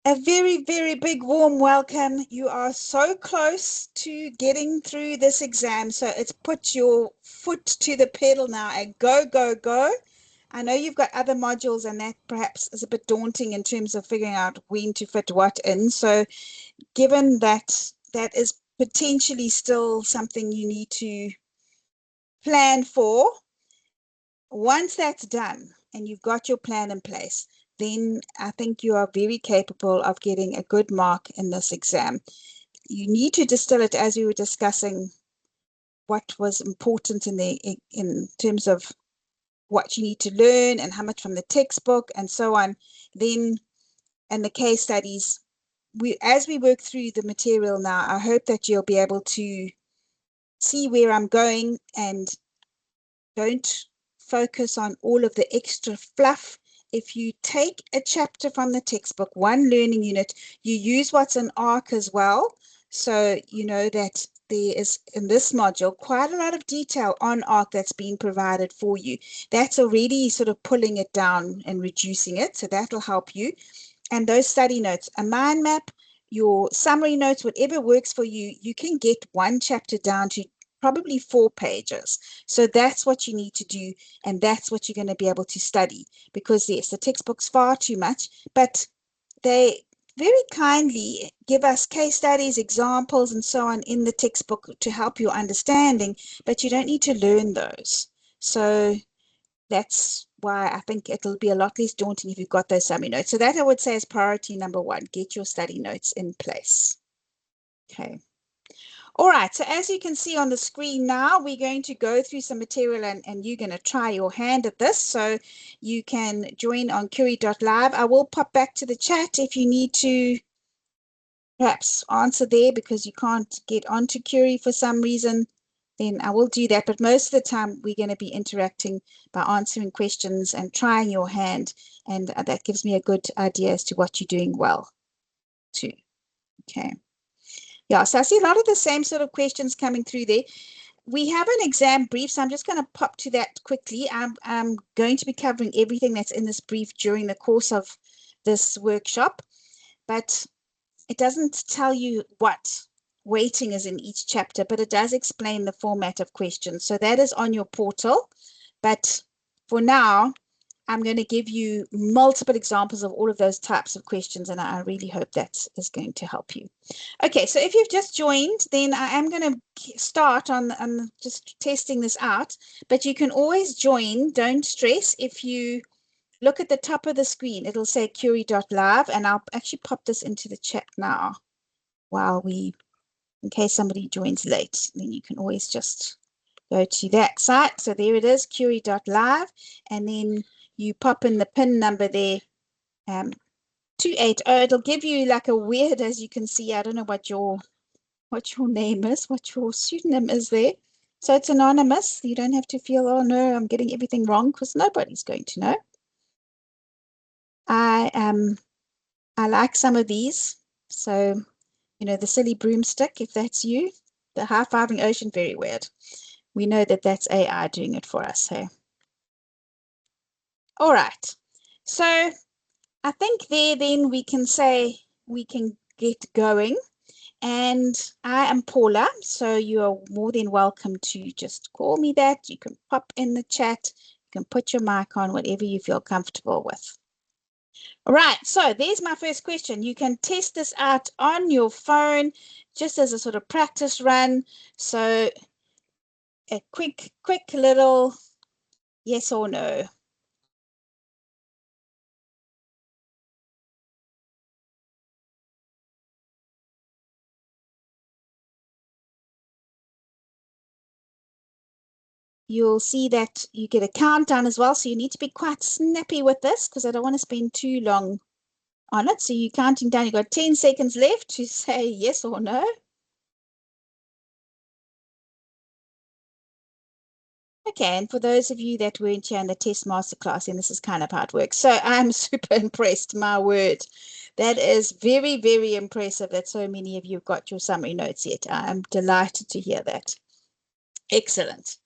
A very, very big warm welcome. You are so close to getting through this exam. So it's put your foot to the pedal now and go, go, go. I know you've got other modules and that perhaps is a bit daunting in terms of figuring out when to fit what in. So given that that is potentially still something you need to plan for, once that's done and you've got your plan in place, then I think you are very capable of getting a good mark in this exam. You need to distill it, as we were discussing, what was important in terms of what you need to learn and how much from the textbook and so on. Then, and the case studies, as we work through the material now, I hope that you'll be able to see where I'm going and don't focus on all of the extra fluff. If you take a chapter from the textbook, one learning unit, you use what's in ARC as well. So you know that there is in this module quite a lot of detail on ARC that's being provided for you. That's already sort of pulling it down and reducing it. So that'll help you. And those study notes, a mind map, your summary notes, whatever works for you, you can get one chapter down to probably 4 pages. So that's what you need to do. And that's what you're going to be able to study, because yes, the textbook's far too much, but they very kindly give us case studies, examples, and so on in the textbook to help your understanding, but you don't need to learn those. So that's why I think it'll be a lot less daunting if you've got those summary notes. So that I would say is priority number 1, get your study notes in place. Okay. All right, so as you can see on the screen now, we're going to go through some material and you're going to try your hand at this. So you can join on Curie.live. I will pop back to the chat if you need to perhaps answer there because you can't get onto Curie for some reason. Then I will do that. But most of the time, we're going to be interacting by answering questions and trying your hand. And that gives me a good idea as to what you're doing well too. Okay. Yeah, so I see a lot of the same sort of questions coming through there. We have an exam brief, so I'm just going to pop to that quickly. I'm going to be covering everything that's in this brief during the course of this workshop, but it doesn't tell you what weighting is in each chapter, but it does explain the format of questions. So that is on your portal. But for now, I'm going to give you multiple examples of all of those types of questions, and I really hope that is going to help you. Okay, so if you've just joined, then I am going to start on just testing this out, but you can always join. Don't stress. If you look at the top of the screen, it'll say Curie.live, and I'll actually pop this into the chat now while in case somebody joins late, then you can always just go to that site. So there it is, Curie.live, and then you pop in the PIN number there, 280. It'll give you like a weird, as you can see, I don't know what your name is, what your pseudonym is there. So it's anonymous. You don't have to feel, oh no, I'm getting everything wrong, because nobody's going to know. I like some of these. So, you know, the silly broomstick, if that's you, the high-fiving ocean, very weird. We know that that's AI doing it for us. Hey. All right. So I think there then we can say we can get going. And I am Paula, so you are more than welcome to just call me that. You can pop in the chat. You can put your mic on, whatever you feel comfortable with. All right, so there's my first question. You can test this out on your phone just as a sort of practice run. So a quick little yes or no. You'll see that you get a countdown as well. So you need to be quite snappy with this because I don't want to spend too long on it. So you're counting down. You've got 10 seconds left to say yes or no. Okay, and for those of you that weren't here in the test masterclass, and this is kind of how it works. So I'm super impressed, my word. That is very, very impressive that so many of you have got your summary notes yet. I'm delighted to hear that. Excellent.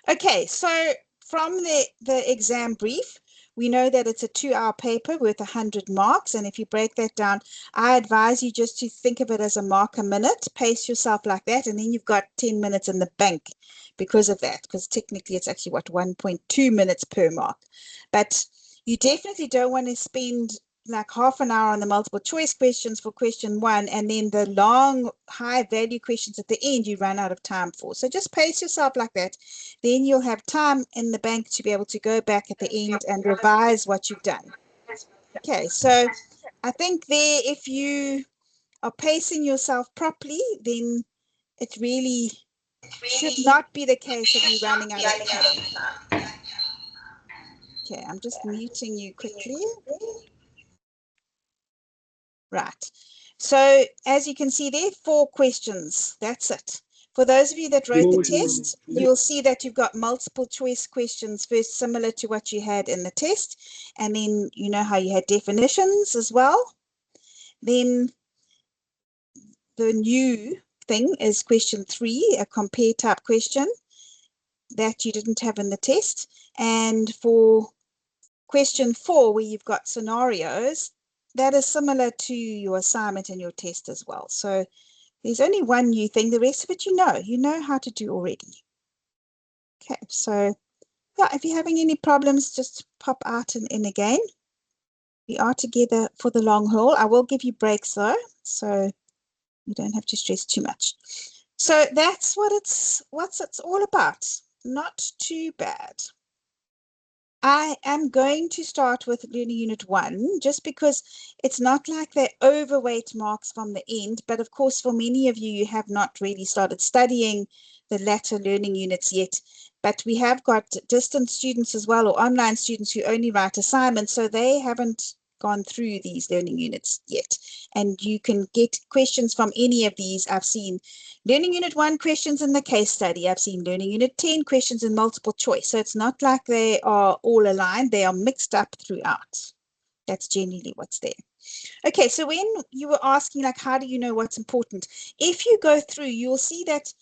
Okay, so from the exam brief, we know that it's a 2-hour paper worth 100 marks. And if you break that down, I advise you just to think of it as a mark a minute, pace yourself like that, and then you've got 10 minutes in the bank because of that, because technically it's actually what, 1.2 minutes per mark. But you definitely don't want to spend like half an hour on the multiple choice questions for question 1, and then the long high value questions at the end you run out of time for. So just pace yourself like that. Then you'll have time in the bank to be able to go back at the end and revise what you've done. Okay, so I think there, if you are pacing yourself properly, then it really should not be the case of you running out of time. Okay, I'm just muting you quickly. Right. So as you can see there, 4 questions. That's it. For those of you that wrote the test, you'll see that you've got multiple choice questions first, similar to what you had in the test. And then you know how you had definitions as well. Then the new thing is question 3, a compare type question that you didn't have in the test. And for question 4, where you've got scenarios, that is similar to your assignment and your test as well. So there's only one new thing. The rest of it, you know how to do already. Okay, so yeah, if you're having any problems, just pop out and in again. We are together for the long haul. I will give you breaks though, so you don't have to stress too much. So that's what it's all about. Not too bad. I am going to start with Learning Unit 1, just because it's not like they're overweight marks from the end, but of course, for many of you, you have not really started studying the latter learning units yet. But we have got distant students as well, or online students who only write assignments, so they haven't gone through these learning units yet. And you can get questions from any of these. I've seen Learning Unit 1 questions in the case study. I've seen Learning Unit 10 questions in multiple choice. So it's not like they are all aligned. They are mixed up throughout. That's generally what's there. Okay, so when you were asking, like, how do you know what's important? If you go through, you'll see that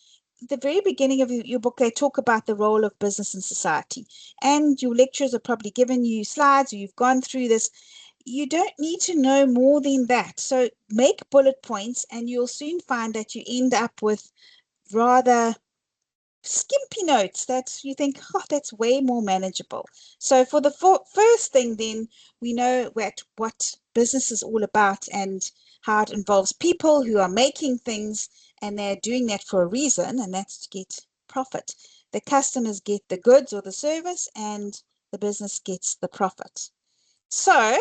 at the very beginning of your book, they talk about the role of business in society. And your lecturers have probably given you slides, or you've gone through this. You don't need to know more than that. So make bullet points, and you'll soon find that you end up with rather skimpy notes that you think, oh, that's way more manageable. So for the first thing, then we know what business is all about and how it involves people who are making things, and they're doing that for a reason, and that's to get profit. The customers get the goods or the service, and the business gets the profit. So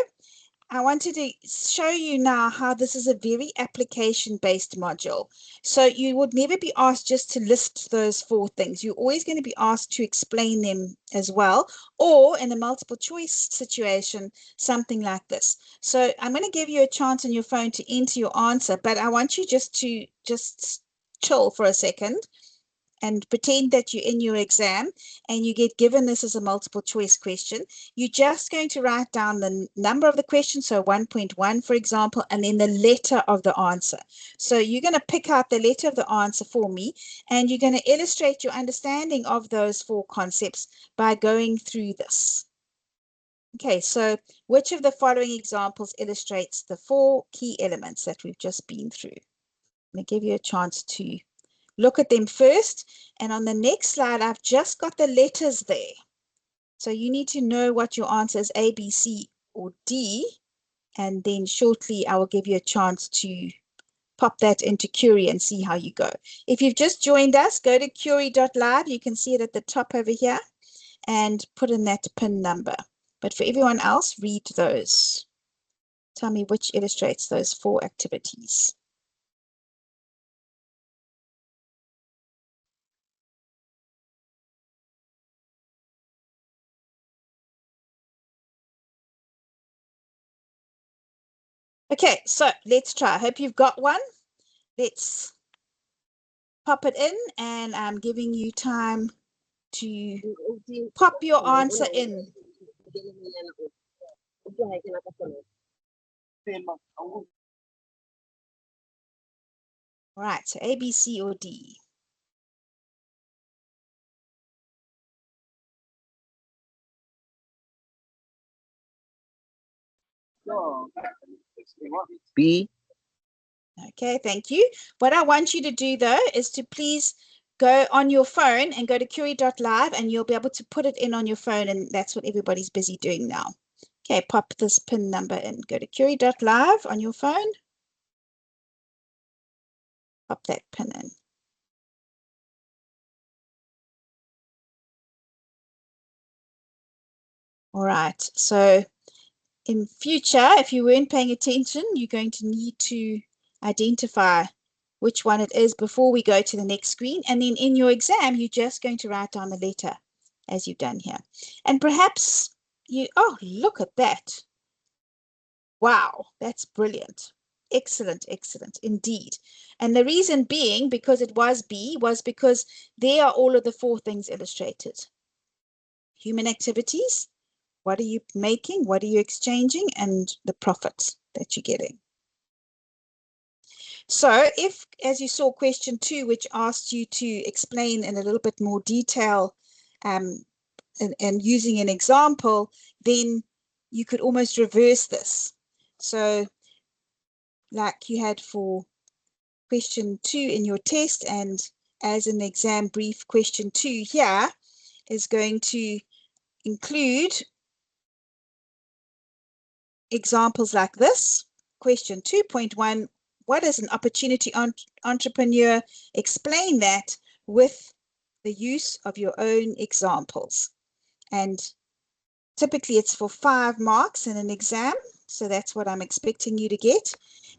I wanted to show you now how this is a very application-based module. So you would never be asked just to list those 4 things. You're always going to be asked to explain them as well, or in a multiple choice situation, something like this. So I'm going to give you a chance on your phone to enter your answer, but I want you just to chill for a second and pretend that you're in your exam and you get given this as a multiple choice question. You're just going to write down the number of the question, so 1.1, for example, and then the letter of the answer. So you're going to pick out the letter of the answer for me, and you're going to illustrate your understanding of those 4 concepts by going through this. Okay, so which of the following examples illustrates the 4 key elements that we've just been through? I'm going to give you a chance to look at them first, and on the next slide, I've just got the letters there. So you need to know what your answer is, A, B, C, or D, and then shortly I will give you a chance to pop that into Curie and see how you go. If you've just joined us, go to curie.live. You can see it at the top over here, and put in that PIN number. But for everyone else, read those. Tell me which illustrates those 4 activities. Okay, so let's try. I hope you've got one. Let's pop it in, and I'm giving you time to pop your answer in. All right, so A, B, C, or D. B. Okay, thank you. What I want you to do though is to please go on your phone and go to curie.live and you'll be able to put it in on your phone, and that's what everybody's busy doing now. Okay, pop this pin number in. Go to curie.live on your phone. Pop that pin in. All right, so in future, if you weren't paying attention, you're going to need to identify which one it is before we go to the next screen. And then in your exam, you're just going to write down the letter as you've done here. And perhaps you, oh, look at that. Wow, that's brilliant. Excellent, excellent, indeed. And the reason being, because it was B, was because there are all of the four things illustrated. Human activities, what are you making? What are you exchanging? And the profit that you're getting. So if, as you saw question 2, which asked you to explain in a little bit more detail and using an example, then you could almost reverse this. So like you had for question 2 in your test, and as an exam brief, question 2 here is going to include examples like this. Question 2.1, what is an opportunity entrepreneur? Explain that with the use of your own examples. And typically it's for 5 marks in an exam. So that's what I'm expecting you to get.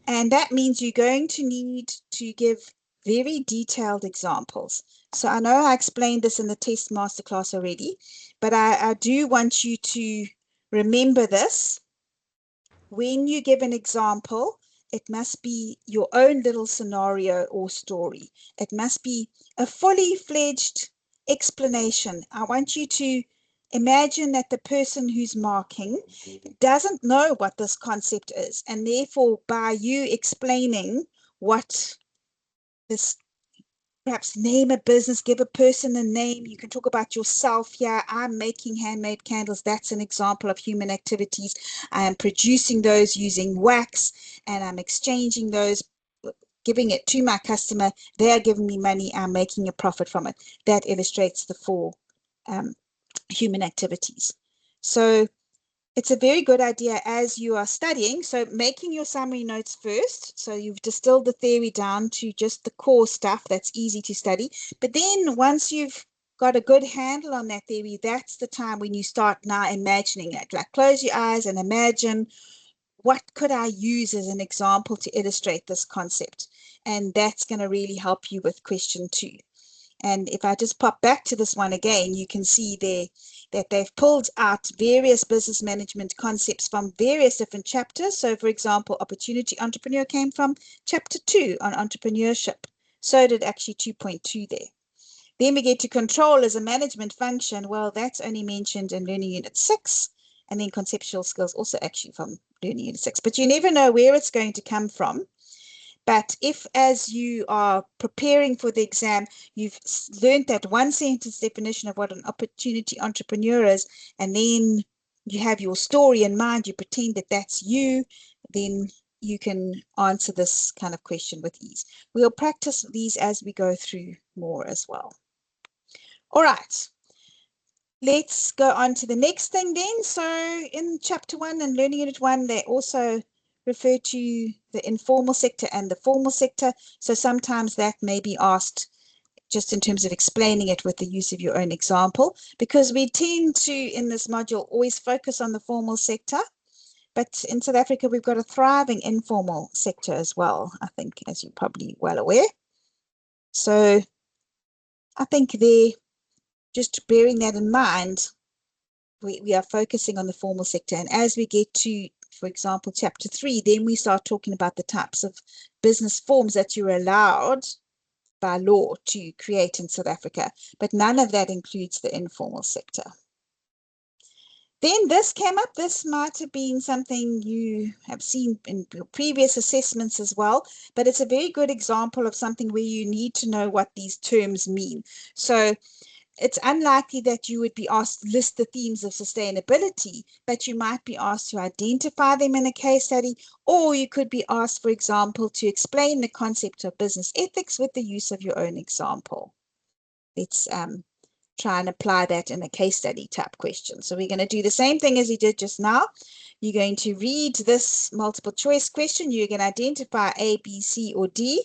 And that means you're going to need to give very detailed examples. So I know I explained this in the test masterclass already, but I do want you to remember this. When you give an example, it must be your own little scenario or story. It must be a fully fledged explanation. I want you to imagine that the person who's marking doesn't know what this concept is, and therefore by you explaining what this, perhaps name a business, give a person a name. You can talk about yourself here. I'm making handmade candles. That's an example of human activities. I am producing those using wax, and I'm exchanging those, giving it to my customer. They are giving me money. I'm making a profit from it. That illustrates the 4 human activities. So it's a very good idea as you are studying. So making your summary notes first. So you've distilled the theory down to just the core stuff that's easy to study. But then once you've got a good handle on that theory, that's the time when you start now imagining it. Like close your eyes and imagine, what could I use as an example to illustrate this concept? And that's going to really help you with question 2. And if I just pop back to this one again, you can see there that they've pulled out various business management concepts from various different chapters. So for example, opportunity entrepreneur came from chapter 2 on entrepreneurship. So did actually 2.2 there. Then we get to control as a management function. Well, that's only mentioned in learning unit 6. And then conceptual skills also actually from learning unit 6. But you never know where it's going to come from. But if, as you are preparing for the exam, you've learned that one sentence definition of what an opportunity entrepreneur is, and then you have your story in mind, you pretend that that's you, then you can answer this kind of question with ease. We'll practice these as we go through more as well. All right. Let's go on to the next thing then. So in chapter 1 and learning unit 1, they also refer to the informal sector and the formal sector. So sometimes that may be asked just in terms of explaining it with the use of your own example, because we tend to, in this module, always focus on the formal sector. But in South Africa, we've got a thriving informal sector as well, I think, as you're probably well aware. So I think they're just bearing that in mind. We are focusing on the formal sector. And as we get to, for example, chapter 3, then we start talking about the types of business forms that you're allowed by law to create in South Africa. But none of that includes the informal sector. Then this came up. This might have been something you have seen in your previous assessments as well, but it's a very good example of something where you need to know what these terms mean. So it's unlikely that you would be asked to list the themes of sustainability, but you might be asked to identify them in a case study, or you could be asked, for example, to explain the concept of business ethics with the use of your own example. Let's try and apply that in a case study type question. So we're going to do the same thing as we did just now. You're going to read this multiple choice question. You're going to identify A, B, C, or D,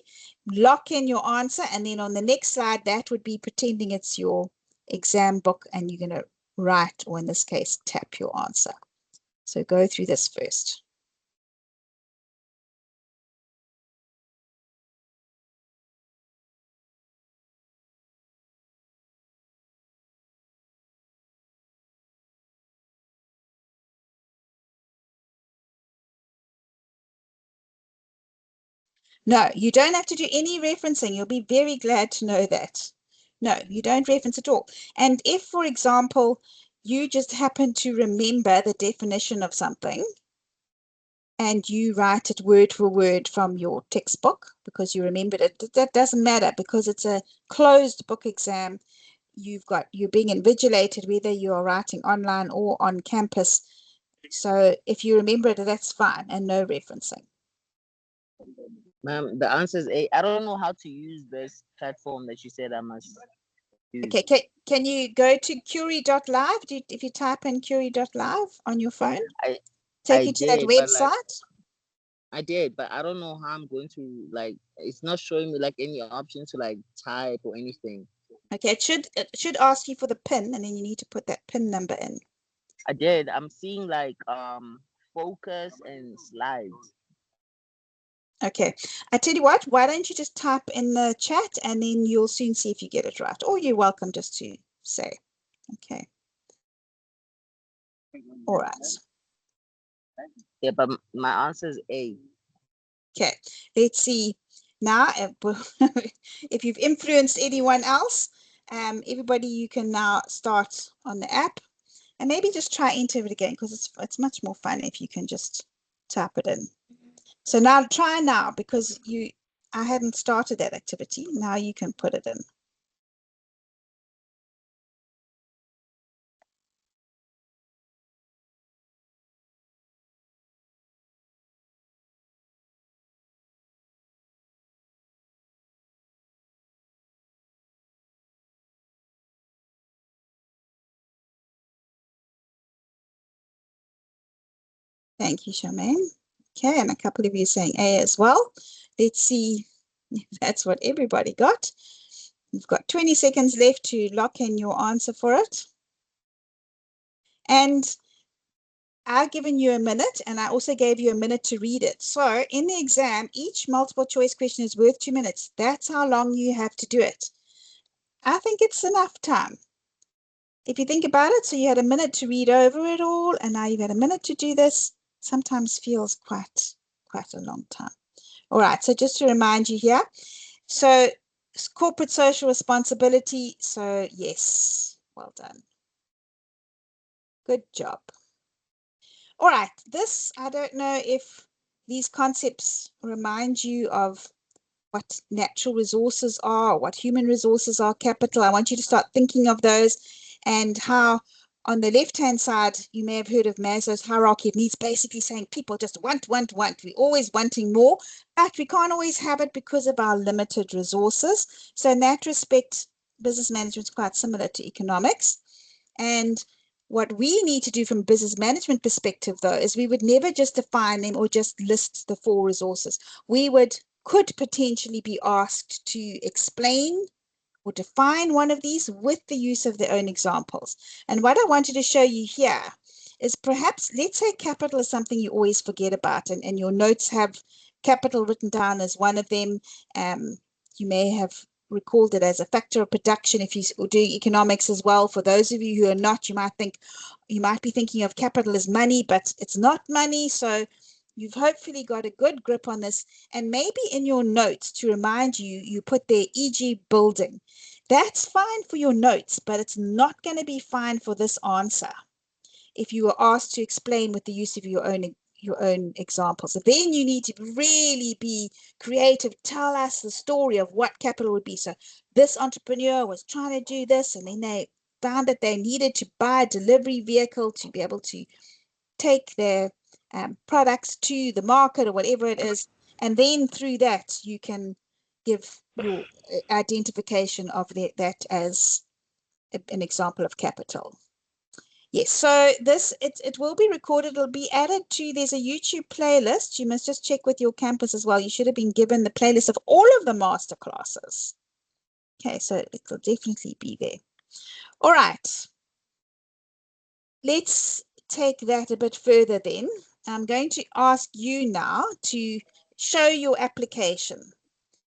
lock in your answer, and then on the next slide, that would be pretending it's your exam book, and you're going to write, or in this case, tap your answer. So go through this first. No, you don't have to do any referencing. You'll be very glad to know that. No, you don't reference at all. And if, for example, you just happen to remember the definition of something and you write it word for word from your textbook because you remembered it, that doesn't matter because it's a closed book exam. You're being invigilated whether you are writing online or on campus. So if you remember it, that's fine, and no referencing. Ma'am, the answer is A. I don't know how to use this platform that you said I must use. Okay, can you go to curie.live? If you type in curie.live on your phone, take you to that website? I did, but I don't know how I'm going to, like, it's not showing me like any option to like type or anything. Okay, it should ask you for the PIN, and then you need to put that PIN number in. I did. I'm seeing like focus and slides. Okay, I tell you what, why don't you just type in the chat and then you'll soon see if you get it right, or you're welcome just to say. Okay. All right. Yeah, but my answer is A. Okay, let's see now if you've influenced anyone else. Everybody, you can now start on the app and maybe just try enter it again because it's much more fun if you can just type it in. So now try now because I hadn't started that activity. Now you can put it in. Thank you, Charmaine. Okay, and a couple of you saying A as well. Let's see if that's what everybody got. You've got 20 seconds left to lock in your answer for it. And I've given you a minute, and I also gave you a minute to read it. So in the exam, each multiple choice question is worth 2 minutes. That's how long you have to do it. I think it's enough time. If you think about it, so you had a minute to read over it all, and now you've had a minute to do this. Sometimes feels quite a long time. All right, so just to remind you here, so corporate social responsibility, so yes, well done. Good job. All right, this, I don't know if these concepts remind you of what natural resources are, what human resources are, capital. I want you to start thinking of those and how on the left-hand side, you may have heard of Maslow's hierarchy of needs, basically saying people just want. We're always wanting more, but we can't always have it because of our limited resources. So in that respect, business management is quite similar to economics. And what we need to do from a business management perspective, though, is we would never just define them or just list the 4 resources. We could potentially be asked to explain or define one of these with the use of their own examples. And what I wanted to show you here is perhaps, let's say capital is something you always forget about, and your notes have capital written down as one of them. You may have recalled it as a factor of production if you're doing economics as well. For those of you who are not, you might be thinking of capital as money, but it's not money. So you've hopefully got a good grip on this, and maybe in your notes to remind you, you put there, e.g. building. That's fine for your notes, but it's not going to be fine for this answer if you were asked to explain with the use of your own examples. So then you need to really be creative. Tell us the story of what capital would be. So this entrepreneur was trying to do this, and then they found that they needed to buy a delivery vehicle to be able to take their products to the market or whatever it is. And then through that, you can give your identification of that as an example of capital. Yes, so it will be recorded. It'll be added to, there's a YouTube playlist. You must just check with your campus as well. You should have been given the playlist of all of the master classes. Okay, so it will definitely be there. All right. Let's take that a bit further then. I'm going to ask you now to show your application.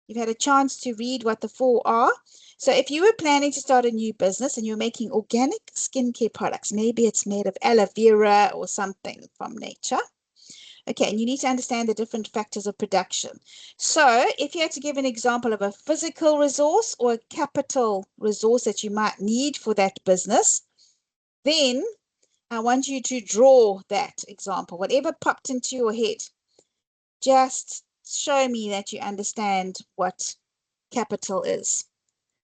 You've had a chance to read what the 4 are. So if you were planning to start a new business and you're making organic skincare products, maybe it's made of aloe vera or something from nature. Okay, and you need to understand the different factors of production. So if you had to give an example of a physical resource or a capital resource that you might need for that business, then I want you to draw that example. Whatever popped into your head, just show me that you understand what capital is.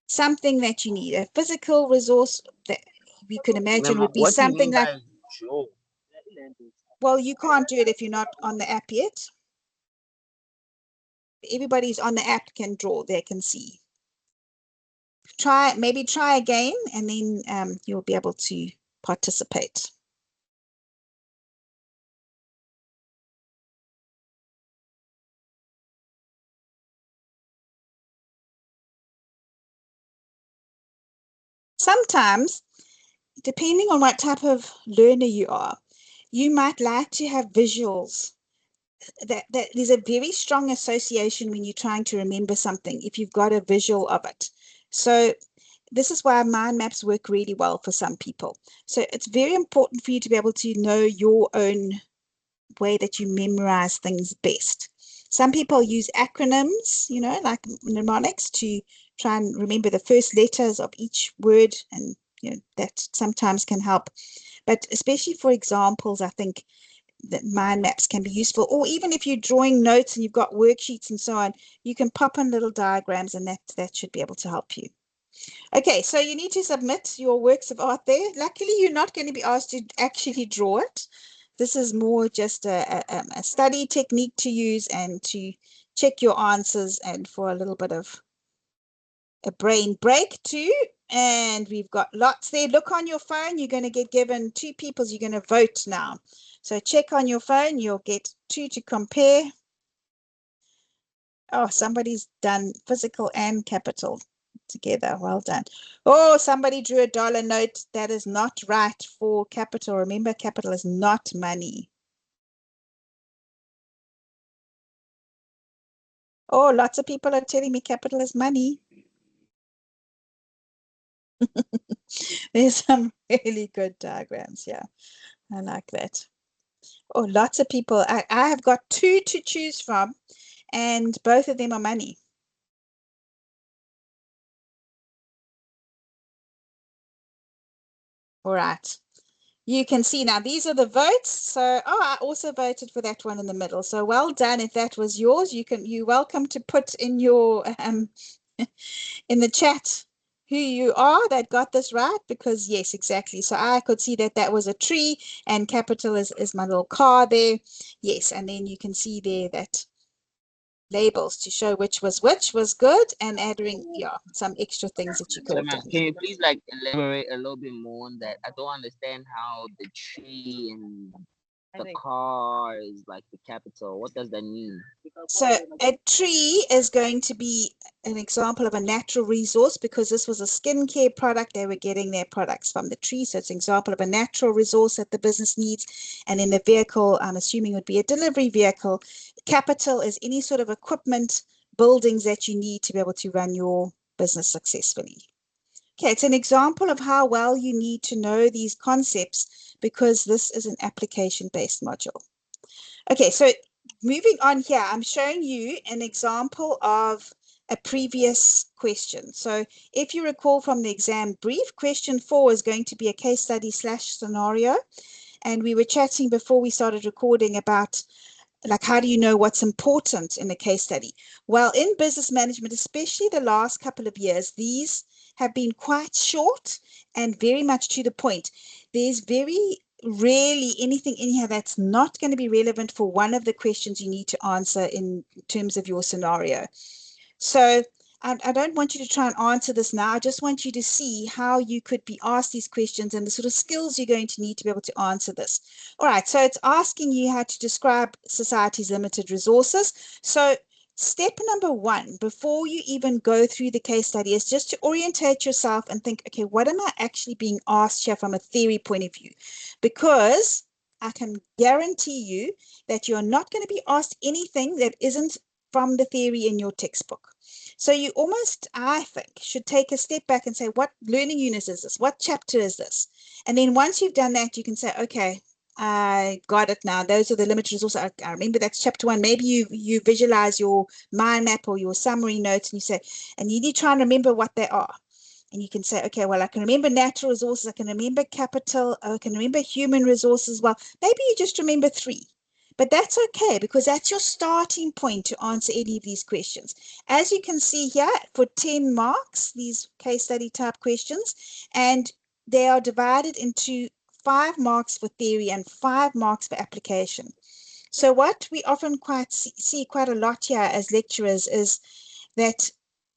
Something that you need, a physical resource that we could imagine would be What do you something mean like, by draw? well, you can't do it if you're not on the app yet. Everybody's on the app can draw, they can see. Maybe try again, and then you'll be able to participate. Sometimes, depending on what type of learner you are, you might like to have visuals. That there's a very strong association when you're trying to remember something if you've got a visual of it. So this is why mind maps work really well for some people. So it's very important for you to be able to know your own way that you memorize things best. Some people use acronyms, like mnemonics, to try and remember the first letters of each word, and that sometimes can help. But especially for examples, I think that mind maps can be useful. Or even if you're drawing notes and you've got worksheets and so on, you can pop in little diagrams, and that should be able to help you. Okay, so you need to submit your works of art there. Luckily, you're not going to be asked to actually draw it. This is more just a study technique to use and to check your answers and for a little bit of a brain break too. And we've got lots there. Look on your phone. You're going to get given 2 people. You're going to vote now. So check on your phone. You'll get 2 to compare. Oh, somebody's done physical and capital together. Well done. Oh, somebody drew a dollar note. That is not right for capital. Remember, capital is not money. Oh, lots of people are telling me capital is money. There's some really good diagrams. Yeah, I like that. Oh, lots of people. I have got 2 to choose from, and both of them are money. All right. You can see now these are the votes. So, I also voted for that one in the middle. So well done. If that was yours, you're welcome to put in your in the chat who you are that got this right, because yes, exactly. So I could see that was a tree, and capital is my little car there. Yes, and then you can see there that labels to show which was good, and adding some extra things that you could have done. Can you please elaborate a little bit more on that? I don't understand how the tree and the car is like the capital. What does that mean? So a tree is going to be an example of a natural resource, because this was a skincare product. They were getting their products from the tree. So it's an example of a natural resource that the business needs. And then the vehicle, I'm assuming, would be a delivery vehicle. Capital is any sort of equipment, buildings that you need to be able to run your business successfully. Okay, it's an example of how well you need to know these concepts, because this is an application-based module. Okay, so moving on here, I'm showing you an example of a previous question. So if you recall from the exam brief, question 4 is going to be a case study / scenario. And we were chatting before we started recording about like, how do you know what's important in a case study? Well, in business management, especially the last couple of years, these have been quite short and very much to the point. There's very rarely anything in here that's not going to be relevant for one of the questions you need to answer in terms of your scenario. So I don't want you to try and answer this now. I just want you to see how you could be asked these questions and the sort of skills you're going to need to be able to answer this. All right, so it's asking you how to describe society's limited resources. So step number one, before you even go through the case study, is just to orientate yourself and think, okay, what am I actually being asked here from a theory point of view? Because I can guarantee you that you're not going to be asked anything that isn't from the theory in your textbook. So you almost, I think, should take a step back and say, what learning unit is this? What chapter is this? And then once you've done that, you can say, okay, I got it now. Those are the limited resources. I remember that's chapter one. Maybe you visualize your mind map or your summary notes and you say, and you need to try and remember what they are. And you can say, okay, well, I can remember natural resources. I can remember capital. I can remember human resources. Well, maybe you just remember three. But that's okay because that's your starting point to answer any of these questions. As you can see here, for 10 marks, these case study type questions, and they are divided into 5 marks for theory and 5 marks for application. So what we often see quite a lot here as lecturers is that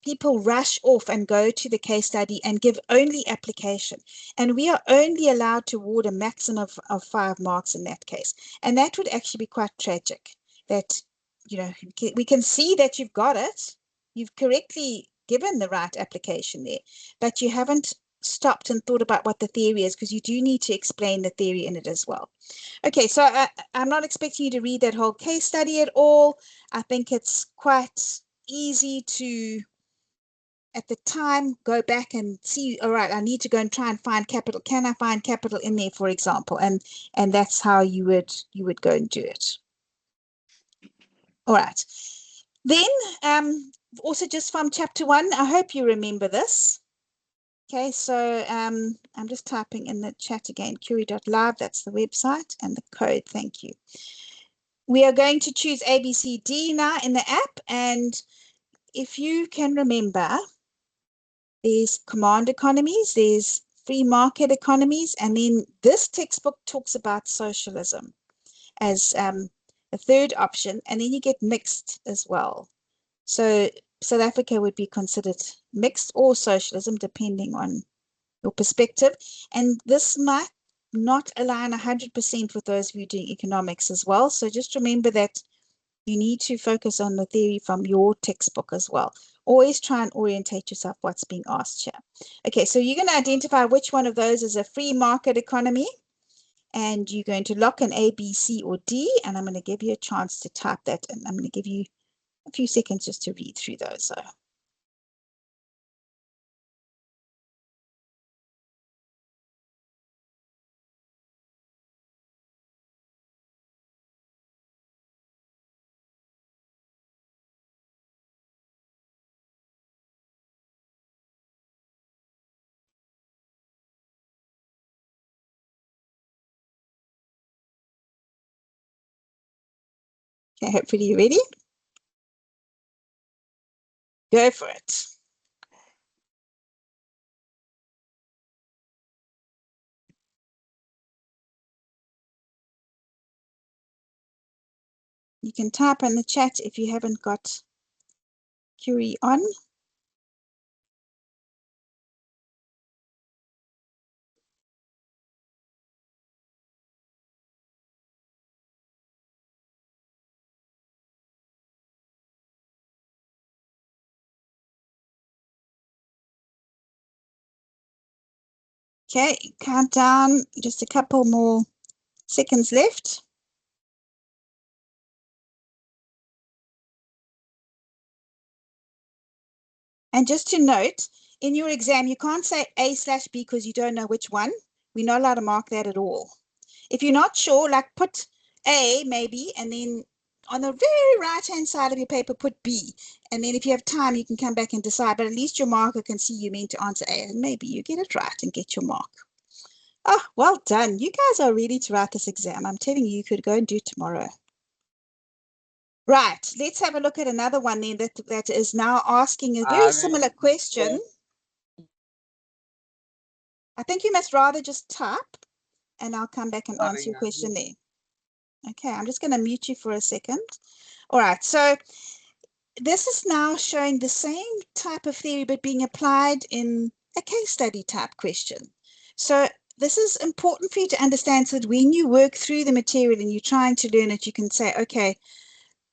people rush off and go to the case study and give only application. And we are only allowed to award a maximum of 5 marks in that case. And that would actually be quite tragic that, you know, we can see that you've got it. You've correctly given the right application there, but you haven't stopped and thought about what the theory is because you do need to explain the theory in it as well. Okay, so I'm not expecting you to read that whole case study at all. I think it's quite easy to, at the time, go back and see, all right, I need to go and try and find capital. Can I find capital in there, for example? And that's how you would go and do it. All right. Then also just from chapter one, I hope you remember this. Okay, so I'm just typing in the chat again, curie.live, that's the website, and the code, thank you. We are going to choose A, B, C, D now in the app, and if you can remember, there's command economies, there's free market economies, and then this textbook talks about socialism as a third option, and then you get mixed as well. So South Africa would be considered mixed or socialism, depending on your perspective. And this might not align 100% with those of you doing economics as well. So just remember that you need to focus on the theory from your textbook as well. Always try and orientate yourself what's being asked here. Okay, so you're going to identify which one of those is a free market economy, and you're going to lock in A, B, C, or D, and I'm going to give you a chance to type that in. I'm going to give you a few seconds just to read through those. So. Okay, hopefully you're ready. Go for it. You can type in the chat if you haven't got Curie on. Okay, count down, just a couple more seconds left. And just to note, in your exam, you can't say A/B because you don't know which one. We're not allowed to mark that at all. If you're not sure, like put A maybe, and then on the very right-hand side of your paper, put B. And then if you have time, you can come back and decide, but at least your marker can see you meant to answer A, and maybe you get it right and get your mark. Oh, well done. You guys are ready to write this exam. I'm telling you, you could go and do it tomorrow. Right. Let's have a look at another one then that is now asking a very I similar already question. checked. I think you must rather just type and I'll come back and answer Sorry, your question there. Okay, I'm just going to mute you for a second. All right, so this is now showing the same type of theory but being applied in a case study type question. So this is important for you to understand so that when you work through the material and you're trying to learn it, you can say, okay,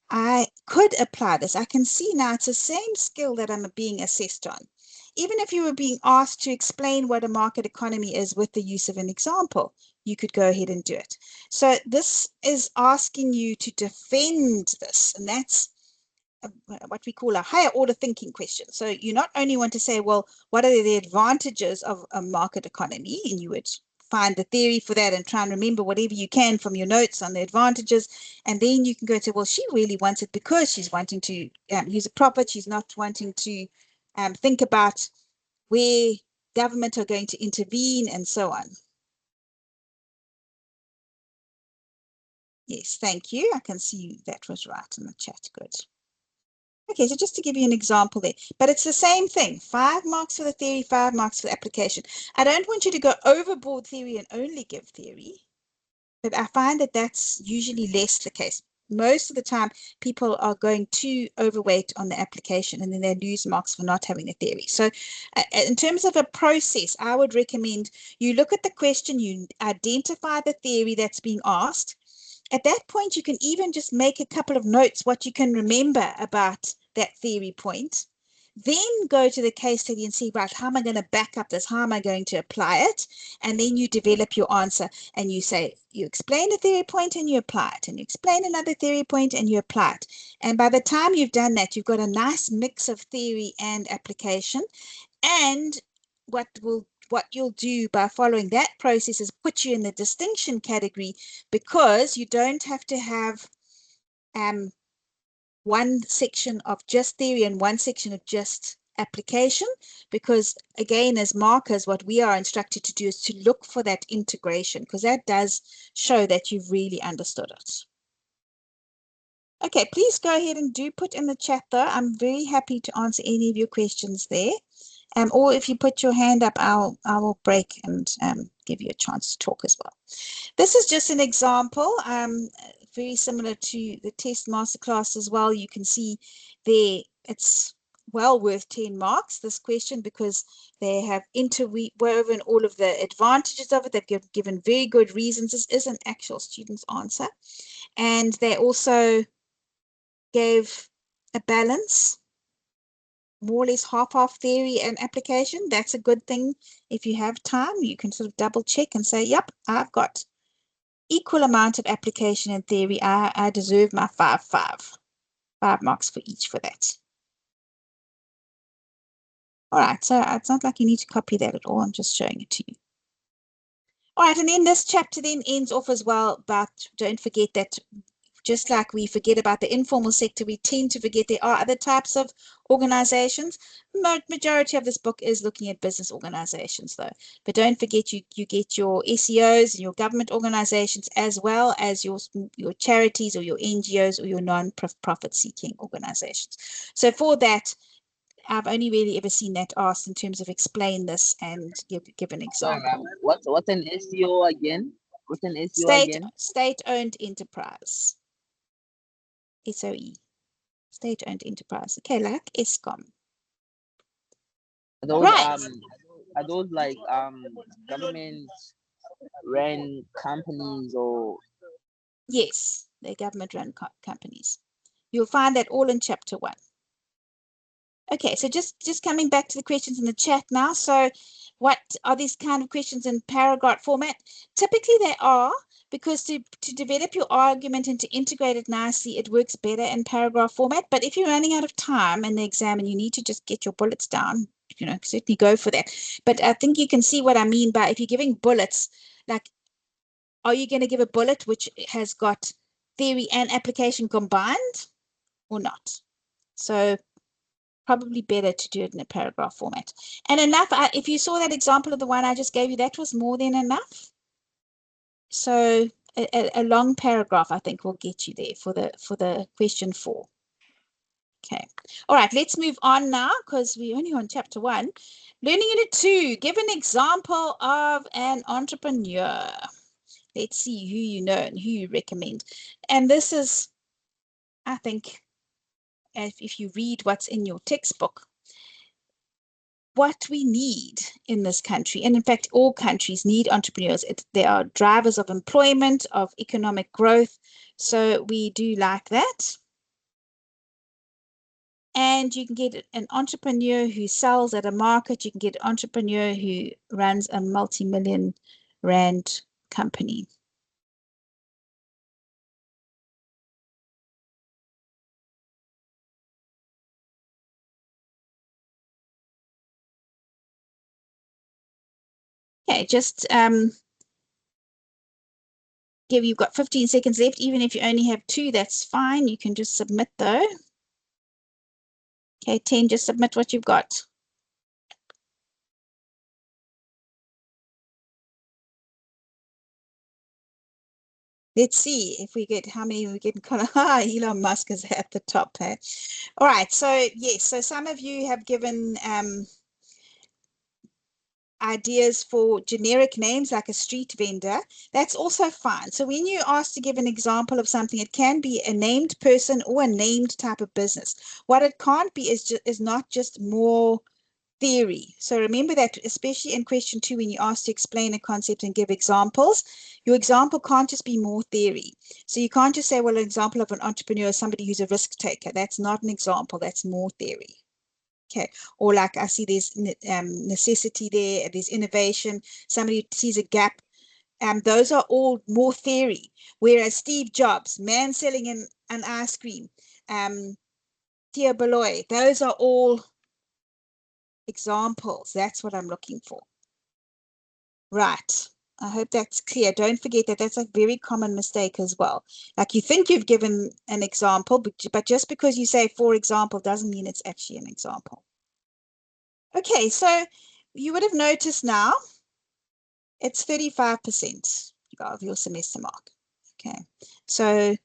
I could apply this. I can see now it's the same skill that I'm being assessed on. Even if you were being asked to explain what a market economy is with the use of an example, you could go ahead and do it. So this is asking you to defend this, and that's what we call a higher order thinking question. So you not only want to say, well, what are the advantages of a market economy? And you would find the theory for that and try and remember whatever you can from your notes on the advantages. And then you can go to, well, she really wants it because she's wanting to use a profit. She's not wanting to think about where government are going to intervene and so on. Yes, thank you. I can see that was right in the chat. Good. Okay, so just to give you an example there, but it's the same thing. 5 marks for the theory, 5 marks for the application. I don't want you to go overboard theory and only give theory, but I find that that's usually less the case. Most of the time, people are going too overweight on the application and then they lose marks for not having the theory. So in terms of a process, I would recommend you look at the question, you identify the theory that's being asked. At that point, you can even just make a couple of notes, what you can remember about that theory point. Then go to the case study and see, right, how am I going to back up this? How am I going to apply it? And then you develop your answer and you say, you explain a theory point and you apply it. And you explain another theory point and you apply it. And by the time you've done that, you've got a nice mix of theory and application. And what you'll do by following that process is put you in the distinction category because you don't have to have one section of just theory and one section of just application, because again, as markers, what we are instructed to do is to look for that integration, because that does show that you've really understood it. Okay, please go ahead and do put in the chat though. I'm very happy to answer any of your questions there. Or if you put your hand up, I will break and give you a chance to talk as well. This is just an example, very similar to the test masterclass as well. You can see there it's well worth 10 marks, this question, because they have interwoven all of the advantages of it. They've given very good reasons. This is an actual student's answer. And they also gave a balance, more or less half theory and application. That's a good thing. If you have time, you can sort of double check and say, yep, I've got equal amount of application and theory. I deserve my 5 marks for each for that. All right, so it's not like you need to copy that at all. I'm just showing it to you. All right, and then this chapter then ends off as well, but don't forget that just like we forget about the informal sector, we tend to forget there are other types of organizations. Majority of this book is looking at business organizations though. But don't forget you get your SEOs and your government organizations as well as your charities or your NGOs or your non-profit seeking organizations. So for that, I've only really ever seen that asked in terms of explain this and give an Sorry, example. ma'am. What's an SEO again? What's an SEO again? State-owned enterprise. SOE. State-owned enterprise. Okay, like ESCOM. Are those Right. are those like government run companies or Yes, they're government-run companies. You'll find that all in chapter 1. Okay, so just coming back to the questions in the chat now. So what are these kind of questions in paragraph format? Typically they are, because to develop your argument and to integrate it nicely, it works better in paragraph format. But if you're running out of time in the exam and you need to just get your bullets down, certainly go for that. But I think you can see what I mean by if you're giving bullets, like, are you going to give a bullet which has got theory and application combined or not? So probably better to do it in a paragraph format. And enough, if you saw that example of the one I just gave you, that was more than enough. So a long paragraph, I think, will get you there for the question 4. Okay. All right, let's move on now because we're only on chapter 1. Learning unit 2, give an example of an entrepreneur. Let's see who you know and who you recommend. And this is, I think, if you read what's in your textbook, what we need in this country, and in fact, all countries need entrepreneurs. They are drivers of employment, of economic growth. So we do like that. And you can get an entrepreneur who sells at a market. You can get an entrepreneur who runs a multi-million rand company. Okay, just you've got 15 seconds left. Even if you only have 2, that's fine. You can just submit though. Okay, 10, just submit what you've got. Let's see if we get how many we get. Elon Musk is at the top. All right, so yes, so some of you have given ideas for generic names like a street vendor. That's also fine. So when you ask to give an example of something, it can be a named person or a named type of business. What it can't be is not just more theory. So remember that, especially in question 2, when you ask to explain a concept and give examples, your example can't just be more theory. So you can't just say, well, an example of an entrepreneur is somebody who's a risk taker. That's not an example. That's more theory. Okay, or like I see there's necessity there, there's innovation, somebody sees a gap. Those are all more theory. Whereas Steve Jobs, man selling an ice cream, Tia Beloy, those are all examples. That's what I'm looking for. Right. I hope that's clear. Don't forget that that's a very common mistake as well. Like you think you've given an example, but just because you say for example doesn't mean it's actually an example. Okay, so you would have noticed now it's 35% of your semester mark. Okay, so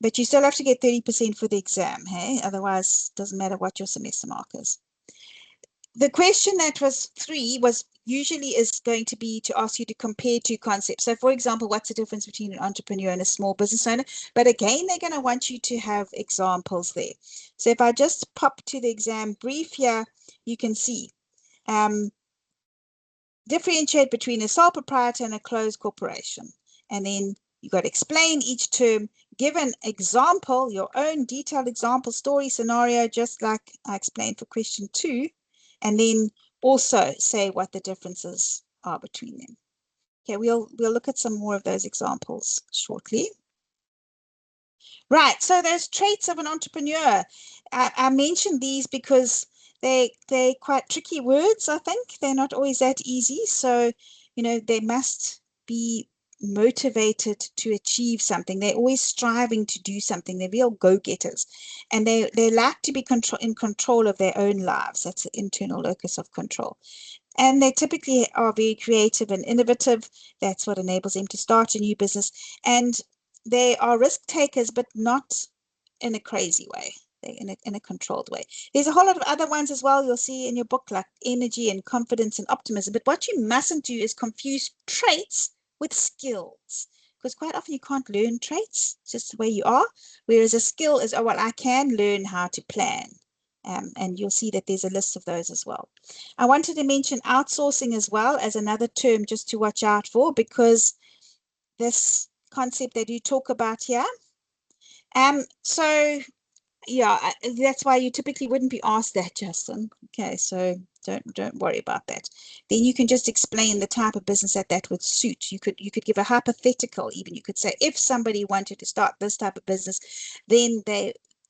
but you still have to get 30% for the exam, hey? Otherwise, it doesn't matter what your semester mark is. The question that was 3 was usually is going to be to ask you to compare 2 concepts. So for example, what's the difference between an entrepreneur and a small business owner? But again, they're going to want you to have examples there. So if I just pop to the exam brief here, you can see differentiate between a sole proprietor and a closed corporation. And then you got to explain each term, give an example, your own detailed example, story, scenario, just like I explained for question 2. And then also say what the differences are between them. Okay, we'll look at some more of those examples shortly. Right, so those traits of an entrepreneur. I mentioned these because they're quite tricky words, I think. They're not always that easy. So, they must be motivated to achieve something. They're always striving to do something. They're real go-getters. And they like to be in control of their own lives. That's the internal locus of control. And they typically are very creative and innovative. That's what enables them to start a new business. And they are risk takers, but not in a crazy way. They're in a controlled way. There's a whole lot of other ones as well you'll see in your book, like energy and confidence and optimism. But what you mustn't do is confuse traits with skills. Because quite often you can't learn traits, it's just the way you are. Whereas a skill is, oh, well, I can learn how to plan. And you'll see that there's a list of those as well. I wanted to mention outsourcing as well as another term just to watch out for, because this concept that you talk about here. So yeah, that's why you typically wouldn't be asked that, Justin. Okay, so don't worry about that. Then you can just explain the type of business that would suit. You could give a hypothetical even. You could say if somebody wanted to start this type of business, then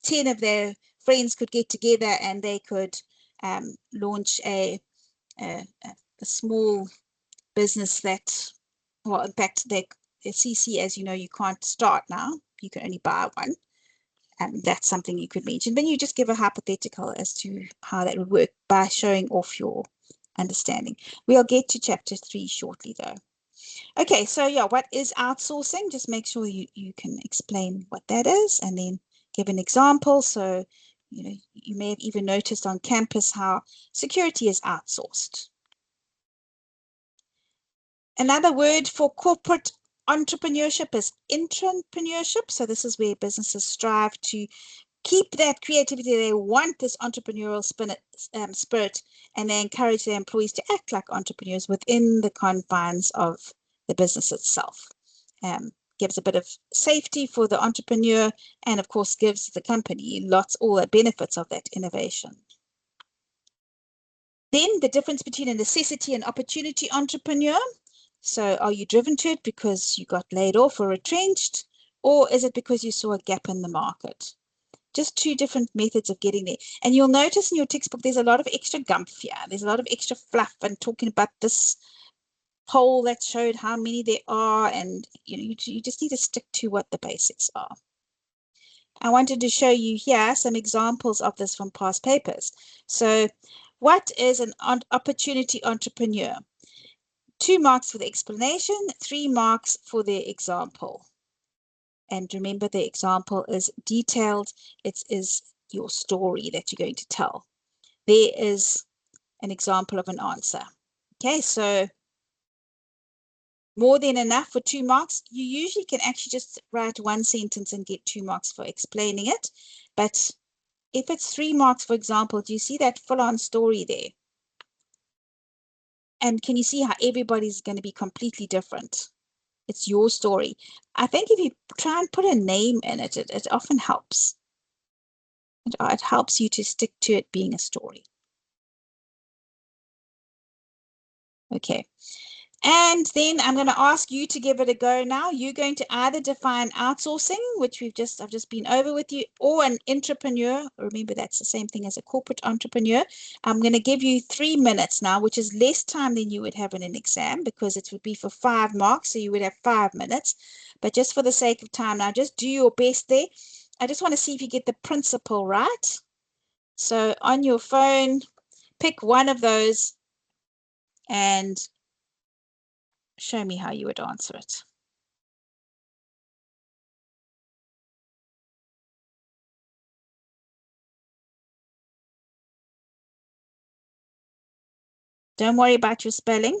10 of their friends could get together and they could launch a small business that, well, in fact, CC, as you know, you can't start now. You can only buy one. And that's something you could mention. Then you just give a hypothetical as to how that would work by showing off your understanding. We'll get to chapter 3 shortly, though. Okay, so yeah, what is outsourcing? Just make sure you can explain what that is and then give an example. So, you may have even noticed on campus how security is outsourced. Another word for corporate entrepreneurship is intrapreneurship. So this is where businesses strive to keep that creativity. They want this entrepreneurial spirit, and they encourage their employees to act like entrepreneurs within the confines of the business itself. Gives a bit of safety for the entrepreneur, and of course gives the company all the benefits of that innovation. Then the difference between a necessity and opportunity entrepreneur. So are you driven to it because you got laid off or retrenched, or is it because you saw a gap in the market? Just two different methods of getting there. And you'll notice in your textbook, there's a lot of extra gumph here. There's a lot of extra fluff and talking about this poll that showed how many there are. And you just need to stick to what the basics are. I wanted to show you here some examples of this from past papers. So what is an opportunity entrepreneur? 2 marks for the explanation, 3 marks for the example. And remember, the example is detailed. It is your story that you're going to tell. There is an example of an answer. Okay, so more than enough for 2 marks. You usually can actually just write one sentence and get 2 marks for explaining it. But if it's 3 marks, for example, do you see that full-on story there? And can you see how everybody's going to be completely different? It's your story. I think if you try and put a name in it, it often helps. It helps you to stick to it being a story. Okay. And then I'm going to ask you to give it a go now. You're going to either define outsourcing, which I've just been over with you, or an intrapreneur. Remember, that's the same thing as a corporate entrepreneur. I'm going to give you 3 minutes now, which is less time than you would have in an exam because it would be for 5 marks. So you would have 5 minutes. But just for the sake of time now, just do your best there. I just want to see if you get the principle right. So on your phone, pick one of those and show me how you would answer it. Don't worry about your spelling.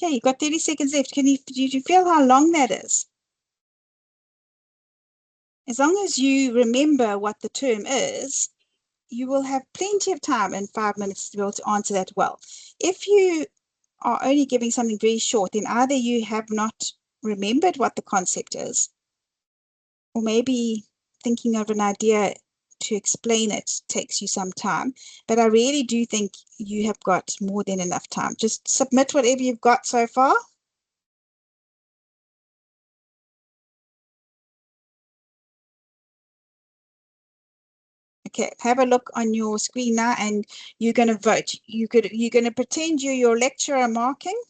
Okay, you've got 30 seconds left. Do you feel how long that is? As long as you remember what the term is, you will have plenty of time in 5 minutes to be able to answer that well. If you are only giving something very short, then either you have not remembered what the concept is, or maybe thinking of an idea to explain it takes you some time. But I really do think you have got more than enough time. Just submit whatever you've got so far. Okay, have a look on your screen now, and you're going to vote. You're going to pretend you're your lecturer marking,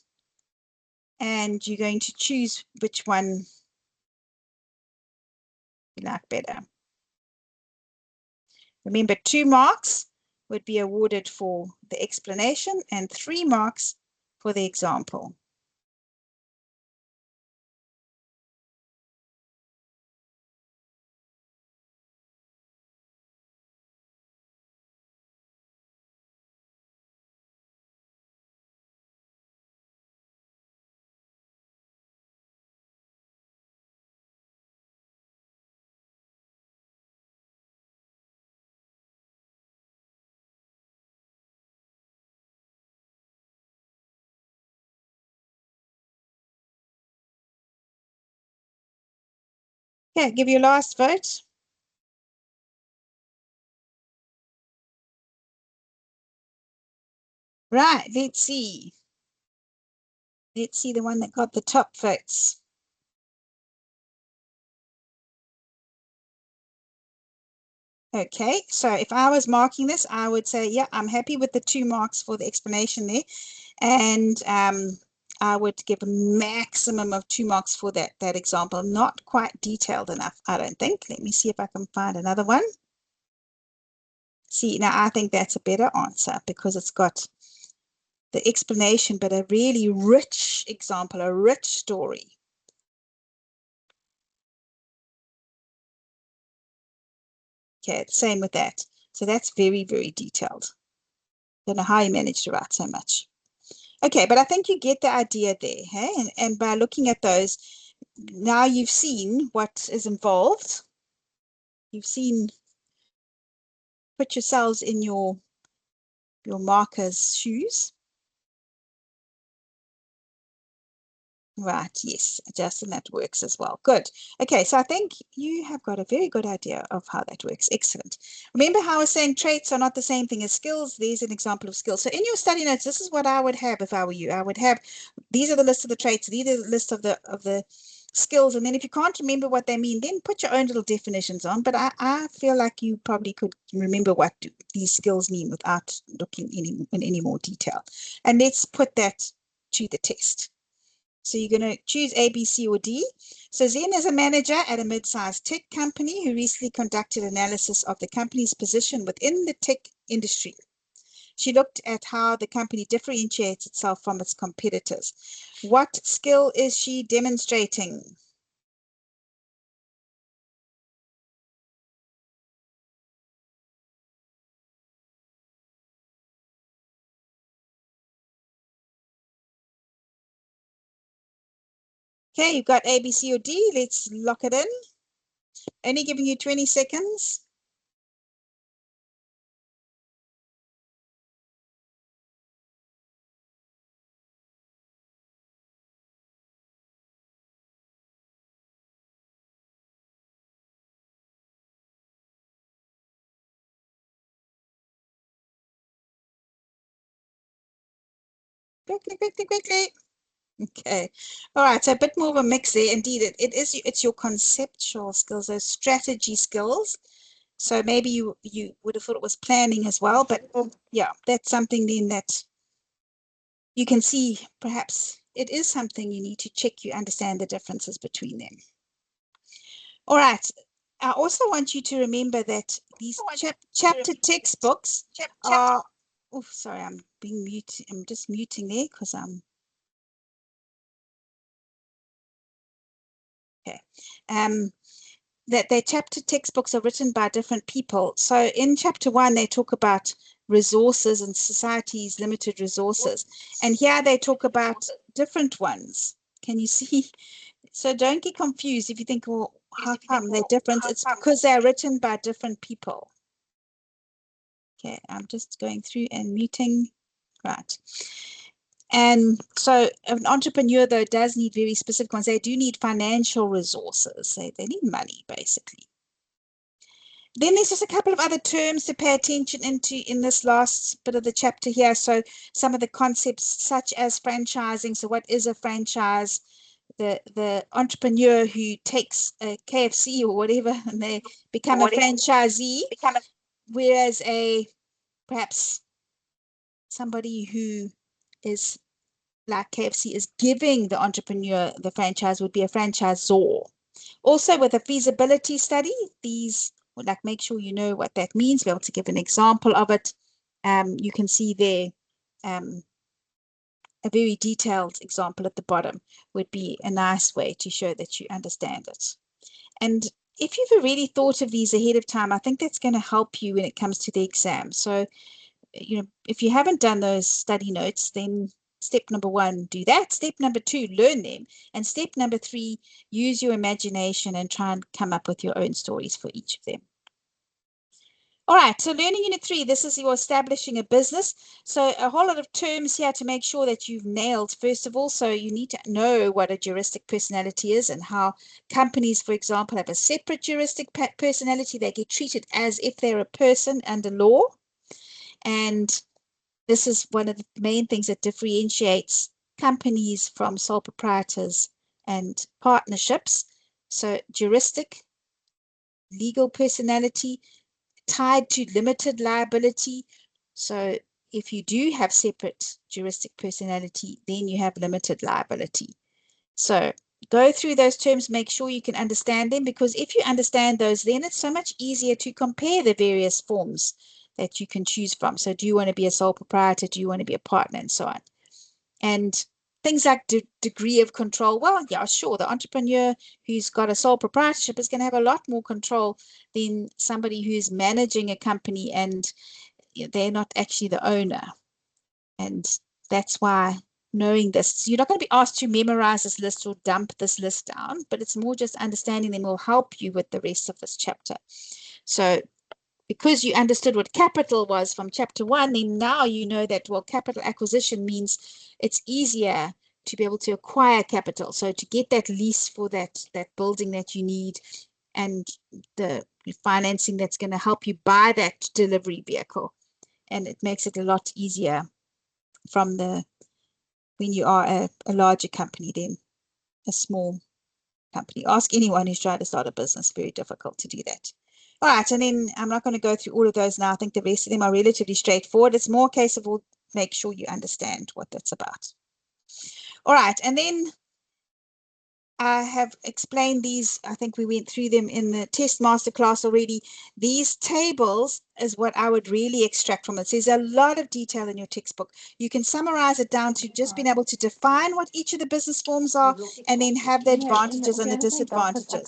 and you're going to choose which one you like better. Remember, 2 marks would be awarded for the explanation and 3 marks for the example. Okay, give your last vote. Right, let's see. Let's see the one that got the top votes. Okay, so if I was marking this, I would say, yeah, I'm happy with the 2 marks for the explanation there. And I would give a maximum of 2 marks for that example. Not quite detailed enough, I don't think. Let me see if I can find another one. See, now I think that's a better answer because it's got the explanation, but a really rich example, a rich story. Okay, same with that. So that's very, very detailed. Don't know how you managed to write so much. Okay, but I think you get the idea there, hey? And by looking at those, now you've seen what is involved. You've seen, put yourselves in your marker's shoes. Right, yes, Justin, that works as well. Good. Okay, so I think you have got a very good idea of how that works. Excellent. Remember how I was saying traits are not the same thing as skills? There's an example of skills. So in your study notes, this is what I would have if I were you. I would have, these are the list of the traits, these are the list of the skills. And then if you can't remember what they mean, then put your own little definitions on. But I feel like you probably could remember what these skills mean without looking in any more detail. And let's put that to the test. So you're going to choose A, B, C, or D. So Zen is a manager at a mid-sized tech company who recently conducted analysis of the company's position within the tech industry. She looked at how the company differentiates itself from its competitors. What skill is she demonstrating? Okay, you've got A, B, C, or D. Let's lock it in. Only giving you 20 seconds. Quickly, quickly, quickly. Okay. All right. So a bit more of a mix there. Indeed, it's your conceptual skills, those strategy skills. So maybe you would have thought it was planning as well, but yeah, that's something then that you can see perhaps it is something you need to check, you understand the differences between them. All right. I also want you to remember that these chapter textbooks are, oh, sorry, I'm being mute. I'm just muting there because I'm, okay. That their chapter textbooks are written by different people. So in chapter 1, they talk about resources and society's limited resources. And here they talk about different ones. Can you see? So don't get confused if you think, well, how come they're different? It's because they're written by different people. Okay, I'm just going through and muting. Right. And so an entrepreneur, though, does need very specific ones. They do need financial resources. They need money, basically. Then there's just a couple of other terms to pay attention into in this last bit of the chapter here. So some of the concepts such as franchising. So what is a franchise? The entrepreneur who takes a KFC or whatever and they become a franchisee, whereas perhaps somebody who is like KFC is giving the entrepreneur the franchise would be a franchisor. Also with a feasibility study, these would like make sure you know what that means, be able to give an example of it. You can see there a very detailed example at the bottom would be a nice way to show that you understand it. And if you've already thought of these ahead of time, I think that's going to help you when it comes to the exam. So, if you haven't done those study notes, then step number 1, do that. Step number 2, learn them. And step number 3, use your imagination and try and come up with your own stories for each of them. All right, so learning unit 3, this is your establishing a business. So a whole lot of terms here to make sure that you've nailed, first of all. So you need to know what a juristic personality is and how companies, for example, have a separate juristic personality. They get treated as if they're a person under law. And this is one of the main things that differentiates companies from sole proprietors and partnerships. So juristic, legal personality, tied to limited liability. So if you do have separate juristic personality, then you have limited liability. So go through those terms, make sure you can understand them, because if you understand those, then it's so much easier to compare the various forms that you can choose from. So do you want to be a sole proprietor? Do you want to be a partner? And so on. And things like degree of control. Well, yeah, sure. The entrepreneur who's got a sole proprietorship is going to have a lot more control than somebody who's managing a company and they're not actually the owner. And that's why knowing this, you're not going to be asked to memorize this list or dump this list down, but it's more just understanding them will help you with the rest of this chapter. So because you understood what capital was from chapter 1, then now you know that, well, capital acquisition means it's easier to be able to acquire capital. So to get that lease for that building that you need and the financing that's going to help you buy that delivery vehicle. And it makes it a lot easier from when you are a larger company than a small company. Ask anyone who's trying to start a business. Very difficult to do that. All right, and then I'm not going to go through all of those now. I think the rest of them are relatively straightforward. It's more a case of we'll make sure you understand what that's about. All right, and then I have explained these. I think we went through them in the test masterclass already. These tables is what I would really extract from it. So there's a lot of detail in your textbook. You can summarize it down to just being able to define what each of the business forms are and then have the advantages and the disadvantages.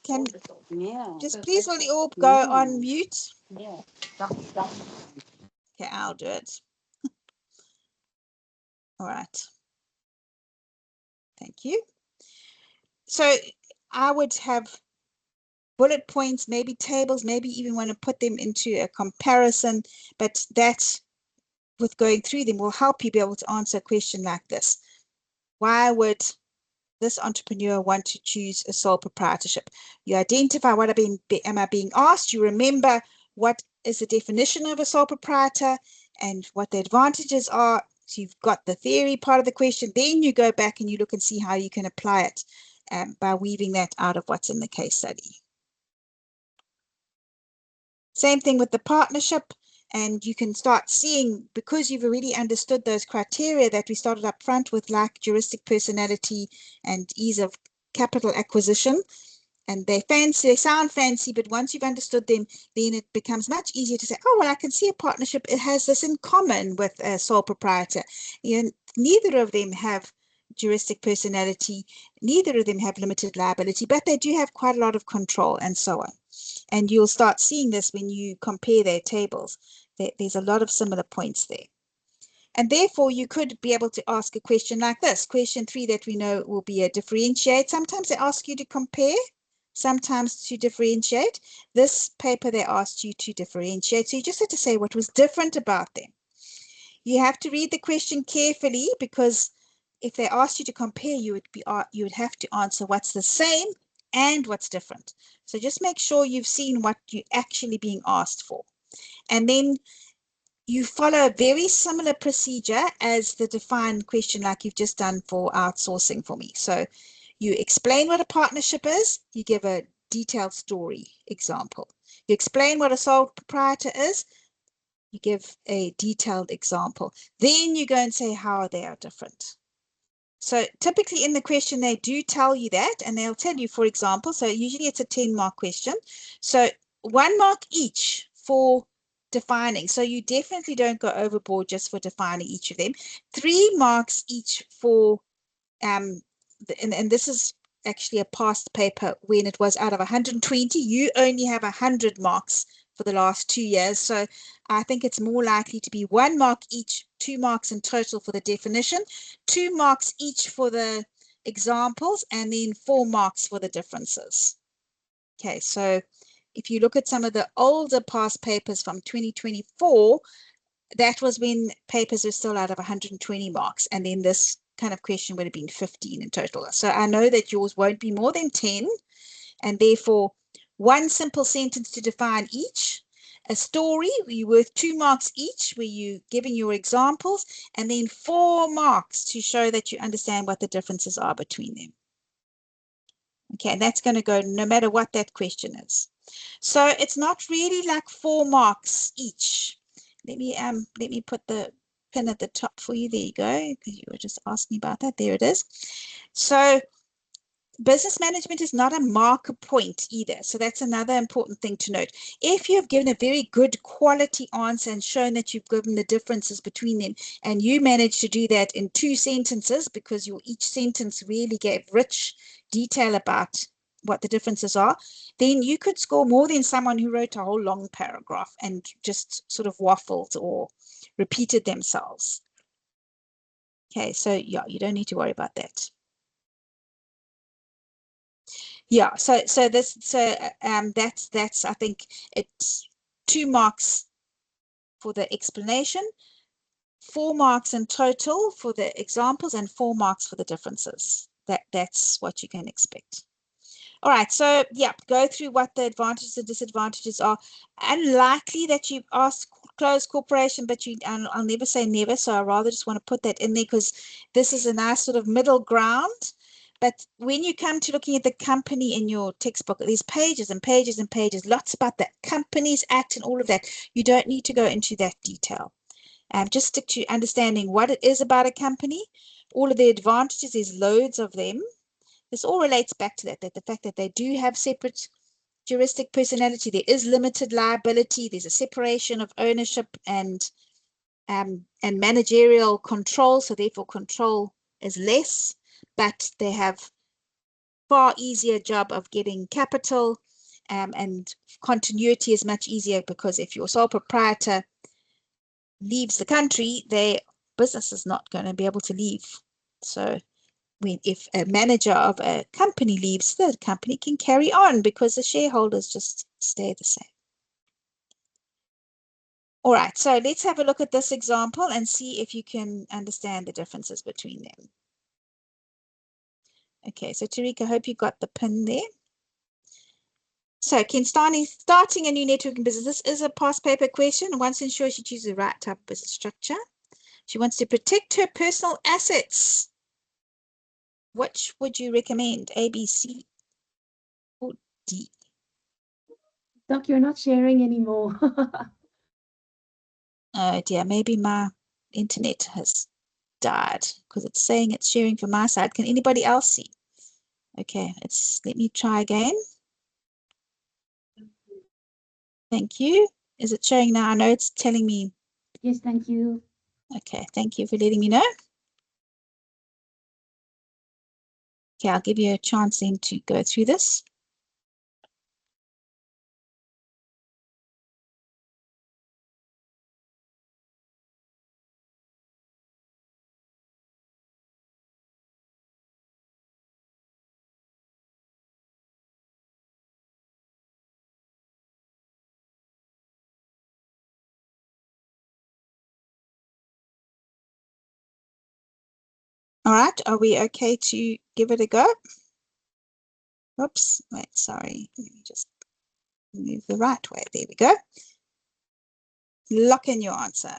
Can just please will you all go on mute? Okay, I'll do it. All right. Thank you. So I would have bullet points, maybe tables, maybe even want to put them into a comparison, but that with going through them will help you be able to answer a question like this. Why would this entrepreneur want to choose a sole proprietorship? You identify what am I being asked. You remember what is the definition of a sole proprietor and what the advantages are. So you've got the theory part of the question. Then you go back and you look and see how you can apply it by weaving that out of what's in the case study. Same thing with the partnership, and you can start seeing, because you've already understood those criteria that we started up front with, like juristic personality and ease of capital acquisition, and they sound fancy, but once you've understood them, then it becomes much easier to say, oh, well, I can see a partnership, it has this in common with a sole proprietor. Neither of them have juristic personality, neither of them have limited liability, but they do have quite a lot of control and so on. And you'll start seeing this when you compare their tables. There's a lot of similar points there. And therefore, you could be able to ask a question like this. Question 3 that we know will be a differentiate. Sometimes they ask you to compare. sometimes to differentiate. This paper, they asked you to differentiate. So you just had to say what was different about them. You have to read the question carefully, because if they asked you to compare, you would have to answer what's the same and what's different. So just make sure you've seen what you're actually being asked for. And then you follow a very similar procedure as the define question, like you've just done for outsourcing for me. So you explain what a partnership is, you give a detailed story example. You explain what a sole proprietor is, you give a detailed example. Then you go and say how they are different. So typically in the question, they do tell you that, and they'll tell you, for example, so usually it's a 10-mark question. So 1 mark each for defining. So you definitely don't go overboard just for defining each of them. 3 marks each for, and this is actually a past paper when it was out of 120, you only have 100 marks for the last 2 years. So I think it's more likely to be 1 mark each, 2 marks in total for the definition, 2 marks each for the examples, and then 4 marks for the differences. Okay, so if you look at some of the older past papers from 2024, that was when papers were still out of 120 marks, and then this kind of question would have been 15 in total. So I know that yours won't be more than 10, and therefore 1 simple sentence to define each, a story where you're worth 2 marks each, where you're giving your examples, and then 4 marks to show that you understand what the differences are between them. Okay, and that's going to go no matter what that question is. So it's not really like 4 marks each. Let me put the pin at the top for you. There you go, because you were just asking about that. There it is. So business management is not a marker point either. So that's another important thing to note. If you have given a very good quality answer and shown that you've given the differences between them, and you managed to do that in 2 sentences, because each sentence really gave rich detail about what the differences are, then you could score more than someone who wrote a whole long paragraph and just sort of waffled or repeated themselves. Okay, so yeah, you don't need to worry about that. Yeah, that's I think it's 2 marks for the explanation, 4 marks in total for the examples, and 4 marks for the differences. That's what you can expect. All right, so yeah, go through what the advantages and disadvantages are. Unlikely that you ask closed corporation, but I'll never say never, so I rather just want to put that in there, because this is a nice sort of middle ground. But when you come to looking at the company in your textbook, there's pages and pages and pages, lots about the Companies Act and all of that. You don't need to go into that detail. Just stick to understanding what it is about a company, all of the advantages, there's loads of them. This all relates back to that the fact that they do have separate juristic personality. There is limited liability. There's a separation of ownership and managerial control. So therefore control is less, but they have far easier job of getting capital, and continuity is much easier, because if your sole proprietor leaves the country, their business is not going to be able to leave. So if a manager of a company leaves, the company can carry on because the shareholders just stay the same. All right, so let's have a look at this example and see if you can understand the differences between them. Okay, so Tarika, I hope you got the pin there. So Ken starting a new networking business. This is a past paper question and wants to ensure she chooses the right type of business structure. She wants to protect her personal assets. Which would you recommend? A, B, C, or D? Doc, you're not sharing anymore. Oh dear, maybe my internet has died, because it's saying it's sharing from my side. Can anybody else see? Okay, let me try again. Thank you. Is it showing now? I know it's telling me. Yes, thank you. Okay, thank you for letting me know. Okay, I'll give you a chance then to go through this. All right, are we okay to give it a go? Oops, wait, sorry. Let me just move the right way. There we go. Lock in your answer.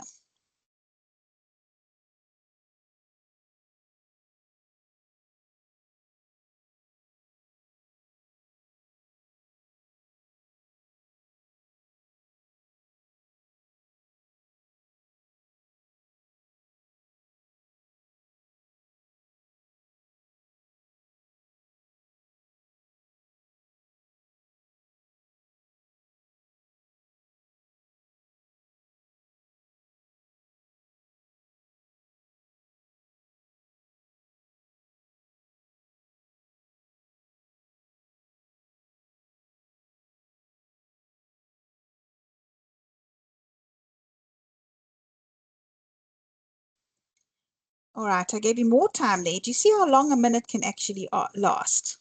All right, I gave you more time there. Do you see how long a minute can actually last?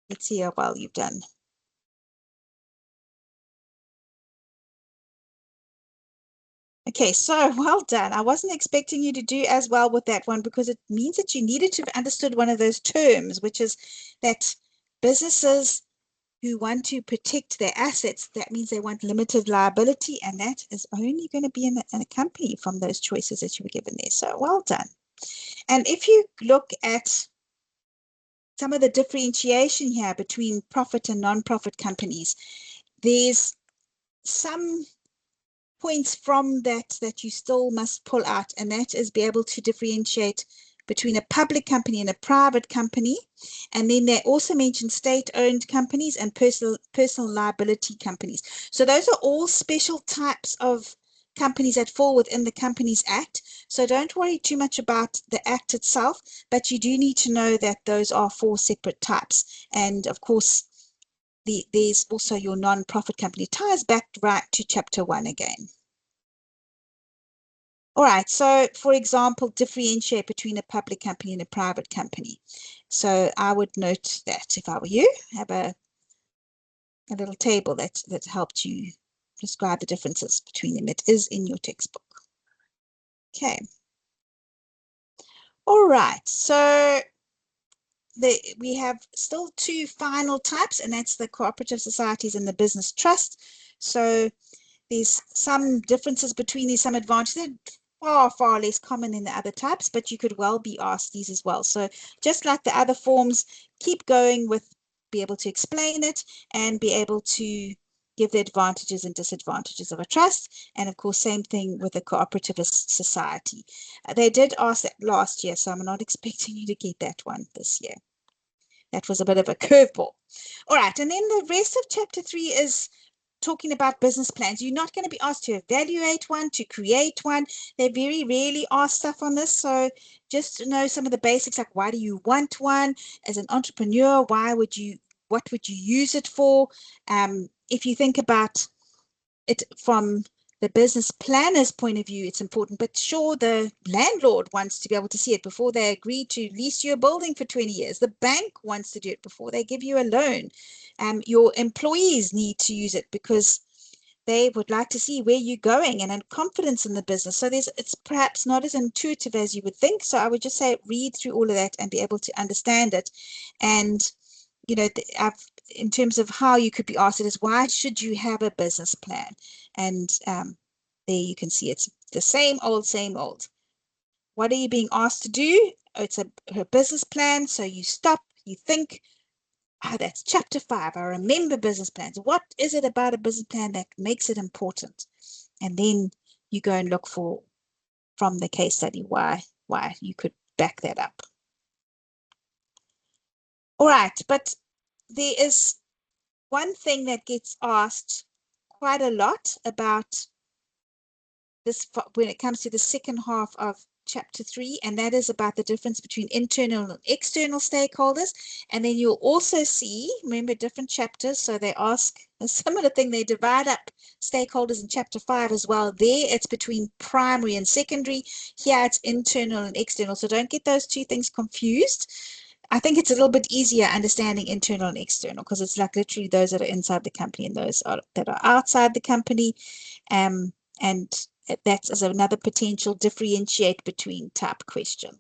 Let's see how well you've done. Okay, so well done. I wasn't expecting you to do as well with that one because it means that you needed to have understood one of those terms, which is that businesses who want to protect their assets, that means they want limited liability, and that is only going to be in a company from those choices that you were given there. So well done. And if you look at some of the differentiation here between profit and non-profit companies, there's some points from that you still must pull out, and that is be able to differentiate between a public company and a private company. And then they also mention state-owned companies and personal liability companies. So those are all special types of companies that fall within the Companies Act. So don't worry too much about the act itself, but you do need to know that those are 4 separate types. And of course, there's also your non-profit company. It ties back right to chapter 1 again. All right, so for example, differentiate between a public company and a private company. So I would note that if I were you, have a little table that helped you describe the differences between them. It is in your textbook. Okay. All right, so we have still 2 final types, and that's the cooperative societies and the business trust. So there's some differences between these, some advantages. They're far less common than the other types, but you could well be asked these as well. So just like the other forms, keep going with be able to explain it and be able to give the advantages and disadvantages of a trust. And of course, same thing with a cooperative society. They did ask that last year, so I'm not expecting you to get that one this year. That was a bit of a curveball. All right, and then the rest of chapter 3 is talking about business plans. You're not going to be asked to evaluate one, to create one. They very rarely ask stuff on this. So just to know some of the basics, like why do you want one? As an entrepreneur, what would you use it for? If you think about it from the business planner's point of view, it's important, but sure, the landlord wants to be able to see it before they agree to lease you a building for 20 years. The bank wants to do it before they give you a loan. Your employees need to use it because they would like to see where you're going and confidence in the business. So it's perhaps not as intuitive as you would think. So I would just say read through all of that and be able to understand it. And you know, in terms of how you could be asked it is, why should you have a business plan? And there you can see it's the same old, same old. What are you being asked to do? It's a business plan. So you stop, you think, that's chapter 5. I remember business plans. What is it about a business plan that makes it important? And then you go and look for, from the case study, why you could back that up. All right, but there is one thing that gets asked quite a lot about this when it comes to the second half of chapter 3, and that is about the difference between internal and external stakeholders. And then you'll also see, remember, different chapters, so they ask a similar thing. They divide up stakeholders in chapter 5 as well. There it's between primary and secondary. Here it's internal and external, so don't get those 2 things confused. I think it's a little bit easier understanding internal and external because it's like literally those that are inside the company and those that are outside the company. And That's as another potential differentiate between type question.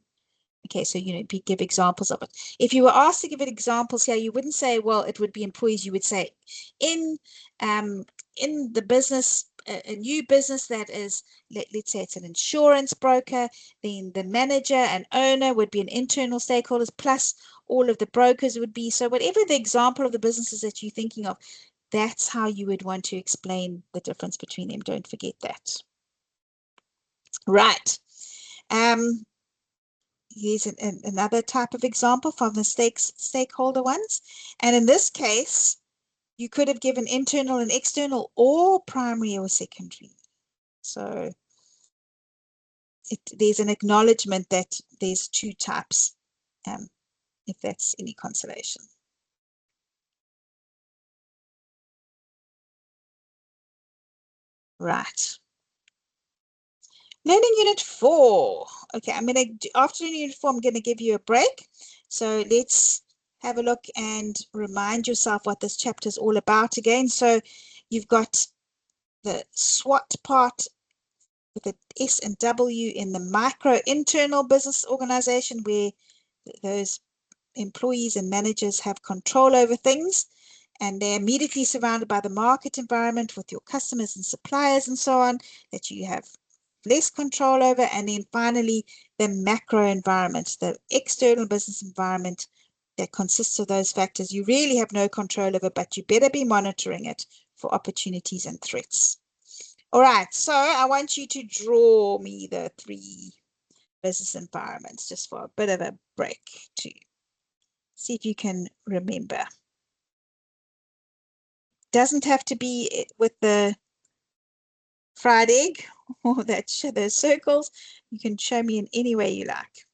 Okay, so, give examples of it. If you were asked to give it examples here, you wouldn't say, well, it would be employees. You would say, in the business, a new business that is, let's say it's an insurance broker, then the manager and owner would be an internal stakeholders, plus all of the brokers would be. So whatever the example of the businesses that you're thinking of, that's how you would want to explain the difference between them. Don't forget that. Right. Here's another type of example from the stakeholder ones. And in this case, you could have given internal and external, or primary or secondary. So there's an acknowledgement that there's two types, if that's any consolation. Right. Learning Unit 4. Okay, after Unit 4, I'm going to give you a break. So let's have a look and remind yourself what this chapter is all about again. So you've got the SWOT part with the S and W in the micro internal business organization, where those employees and managers have control over things, and they're immediately surrounded by the market environment with your customers and suppliers and so on, that you have less control over. And then finally, the macro environment, the external business environment that consists of those factors you really have no control over, but you better be monitoring it for opportunities and threats. All right, so I want you to draw me the 3 business environments just for a bit of a break to see if you can remember. Doesn't have to be with the fried egg or those circles. You can show me in any way you like.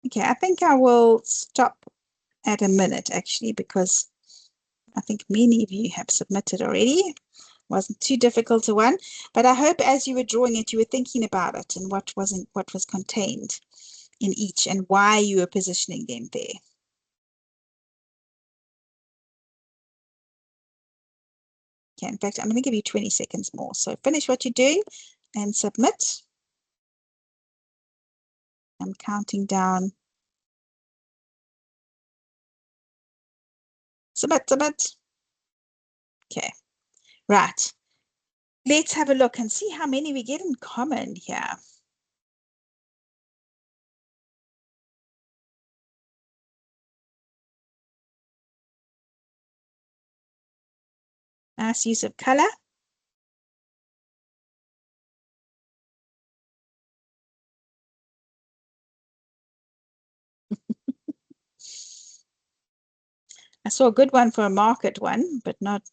Okay, I think I will stop at a minute actually, because I think many of you have submitted already. Wasn't too difficult a one, but I hope as you were drawing it, you were thinking about it and what was contained in each and why you were positioning them there. Okay, in fact, I'm going to give you 20 seconds more. So finish what you're doing and submit. I'm counting down. Submit. Okay, right. Let's have a look and see how many we get in common here. Nice use of color. I saw a good one for a market one, but not,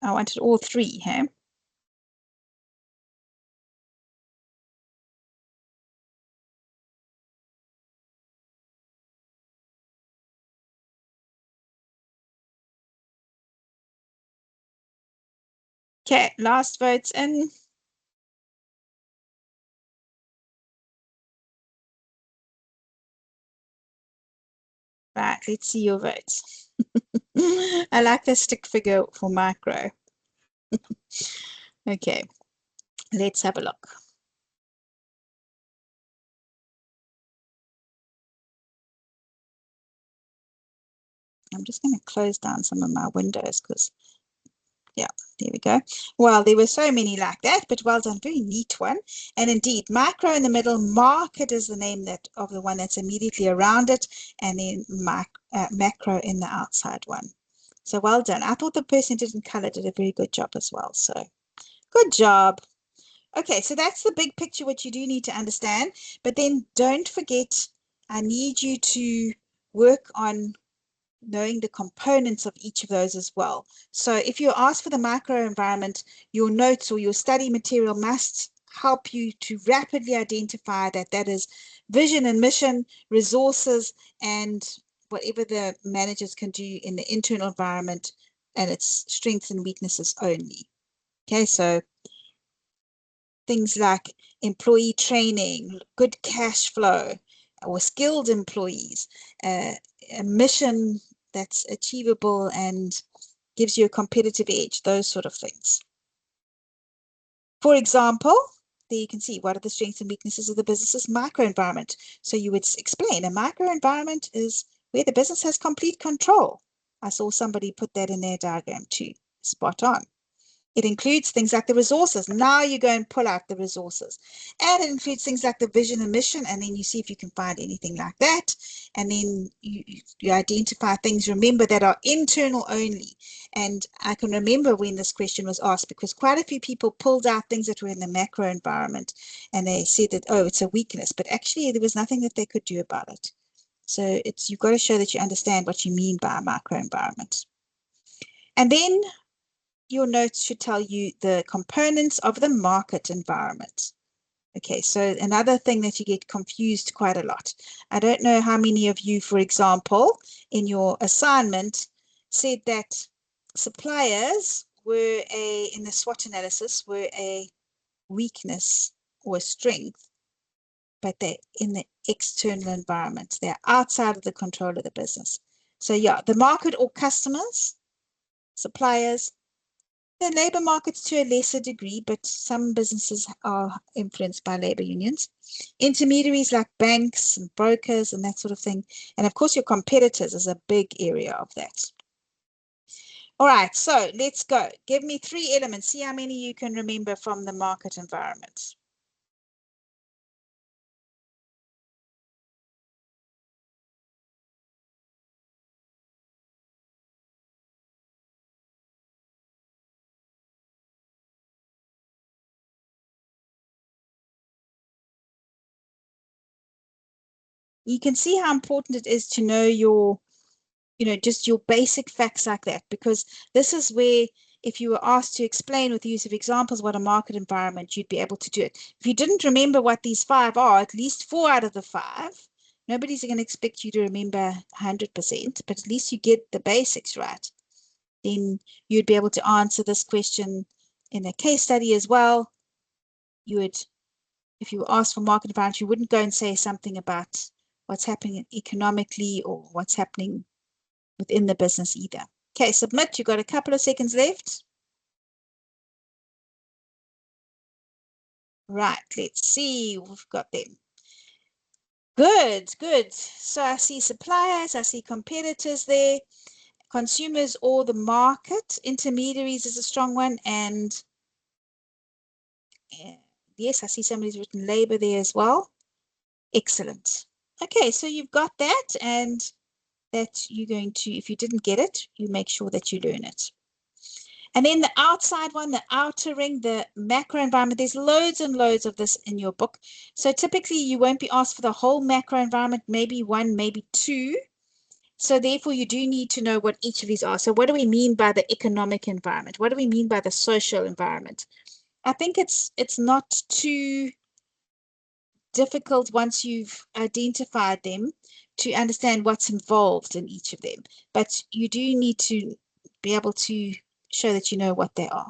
I wanted all 3, hey? Okay, last votes in. Right, let's see your votes. I like the stick figure for micro. Okay, let's have a look. I'm just going to close down some of my windows because Yeah, there we go. Well, there were so many like that, but well done. Very neat one. And indeed, micro in the middle, market is the name that of the one that's immediately around it, and then macro in the outside one. So well done. I thought the person who didn't color did a very good job as well. So good job. Okay, so that's the big picture, what you do need to understand. But then don't forget, I need you to work on knowing the components of each of those as well. So if you ask for the microenvironment, your notes or your study material must help you to rapidly identify that that is vision and mission, resources, and whatever the managers can do in the internal environment and its strengths and weaknesses only. Okay, so things like employee training, good cash flow, or skilled employees, a mission that's achievable and gives you a competitive edge, those sort of things. For example, there you can see what are the strengths and weaknesses of the business's microenvironment. So you would explain a microenvironment is where the business has complete control. I saw somebody put that in their diagram too. Spot on. It includes things like the resources. Now you go and pull out the resources. And it includes things like the vision and mission, and then you see if you can find anything like that. And then you identify things, remember, that are internal only. And I can remember when this question was asked because quite a few people pulled out things that were in the macro environment and they said that, oh, it's a weakness, but actually there was nothing that they could do about it. So you've got to show that you understand what you mean by a micro environment. And then your notes should tell you the components of the market environment. Okay, so another thing that you get confused quite a lot. I don't know how many of you, for example, in your assignment said that suppliers were in the SWOT analysis, were a weakness or a strength, but they're in the external environment. They're outside of the control of the business. So yeah, the market or customers, suppliers, the labor markets to a lesser degree, but some businesses are influenced by labor unions. Intermediaries like banks and brokers and that sort of thing. And of course, your competitors is a big area of that. All right, so let's go. Give me 3 elements. See how many you can remember from the market environment. You can see how important it is to know your, just your basic facts like that, because this is where if you were asked to explain with the use of examples what a market environment, you'd be able to do it. If you didn't remember what these 5 are, at least 4 out of the 5, nobody's going to expect you to remember 100%, but at least you get the basics right. Then you'd be able to answer this question in a case study as well. You would, if you were asked for market environment, you wouldn't go and say something about what's happening economically or what's happening within the business either. Okay, submit. You've got a couple of seconds left. Right, let's see. We've got them. Good, good. So I see suppliers, I see competitors there, consumers or the market, intermediaries is a strong one, and yes, I see somebody's written labor there as well. Excellent. Okay, so you've got that, and that you're going to, if you didn't get it, you make sure that you learn it. And then the outside one, the outer ring, the macro environment, there's loads and loads of this in your book. So typically you won't be asked for the whole macro environment, maybe 1, maybe 2. So therefore you do need to know what each of these are. So what do we mean by the economic environment? What do we mean by the social environment? I think it's not too difficult once you've identified them to understand what's involved in each of them. But you do need to be able to show that you know what they are.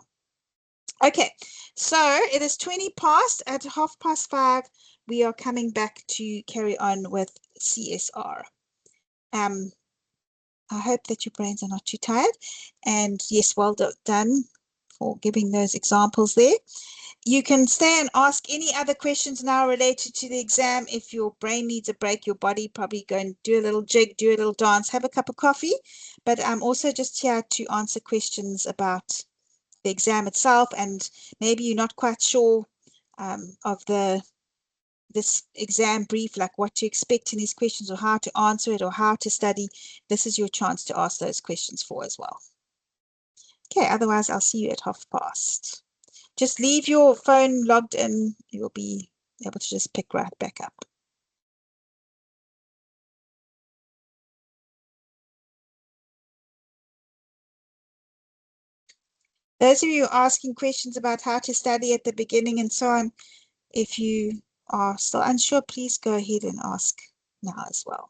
Okay, so it is 20 past. At 5:30, we are coming back to carry on with CSR. I hope that your brains are not too tired. And yes, well done for giving those examples there. You can stay and ask any other questions now related to the exam. If your brain needs a break, your body probably go and do a little jig, do a little dance, have a cup of coffee. But I'm also just here to answer questions about the exam itself, and maybe you're not quite sure of this exam brief, like what to expect in these questions or how to answer it or how to study, this is your chance to ask those questions for as well. Okay, otherwise I'll see you at past. Just leave your phone logged in. You'll be able to just pick right back up. Those of you asking questions about how to study at the beginning and so on, if you are still unsure, please go ahead and ask now as well.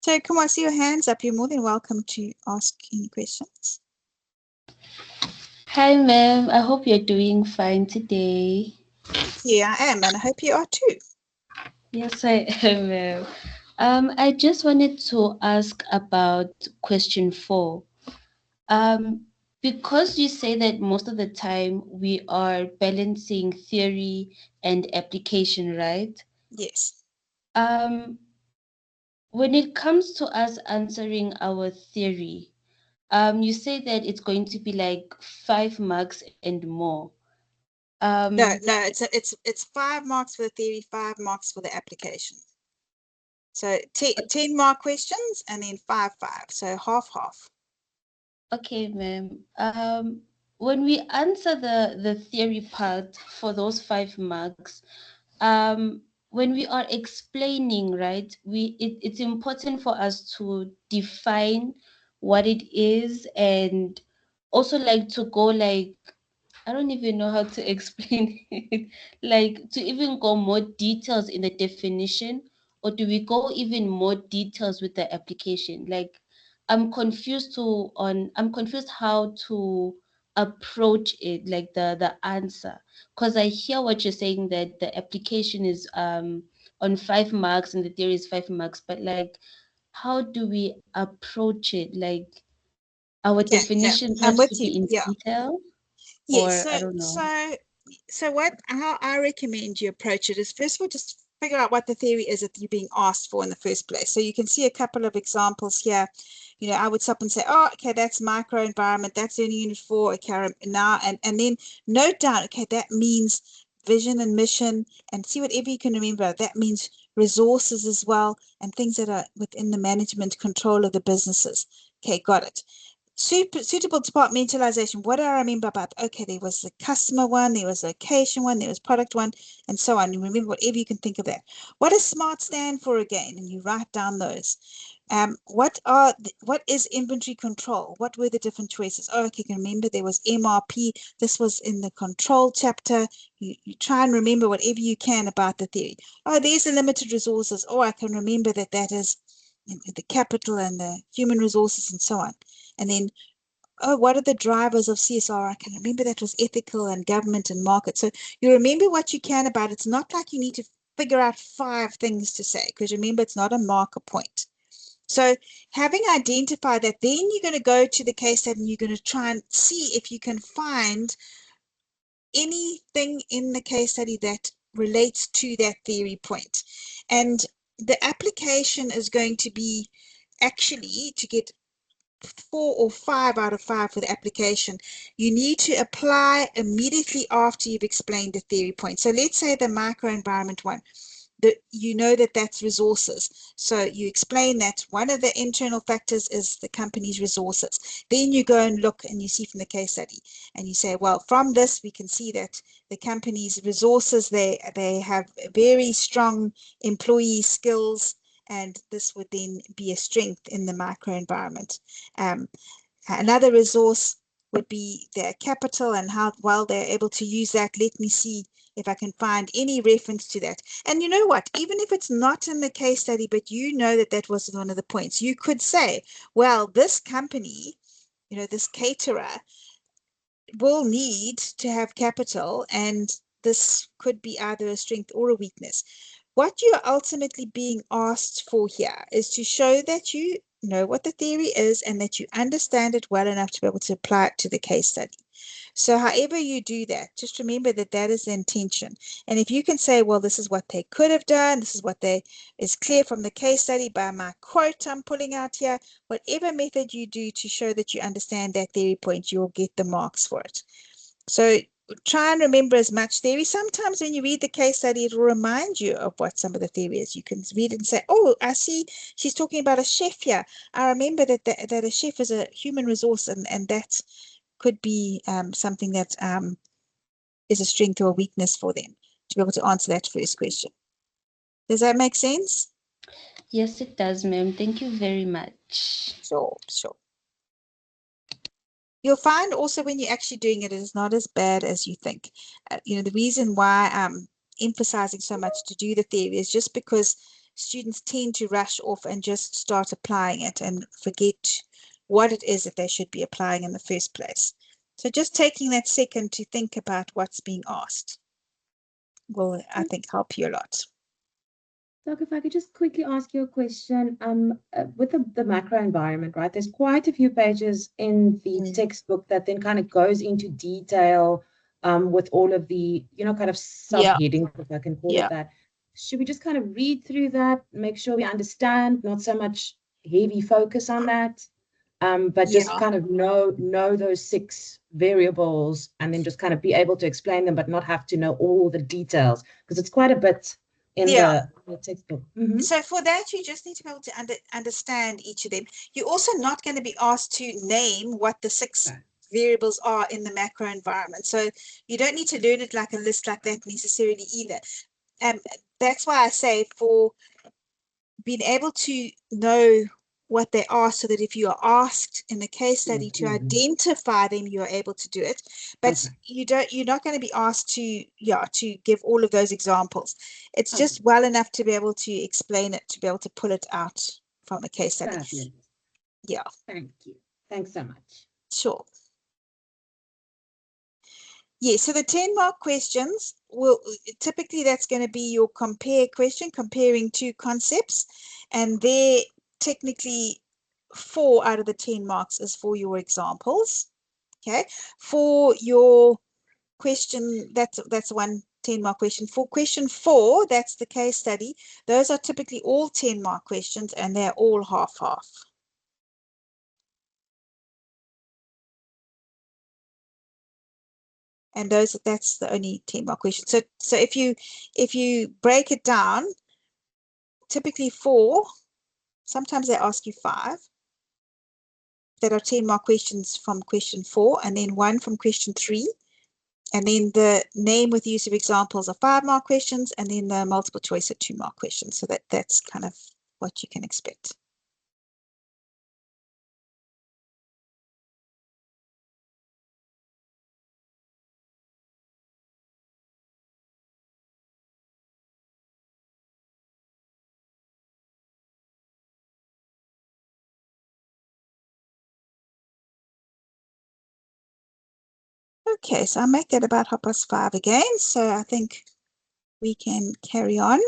So come on, I see your hands up. You're more than welcome to ask any questions. Hi, ma'am. I hope you're doing fine today. Yeah, I am, and I hope you are too. Yes, I am, ma'am. I just wanted to ask about question 4. Because you say that most of the time we are balancing theory and application, right? Yes. When it comes to us answering our theory, you say that it's going to be like 5 marks and more. No, it's 5 marks for the theory, 5 marks for the application. So 10 mark questions and then 5, so half. Okay, ma'am. When we answer the theory part for those 5 marks, when we are explaining, right, it's important for us to define what it is, and also like to go like, I don't even know how to explain it, like to even go more details in the definition, or do we go even more details with the application? Like, I'm confused how to approach it, like the answer, because I hear what you're saying, that the application is on 5 marks and the theory is 5 marks, but like, how do we approach it? Like, our Okay, no, definition I'm has with to you. be in Yeah. detail, Yes, or I don't know. so how I recommend you approach it is, first of all, just figure out what the theory is that you're being asked for in the first place. So you can see a couple of examples here. You know, I would stop and say, oh, okay, that's microenvironment, that's learning unit 4, okay, now, and then note down, okay, that means vision and mission, and see whatever you can remember. That means resources as well, and things that are within the management control of the businesses. Okay, got it. Suitable departmentalization. What do I remember about? Okay, there was the customer one, there was location one, there was product one, and so on. You remember whatever you can think of that. What does SMART stand for again? And you write down those. What is inventory control? What were the different choices? Oh, okay, you can remember there was MRP. This was in the control chapter. You try and remember whatever you can about the theory. Oh, there's the limited resources. Oh, I can remember that is the capital and the human resources and so on. And then, oh, what are the drivers of CSR? I can remember that was ethical and government and market. So you remember what you can about it. It's not like you need to figure out 5 things to say, because remember, it's not a marker point. So having identified that, then you're going to go to the case study and you're going to try and see if you can find anything in the case study that relates to that theory point. And the application is going to be actually to get 4 or 5 out of 5 for the application. You need to apply immediately after you've explained the theory point. So let's say the microenvironment one. You know that's resources. So you explain that one of the internal factors is the company's resources. Then you go and look and you see from the case study and you say, well, from this we can see that the company's resources, they have very strong employee skills, and this would then be a strength in the microenvironment. Another resource would be their capital and how well they're able to use that. Let me see if I can find any reference to that. And you know what, even if it's not in the case study, but you know that was one of the points, you could say, well, this company, this caterer will need to have capital, and this could be either a strength or a weakness. What you're ultimately being asked for here is to show that you know what the theory is and that you understand it well enough to be able to apply it to the case study. So however you do that, just remember that is the intention. And if you can say, well, this is what they could have done, this is what is clear from the case study by my quote I'm pulling out here, whatever method you do to show that you understand that theory point, you'll get the marks for it. So try and remember as much theory. Sometimes when you read the case study, it will remind you of what some of the theory is. You can read it and say, oh, I see she's talking about a chef here. I remember that a chef is a human resource, and that could be something that is a strength or a weakness for them to be able to answer that first question. Does that make sense? Yes, it does, ma'am. Thank you very much. Sure. You'll find also when you're actually doing it, it is not as bad as you think. The reason why I'm emphasizing so much to do the theory is just because students tend to rush off and just start applying it and forget what it is that they should be applying in the first place. So just taking that second to think about what's being asked will, I think, help you a lot. Doc, if I could just quickly ask you a question, with the macro environment, right? There's quite a few pages in the textbook that then kind of goes into detail with all of the, kind of subheadings, if I can call it that. Should we just kind of read through that, make sure we understand, not so much heavy focus on that, but just kind of know those 6 variables and then just kind of be able to explain them, but not have to know all the details, because it's quite a bit in the textbook. So for that, you just need to be able to understand each of them. You're also not going to be asked to name what the 6 variables are in the macro environment. So you don't need to learn it like a list like that necessarily either. That's why I say, for being able to know what they are, so that if you are asked in the case study to identify them, you are able to do it. But you're not going to be asked to give all of those examples. It's just well enough to be able to explain it, to be able to pull it out from a case study. Fabulous. Yeah. Thank you. Thanks so much. Sure. Yeah, so the 10-mark questions will typically, that's going to be your compare question, comparing 2 concepts, and they're technically 4 out of the 10 marks is for your examples. Okay, for your question, that's one 10-mark question. For question 4, that's the case study. Those are typically all 10-mark questions, and they're all half-half. And that's the only 10-mark question. So if you break it down, typically 4, sometimes they ask you 5. that are 10-mark questions from question 4, and then 1 from question 3. And then the name with use of examples are 5-mark questions, and then the multiple choice are 2-mark questions. So that's kind of what you can expect. Okay, so I'll make that about 5:30 again. So I think we can carry on.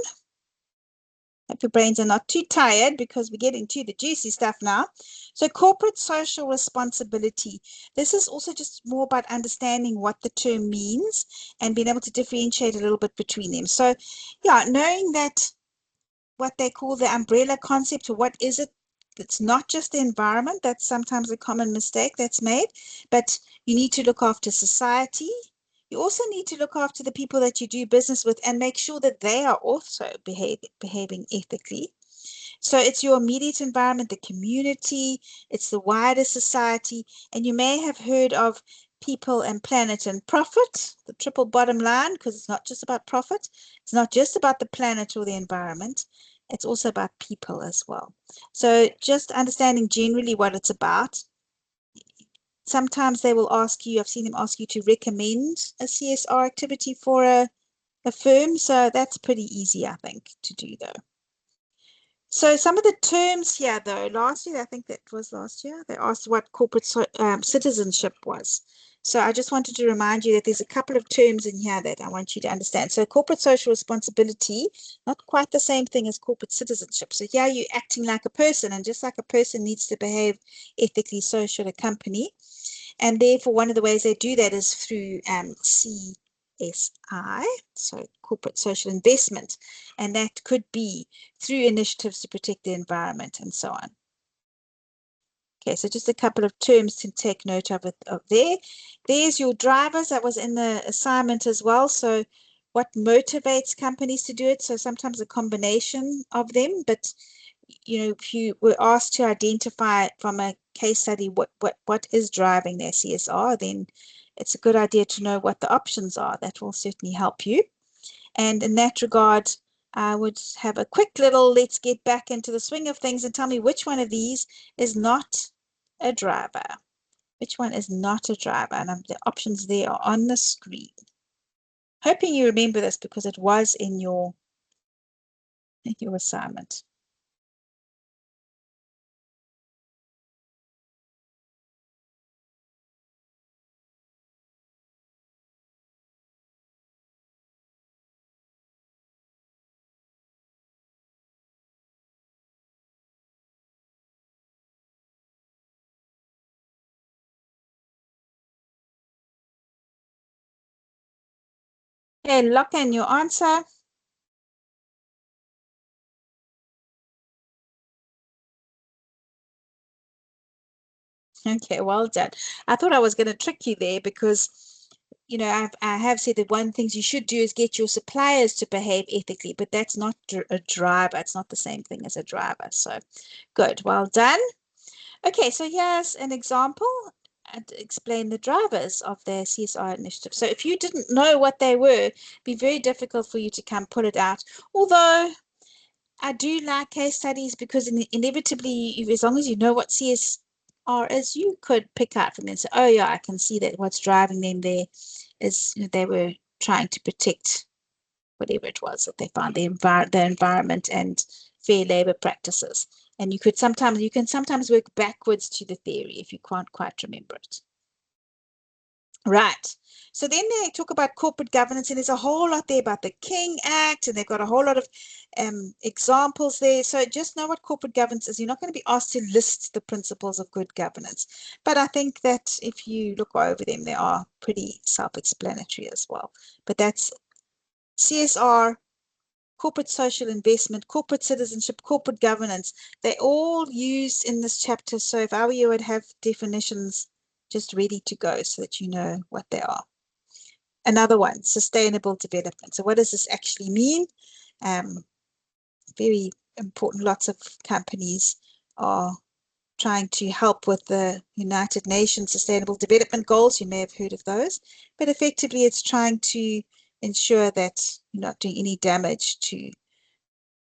Hope your brains are not too tired because we're getting to the juicy stuff now. So corporate social responsibility. This is also just more about understanding what the term means and being able to differentiate a little bit between them. So yeah, knowing that what they call the umbrella concept, or what is it? It's not just the environment. That's sometimes a common mistake that's made, but you need to look after society. You also need to look after the people that you do business with and make sure that they are also behaving ethically. So it's your immediate environment, the community, it's the wider society, and you may have heard of people and planet and profit, the triple bottom line, because it's not just about profit. It's not just about the planet or the environment. It's also about people as well. So just understanding generally what it's about. Sometimes they will ask you, I've seen them ask you to recommend a CSR activity for a firm. So that's pretty easy, I think, to do though. So some of the terms here, though, last year, I think that was last year, they asked what corporate citizenship was. So I just wanted to remind you that there's a couple of terms in here that I want you to understand. So corporate social responsibility, not quite the same thing as corporate citizenship. So here you're acting like a person, and just like a person needs to behave ethically, so should a company. And therefore, one of the ways they do that is through CSI, so corporate social investment, and that could be through initiatives to protect the environment and so on. Okay, so just a couple of terms to take note of there. There's your drivers. That was in the assignment as well. So what motivates companies to do it? So sometimes a combination of them, but you know, if you were asked to identify from a case study what is driving their CSR, then it's a good idea to know what the options are. That will certainly help you. And in that regard, I would have a quick little let's get back into the swing of things and tell me which one of these is not a driver. Which one is not a driver? And the options there are on the screen. Hoping you remember this because it was in your assignment. Okay, lock in your answer. Okay, well done. I thought I was going to trick you there because, you know, I have said that one of the things you should do is get your suppliers to behave ethically, but that's not a driver. It's not the same thing as a driver. So good, well done. Okay, so here's an example to explain the drivers of their CSR initiative. So if you didn't know what they were, it'd be very difficult for you to come pull it out. Although I do like case studies because inevitably, as long as you know what CSR is, you could pick out from them and say, oh yeah, I can see that what's driving them there is, you know, they were trying to protect whatever it was that they found, the environment and fair labor practices. And you can sometimes work backwards to the theory if you can't quite remember it. Right. So then they talk about corporate governance, and there's a whole lot there about the King Act, and they've got a whole lot of examples there. So just know what corporate governance is. You're not going to be asked to list the principles of good governance, but I think that if you look over them, they are pretty self-explanatory as well. But that's CSR, corporate social investment, corporate citizenship, corporate governance. They're all used in this chapter. So if I were you, I would have definitions just ready to go so that you know what they are. Another one, sustainable development. So what does this actually mean? Very important. Lots of companies are trying to help with the United Nations Sustainable Development Goals. You may have heard of those, but effectively it's trying to ensure that you're not doing any damage to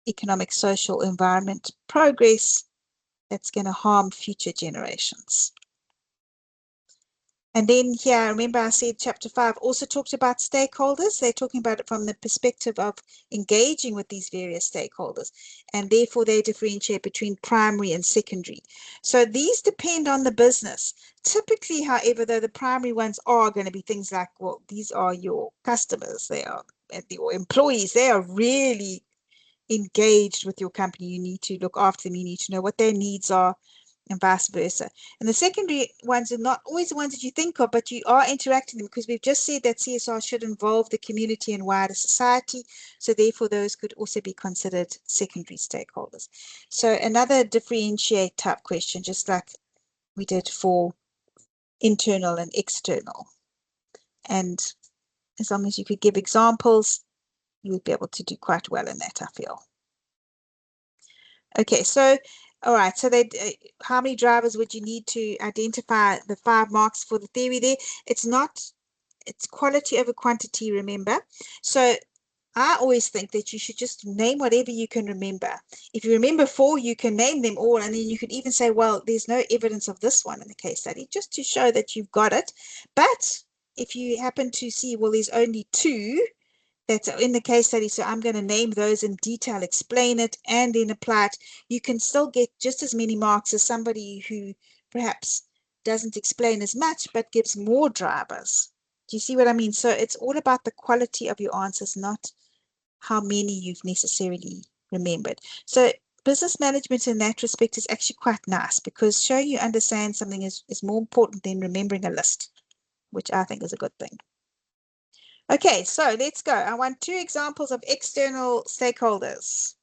economic, social, environment progress that's going to harm future generations. And then here, remember I said chapter 5 also talks about stakeholders. They're talking about it from the perspective of engaging with these various stakeholders, and therefore they differentiate between primary and secondary. So these depend on the business. Typically, however, though, the primary ones are going to be things like, well, these are your customers, they are your employees, they are really engaged with your company. You need to look after them, you need to know what their needs are, and vice versa. And the secondary ones are not always the ones that you think of, but you are interacting them, because we've just said that CSR should involve the community and wider society. So therefore, those could also be considered secondary stakeholders. So another differentiate type question, just like we did for internal and external. And as long as you could give examples, you would be able to do quite well in that, I feel. Okay, so all right, so how many drivers would you need to identify the 5 marks for the theory there? It's quality over quantity, remember? So I always think that you should just name whatever you can remember. If you remember 4, you can name them all, and then you could even say, well, there's no evidence of this one in the case study, just to show that you've got it. But if you happen to see, well, there's only 2 that's in the case study, so I'm going to name those in detail, explain it, and then apply it, you can still get just as many marks as somebody who perhaps doesn't explain as much but gives more drivers. Do you see what I mean? So it's all about the quality of your answers, not how many you've necessarily remembered. So business management in that respect is actually quite nice, because showing you understand something is more important than remembering a list, which I think is a good thing. Okay, so let's go. I want 2 examples of external stakeholders.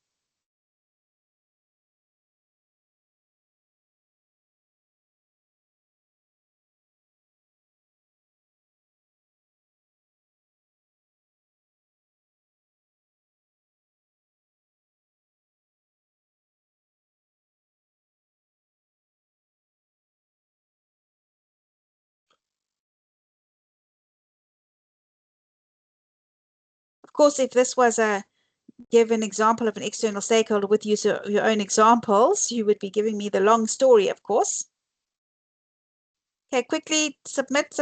Of course, if this was a give an example of an external stakeholder with your own examples, you would be giving me the long story, of course. Okay, quickly submit.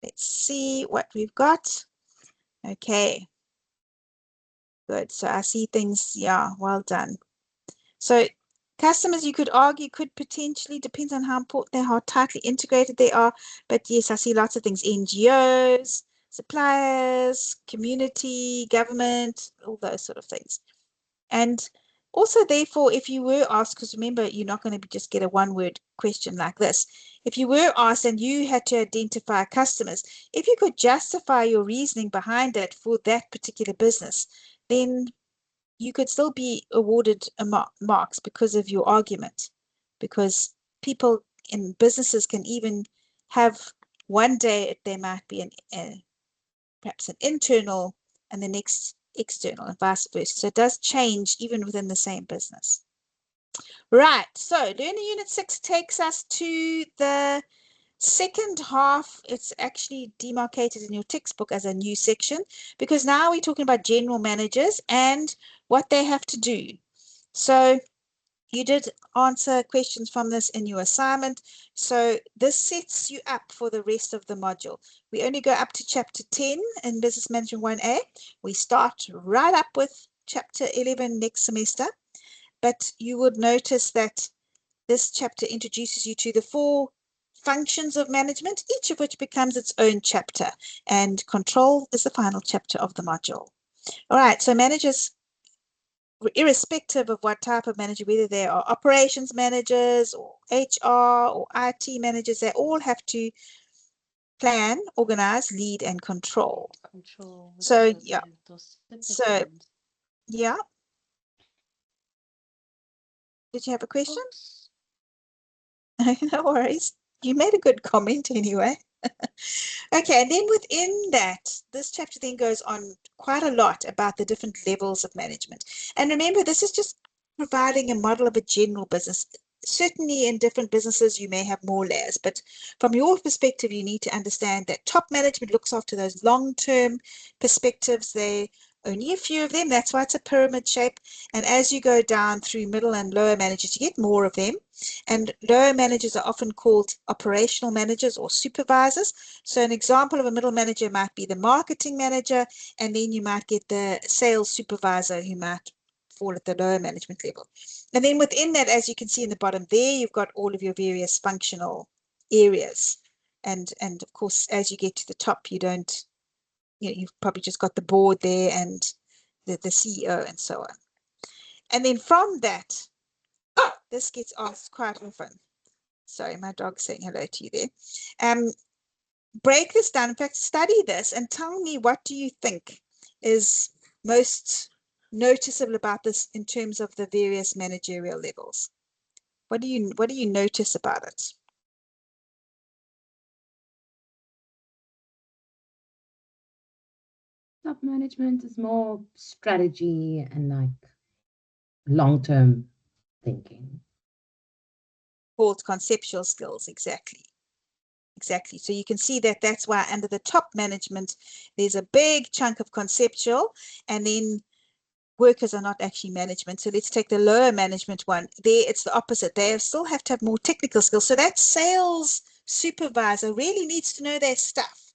Let's see what we've got. Okay, good. So I see things, yeah, well done. So customers, you could argue, could potentially, depends on how important they are, how tightly integrated they are. But yes, I see lots of things, NGOs, suppliers, community, government, all those sort of things. And also, therefore, if you were asked, because remember, you're not going to just get a 1-word question like this. If you were asked and you had to identify customers, if you could justify your reasoning behind it for that particular business, then you could still be awarded marks because of your argument. Because people in businesses can even have one day there might be perhaps an internal and the next external, and vice versa. So it does change even within the same business. Right, so Learning Unit 6 takes us to the second half. It's actually demarcated in your textbook as a new section, because now we're talking about general managers and what they have to do. So you did answer questions from this in your assignment. So this sets you up for the rest of the module. We only go up to chapter 10 in Business Management 1A. We start right up with chapter 11 next semester. But you would notice that this chapter introduces you to the 4 functions of management, each of which becomes its own chapter. And control is the final chapter of the module. All right, so managers, irrespective of what type of manager, whether they are operations managers or HR or IT managers, they all have to plan, organize, lead, and control. So, yeah. So, yeah. Did you have a question? No worries. You made a good comment anyway. Okay, and then within that, this chapter then goes on quite a lot about the different levels of management. And remember, this is just providing a model of a general business. Certainly in different businesses, you may have more layers, but from your perspective, you need to understand that top management looks after those long-term perspectives. They only a few of them. That's why it's a pyramid shape. And as you go down through middle and lower managers, you get more of them. And lower managers are often called operational managers or supervisors. So an example of a middle manager might be the marketing manager, and then you might get the sales supervisor who might fall at the lower management level. And then within that, as you can see in the bottom there, you've got all of your various functional areas. And of course, as you get to the top, you've probably just got the board there and the CEO and so on. And then from that, this gets asked quite often. Sorry, my dog's saying hello to you there. Break this down. In fact, study this and tell me, what do you think is most noticeable about this in terms of the various managerial levels? What do you notice about it? Top management is more strategy and like long-term thinking. Called conceptual skills, exactly. Exactly. So you can see that that's why under the top management, there's a big chunk of conceptual, and then workers are not actually management. So let's take the lower management one. There, it's the opposite. They still have to have more technical skills. So that sales supervisor really needs to know their stuff.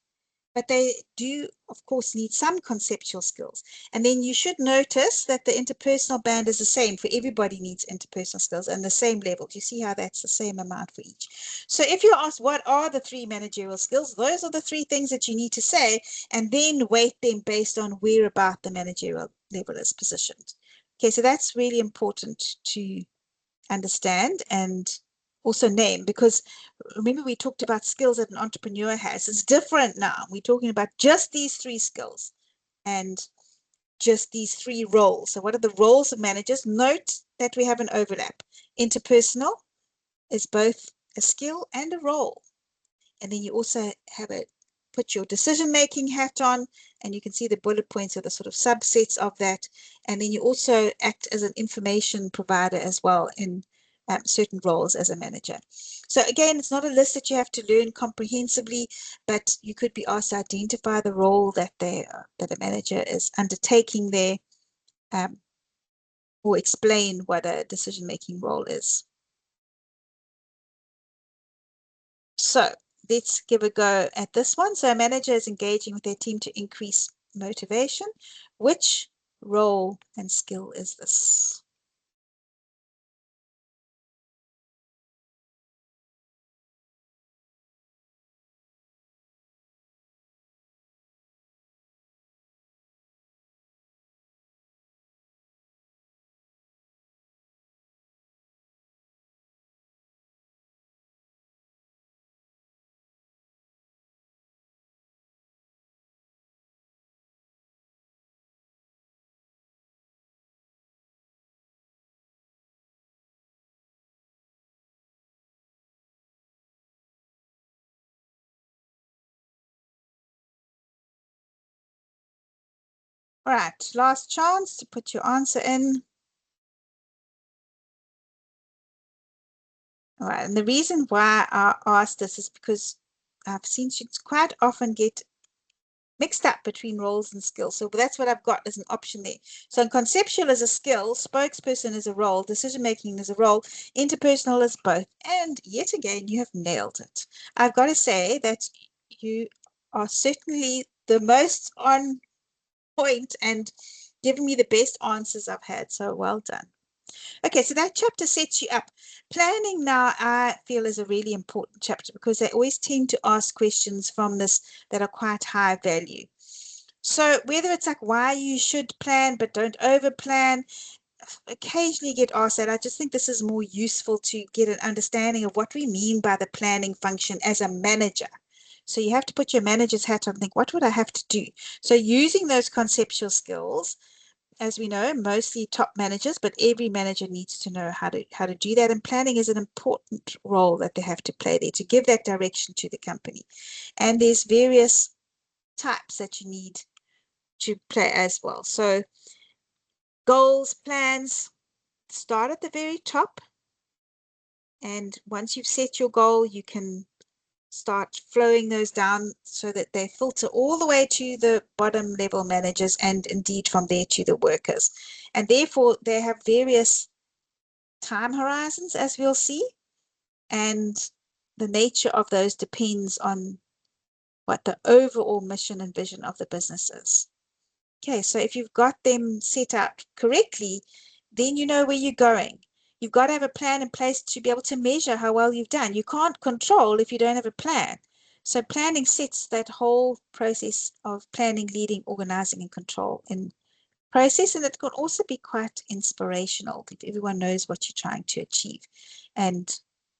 But they do, of course, need some conceptual skills. And then you should notice that the interpersonal band is the same for everybody. Needs interpersonal skills and the same level. Do you see how that's the same amount for each? So if you're asked what are the 3 managerial skills, those are the 3 things that you need to say, and then weight them based on where about the managerial level is positioned. Okay, so that's really important to understand and also name, because remember we talked about skills that an entrepreneur has. It's different now. We're talking about just these 3 skills and just these 3 roles. So what are the roles of managers? Note that we have an overlap. Interpersonal is both a skill and a role. And then you also have put your decision-making hat on, and you can see the bullet points are the sort of subsets of that. And then you also act as an information provider as well in certain roles as a manager. So again, it's not a list that you have to learn comprehensively, but you could be asked to identify the role that a manager is undertaking there, or explain what a decision-making role is. So let's give a go at this one. So a manager is engaging with their team to increase motivation. Which role and skill is this? All right, last chance to put your answer in. All right, and the reason why I asked this is because I've seen students quite often get mixed up between roles and skills. So that's what I've got as an option there. So conceptual is a skill, spokesperson is a role, decision-making is a role, interpersonal is both. And yet again, you have nailed it. I've got to say that you are certainly the most on point and giving me the best answers I've had. So well done. Okay, so that chapter sets you up. Planning now, I feel, is a really important chapter because they always tend to ask questions from this that are quite high value. So whether it's like why you should plan but don't over plan, occasionally get asked that. I just think this is more useful to get an understanding of what we mean by the planning function as a manager. So you have to put your manager's hat on and think, what would I have to do? So using those conceptual skills, as we know, mostly top managers, but every manager needs to know how to do that. And planning is an important role that they have to play there to give that direction to the company. And there's various types that you need to play as well. So goals, plans, start at the very top. And once you've set your goal, you can start flowing those down so that they filter all the way to the bottom level managers and indeed from there to the workers. And therefore, they have various time horizons, as we'll see. And the nature of those depends on what the overall mission and vision of the business is. Okay, so if you've got them set out correctly, then you know where you're going. You've got to have a plan in place to be able to measure how well you've done. You can't control if you don't have a plan. So planning sets that whole process of planning, leading, organizing, and control in process. And it can also be quite inspirational if everyone knows what you're trying to achieve. And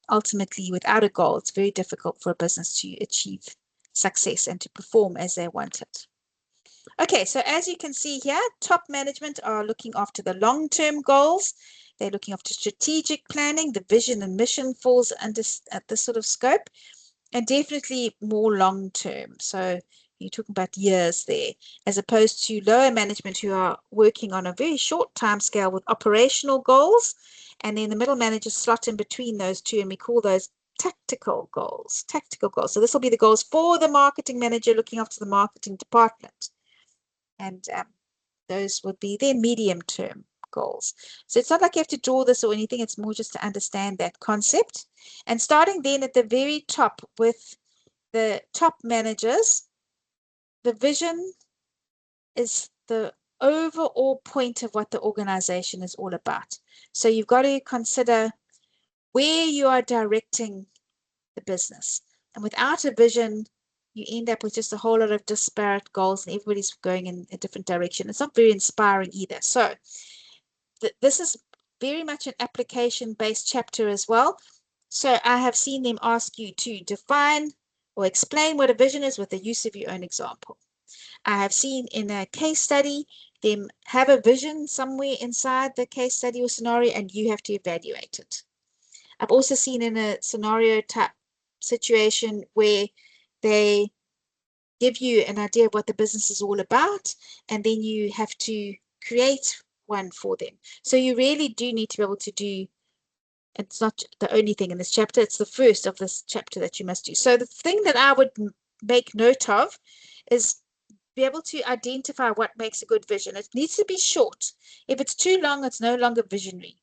ultimately, without a goal, it's very difficult for a business to achieve success and to perform as they want it. Okay, so as you can see here, top management are looking after the long-term goals. They're looking after strategic planning. The vision and mission falls under this sort of scope, and definitely more long-term. So you're talking about years there, as opposed to lower management who are working on a very short time scale with operational goals. And then the middle managers slot in between those two, and we call those tactical goals. Tactical goals. So this will be the goals for the marketing manager looking after the marketing department. And those would be their medium-term goals. So it's not like you have to draw this or anything. It's more just to understand that concept. And starting then at the very top with the top managers, the vision is the overall point of what the organization is all about. So you've got to consider where you are directing the business. And without a vision, you end up with just a whole lot of disparate goals and everybody's going in a different direction. It's not very inspiring either. So this is very much an application-based chapter as well. So I have seen them ask you to define or explain what a vision is with the use of your own example. I have seen in a case study them have a vision somewhere inside the case study or scenario, and you have to evaluate it. I've also seen in a scenario type situation where they give you an idea of what the business is all about, and then you have to create one for them. So you really do need to be able to do, it's not the only thing in this chapter, it's the first of this chapter that you must do. So the thing that I would make note of is be able to identify what makes a good vision. It needs to be short. If it's too long, it's no longer visionary.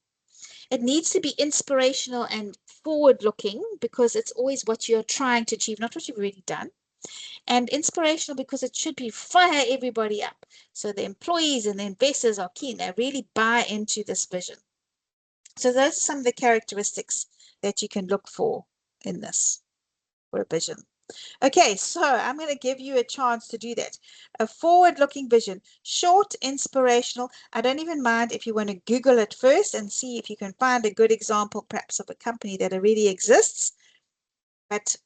It needs to be inspirational and forward-looking because it's always what you're trying to achieve, not what you've already done. And inspirational because it should be fire everybody up. So the employees and the investors are keen. They really buy into this vision. So those are some of the characteristics that you can look for in this for a vision. Okay, so I'm going to give you a chance to do that. A forward-looking vision, short, inspirational. I don't even mind if you want to Google it first and see if you can find a good example, perhaps of a company that already exists. But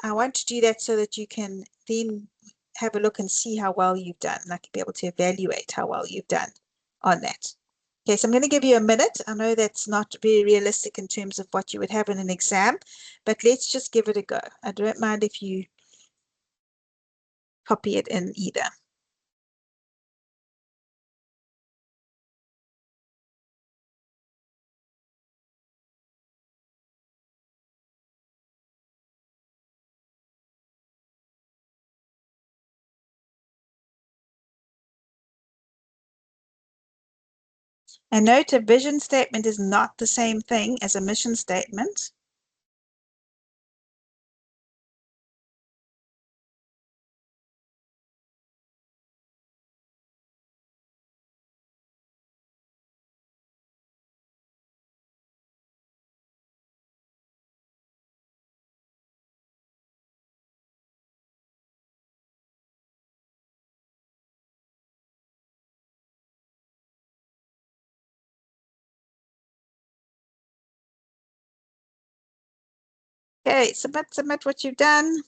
I want to do that so that you can then have a look and see how well you've done. And I can be able to evaluate how well you've done on that. Okay, so I'm going to give you a minute. I know that's not very realistic in terms of what you would have in an exam, but let's just give it a go. I don't mind if you copy it in either. And note, a vision statement is not the same thing as a mission statement. Okay, submit what you've done.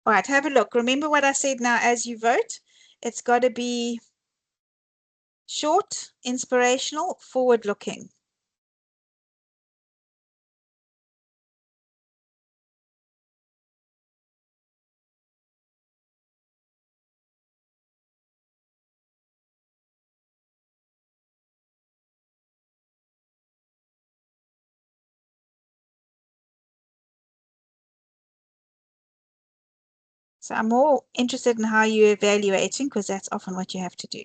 All right, have a look. Remember what I said now as you vote. It's got to be short, inspirational, forward-looking. So I'm more interested in how you're evaluating, because that's often what you have to do.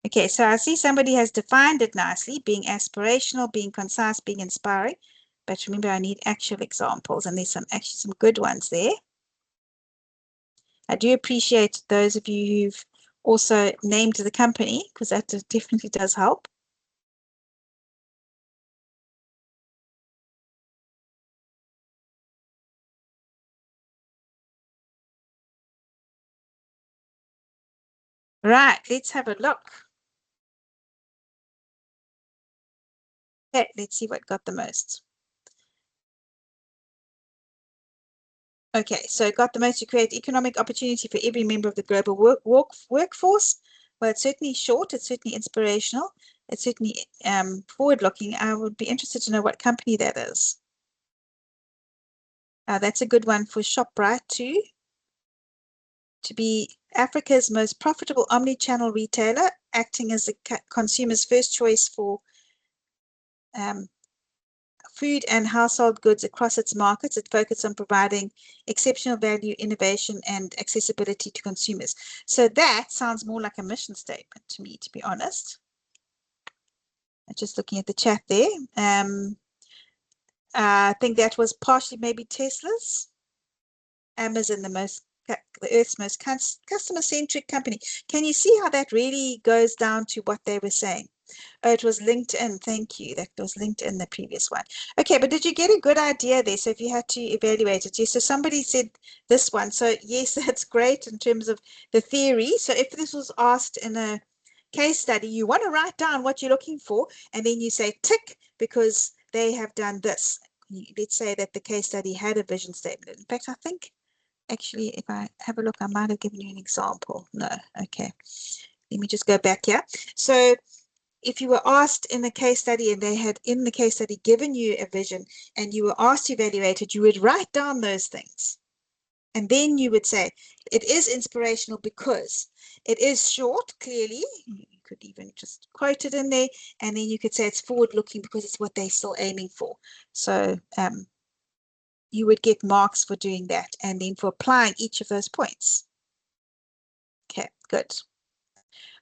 Okay, so I see somebody has defined it nicely, being aspirational, being concise, being inspiring. But remember, I need actual examples, and there's actually some good ones there. I do appreciate those of you who've also named the company, because that definitely does help. Right, let's have a look. Okay, let's see what got the most. Okay, so it got the most to create economic opportunity for every member of the global workforce. Well, it's certainly short, it's certainly inspirational, it's certainly forward-looking. I would be interested to know what company that is. That's a good one for ShopRite too. To be Africa's most profitable omni-channel retailer, acting as the consumer's first choice for food and household goods across its markets. It focuses on providing exceptional value, innovation, and accessibility to consumers. So that sounds more like a mission statement to me, to be honest. Just looking at the chat there. I think that was partially maybe Tesla's. Amazon, the Earth's most customer-centric company. Can you see how that really goes down to what they were saying? Oh, it was LinkedIn. Thank you. That was LinkedIn, the previous one. Okay, but did you get a good idea there? So if you had to evaluate it, yes. So somebody said this one. So yes, that's great in terms of the theory. So if this was asked in a case study, you want to write down what you're looking for, and then you say tick because they have done this. Let's say that the case study had a vision statement. In fact, I think actually, if I have a look, I might have given you an example. No, okay. Let me just go back here. So if you were asked in a case study and they had in the case study given you a vision and you were asked to evaluate it, you would write down those things. And then you would say, it is inspirational because it is short, clearly. You could even just quote it in there. And then you could say it's forward looking because it's what they're still aiming for. So you would get marks for doing that and then for applying each of those points. Okay, good.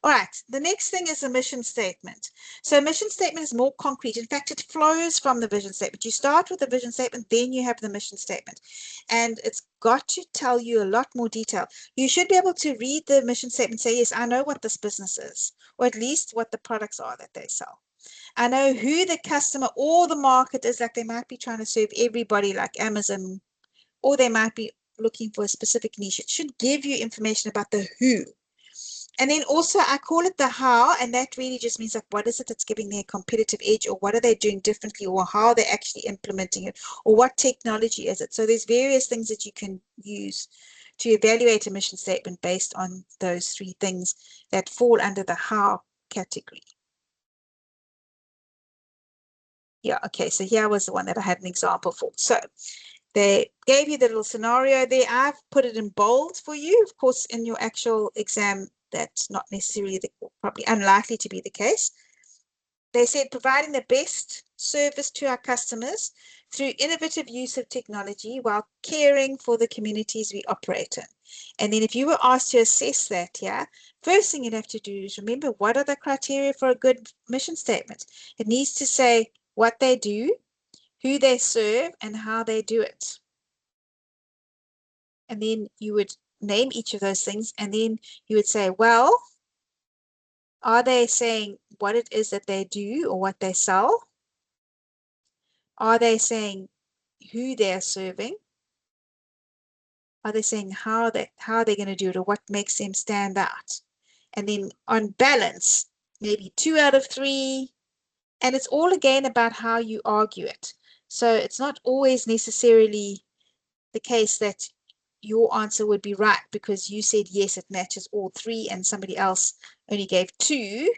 All right, the next thing is a mission statement. So a mission statement is more concrete. In fact, it flows from the vision statement. You start with the vision statement, then you have the mission statement. And it's got to tell you a lot more detail. You should be able to read the mission statement and say, yes, I know what this business is, or at least what the products are that they sell. I know who the customer or the market is. Like they might be trying to serve everybody like Amazon, or they might be looking for a specific niche. It should give you information about the who. And then also I call it the how, and that really just means like what is it that's giving their competitive edge, or what are they doing differently, or how they're actually implementing it, or what technology is it. So there's various things that you can use to evaluate a mission statement based on those three things that fall under the how category. Yeah, okay, so here was the one that I had an example for. So they gave you the little scenario there. I've put it in bold for you. Of course, in your actual exam, that's not necessarily probably unlikely to be the case. They said providing the best service to our customers through innovative use of technology while caring for the communities we operate in. And then if you were asked to assess that, yeah, first thing you'd have to do is remember, what are the criteria for a good mission statement? It needs to say what they do, who they serve, and how they do it. And then you would name each of those things, and then you would say, well, are they saying what it is that they do or what they sell? Are they saying who they're serving? Are they saying how they're going to do it, or what makes them stand out? And then on balance, maybe 2 out of 3. And it's all again about how you argue it. So it's not always necessarily the case that your answer would be right because you said yes, it matches all three, and somebody else only gave two.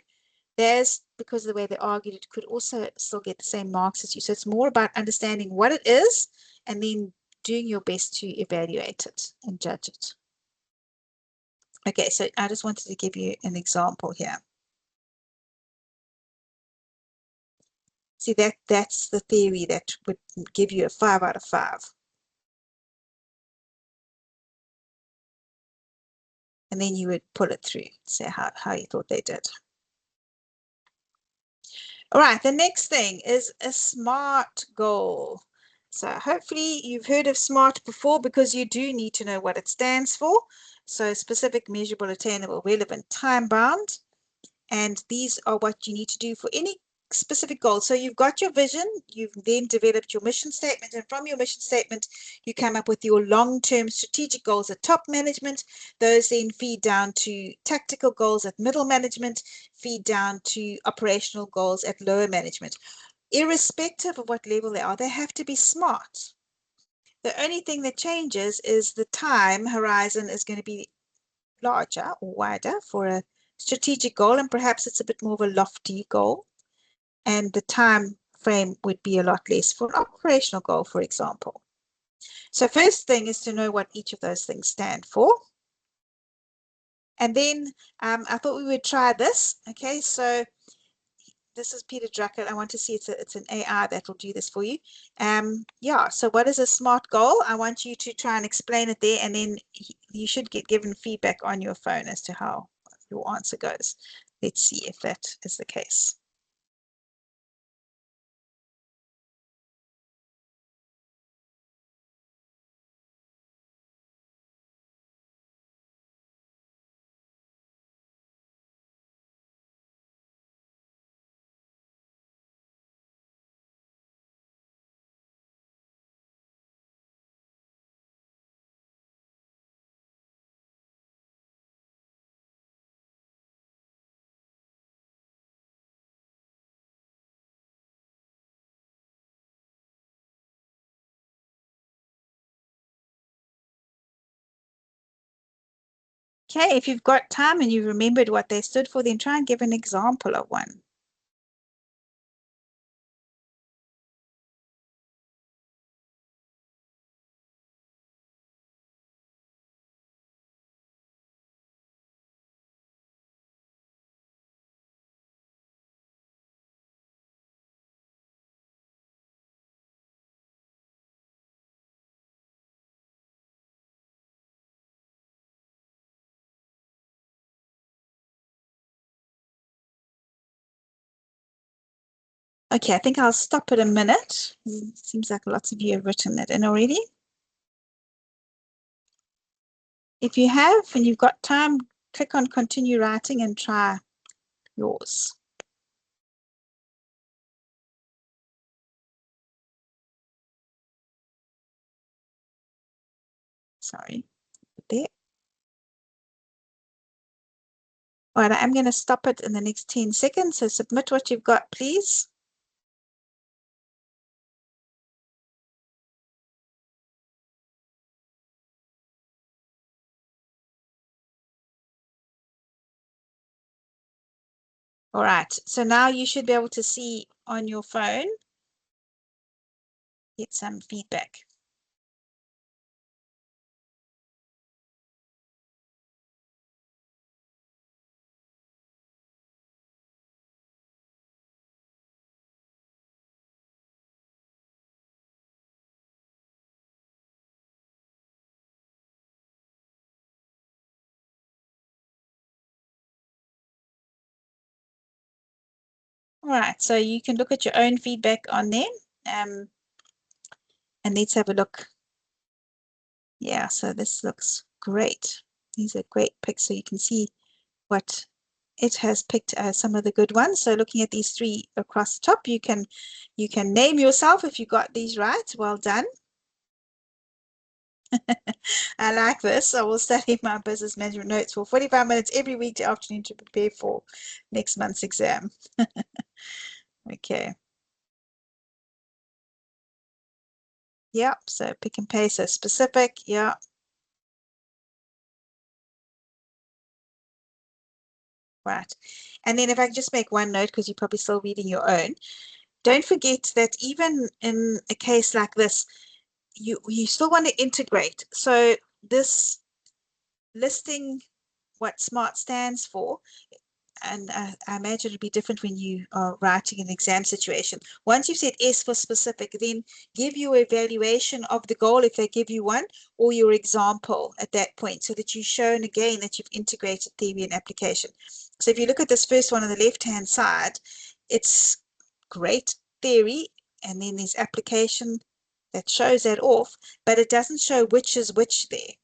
Theirs, because of the way they argued, it could also still get the same marks as you. So it's more about understanding what it is and then doing your best to evaluate it and judge it. Okay, so I just wanted to give you an example here. See, that's the theory that would give you a 5 out of 5. And then you would pull it through, say how you thought they did. All right, the next thing is a SMART goal. So hopefully you've heard of SMART before, because you do need to know what it stands for. So specific, measurable, attainable, relevant, time bound. And these are what you need to do for any specific goal. So you've got your vision, you've then developed your mission statement, and from your mission statement, you come up with your long-term strategic goals at top management. Those then feed down to tactical goals at middle management, feed down to operational goals at lower management. Irrespective of what level they are, they have to be SMART. The only thing that changes is the time horizon is going to be larger or wider for a strategic goal, and perhaps it's a bit more of a lofty goal, and the time frame would be a lot less for an operational goal, for example. So first thing is to know what each of those things stand for. And then I thought we would try this. Okay, so this is Peter Drucker. I want to see it's an AI that will do this for you. Yeah, so what is a SMART goal? I want you to try and explain it there, and then you should get given feedback on your phone as to how your answer goes. Let's see if that is the case. Okay, if you've got time and you remembered what they stood for, then try and give an example of one. Okay, I think I'll stop at a minute. Seems like lots of you have written that in already. If you have and you've got time, click on continue writing and try yours. Sorry, there. All right, I'm going to stop it in the next 10 seconds. So submit what you've got, please. All right, so now you should be able to see on your phone, get some feedback. All right, so you can look at your own feedback on there. And let's have a look. Yeah, so this looks great. These are great picks, so you can see what it has picked as some of the good ones. So looking at these three across the top, you can name yourself if you got these right. Well done. I like this. I will study my business management notes for 45 minutes every weekday afternoon to prepare for next month's exam. Okay. Yeah, so pick and paste, so specific. Yeah. right. And then if I can just make one note, because you're probably still reading your own, don't forget that even in a case like this, you still want to integrate. So this listing what SMART stands for, and I imagine it'll be different when you are writing an exam situation. Once you've said S for specific, then give your evaluation of the goal if they give you one, or your example at that point, so that you've shown again that you've integrated theory and application. So if you look at this first one on the left-hand side, it's great theory, and then there's application that shows that off, but it doesn't show which is which there.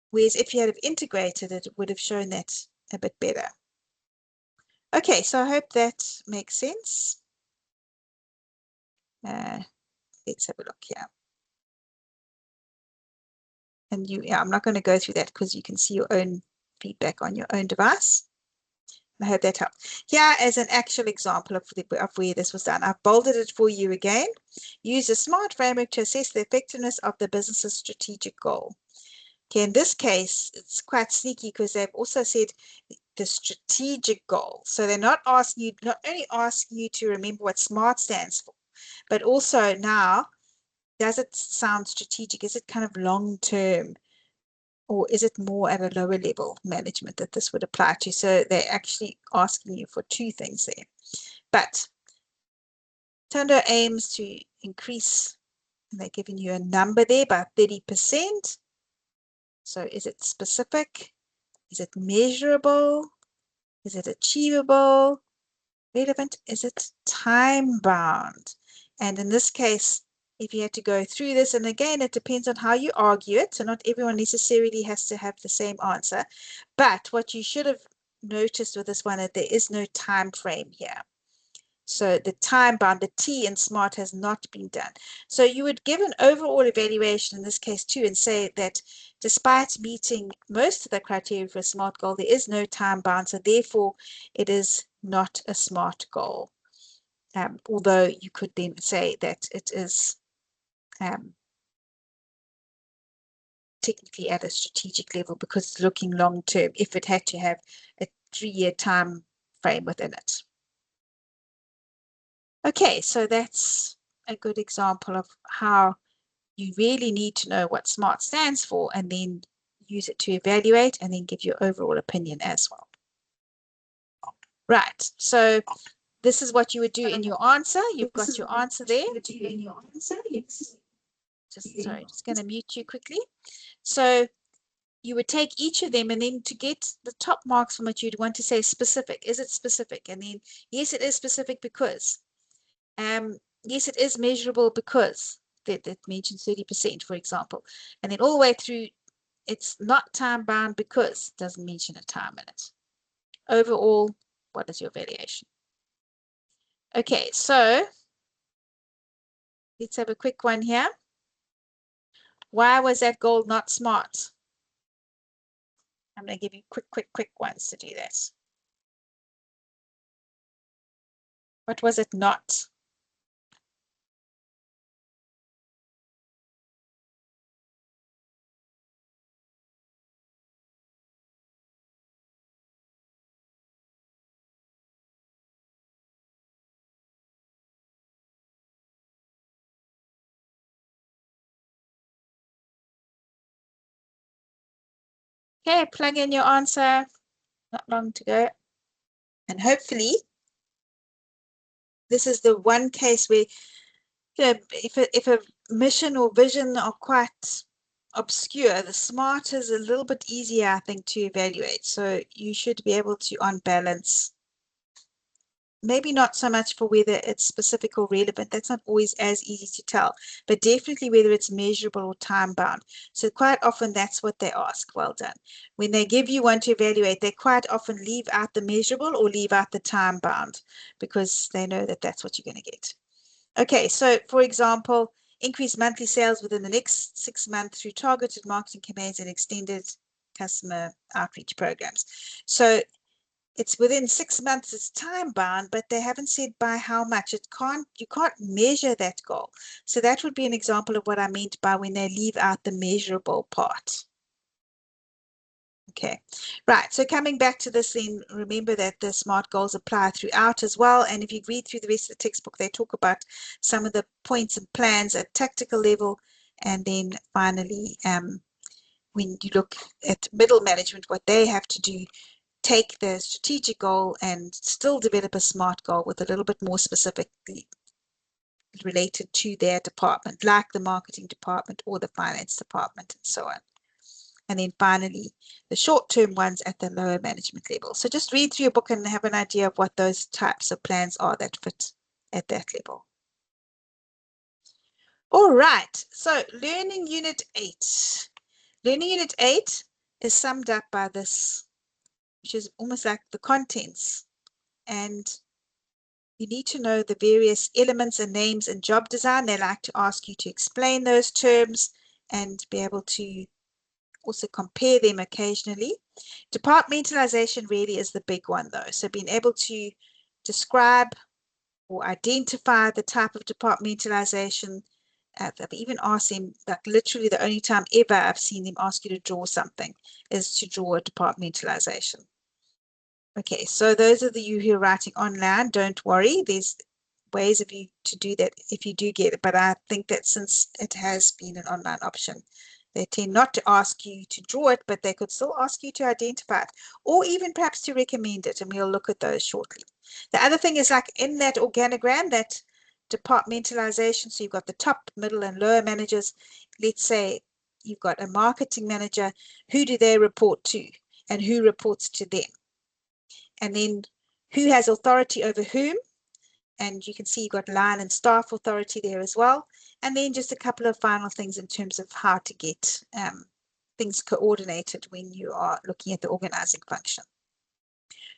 Whereas if you had have integrated it, it would have shown that a bit better. Okay, so I hope that makes sense. Let's have a look here. And I'm not going to go through that because you can see your own feedback on your own device. I hope that helped. Here is an actual example of where this was done. I've bolded it for you again. Use a SMART framework to assess the effectiveness of the business's strategic goal. Okay, in this case, it's quite sneaky because they've also said the strategic goal. So they're not only asking you to remember what SMART stands for, but also now, does it sound strategic? Is it kind of long term, or is it more at a lower level management that this would apply to? So they're actually asking you for two things there. But Tando aims to increase, and they're giving you a number there, by 30%. So is it specific? Is it measurable? Is it achievable? Relevant? Is it time bound? And in this case, if you had to go through this, and again, it depends on how you argue it. So not everyone necessarily has to have the same answer. But what you should have noticed with this one, that there is no time frame here. So the time bound, the T in SMART has not been done. So you would give an overall evaluation in this case too, and say that despite meeting most of the criteria for a SMART goal, there is no time bound. So therefore, it is not a SMART goal. Although you could then say that it is technically at a strategic level because it's looking long term if it had to have a 3-year time frame within it. Okay, so that's a good example of how you really need to know what SMART stands for, and then use it to evaluate and then give your overall opinion as well. Right, so this is what you would do in your answer. You've got your answer there. Just going to mute you quickly. So you would take each of them, and then to get the top marks from it, you'd want to say specific. Is it specific? And then, yes, it is specific because. Yes, it is measurable because that mentions 30%, for example. And then all the way through, it's not time bound because it doesn't mention a time in it. Overall, what is your variation? Okay, so let's have a quick one here. Why was that goal not SMART? I'm going to give you quick ones to do that. What was it not? Okay, plug in your answer. Not long to go. And hopefully, this is the one case where, you know, if a mission or vision are quite obscure, the SMART is a little bit easier, I think, to evaluate. So you should be able to, on balance, maybe not so much for whether it's specific or relevant. That's not always as easy to tell, but definitely whether it's measurable or time bound. So quite often that's what they ask. Well done. When they give you one to evaluate, they quite often leave out the measurable or leave out the time bound because they know that that's what you're going to get. Okay, so for example, increase monthly sales within the next 6 months through targeted marketing campaigns and extended customer outreach programs. So it's within 6 months, it's time bound, but they haven't said by how much. You can't measure that goal. So that would be an example of what I meant by when they leave out the measurable part. Okay, right. So coming back to this, then remember that the SMART goals apply throughout as well. And if you read through the rest of the textbook, they talk about some of the points and plans at tactical level. And then finally, when you look at middle management, what they have to do, take the strategic goal and still develop a SMART goal with a little bit more specifically related to their department, like the marketing department or the finance department and so on. And then finally, the short-term ones at the lower management level. So just read through your book and have an idea of what those types of plans are that fit at that level. All right, so Learning Unit 8. Learning Unit 8 is summed up by this, which is almost like the contents. And you need to know the various elements and names in job design. They like to ask you to explain those terms and be able to also compare them occasionally. Departmentalization really is the big one though. So being able to describe or identify the type of departmentalization. I've even asked them, like literally the only time ever I've seen them ask you to draw something is to draw a departmentalization. Okay, so those of you who are writing online, don't worry. There's ways of you to do that if you do get it, but I think that since it has been an online option, they tend not to ask you to draw it, but they could still ask you to identify it or even perhaps to recommend it, and we'll look at those shortly. The other thing is like in that organogram, that departmentalization, so you've got the top, middle, and lower managers. Let's say you've got a marketing manager. Who do they report to and who reports to them? And then who has authority over whom? And you can see you've got line and staff authority there as well. And then just a couple of final things in terms of how to get things coordinated when you are looking at the organizing function.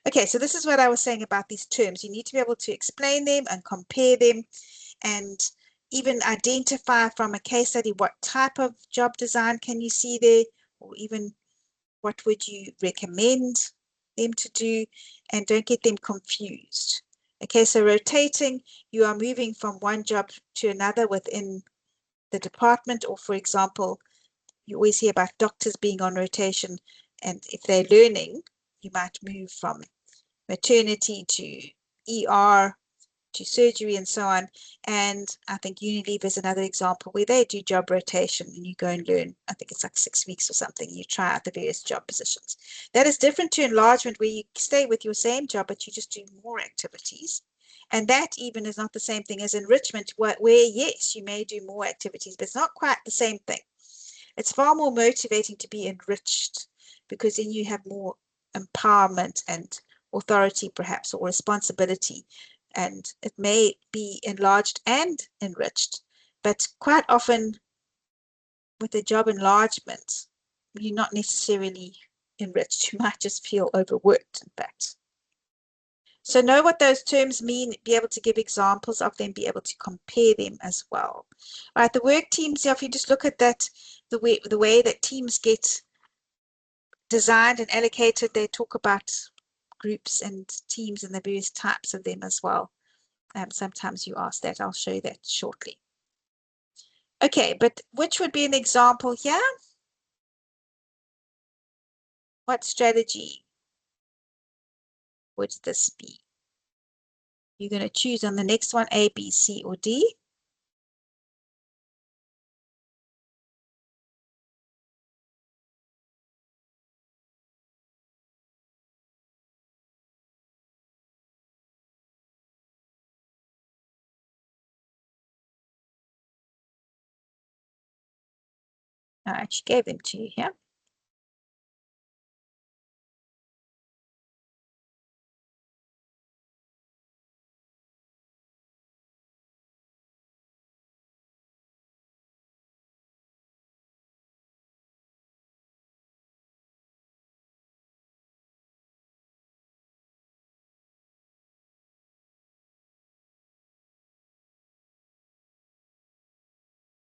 Okay, so this is what I was saying about these terms. You need to be able to explain them and compare them and even identify from a case study what type of job design can you see there, or even what would you recommend them to do, and don't get them confused. Okay, so rotating, you are moving from one job to another within the department, or for example, you always hear about doctors being on rotation, and if they're learning, you might move from maternity to ER to surgery and so on. And I think Unilever is another example where they do job rotation and you go and learn, I think it's like 6 weeks or something, you try out the various job positions. That is different to enlargement, where you stay with your same job, but you just do more activities. And that even is not the same thing as enrichment, where yes, you may do more activities, but it's not quite the same thing. It's far more motivating to be enriched because then you have more empowerment and authority perhaps, or responsibility, and it may be enlarged and enriched, but quite often with a job enlargement, you're not necessarily enriched. You might just feel overworked, in fact. So know what those terms mean, be able to give examples of them, be able to compare them as well. All right, the work teams, if you just look at that, the way that teams get designed and allocated, they talk about groups and teams and the various types of them as well. Sometimes you ask that. I'll show you that shortly. Okay, but which would be an example here? What strategy would this be? You're going to choose on the next one, A, B, C, or D. I actually gave them to you here.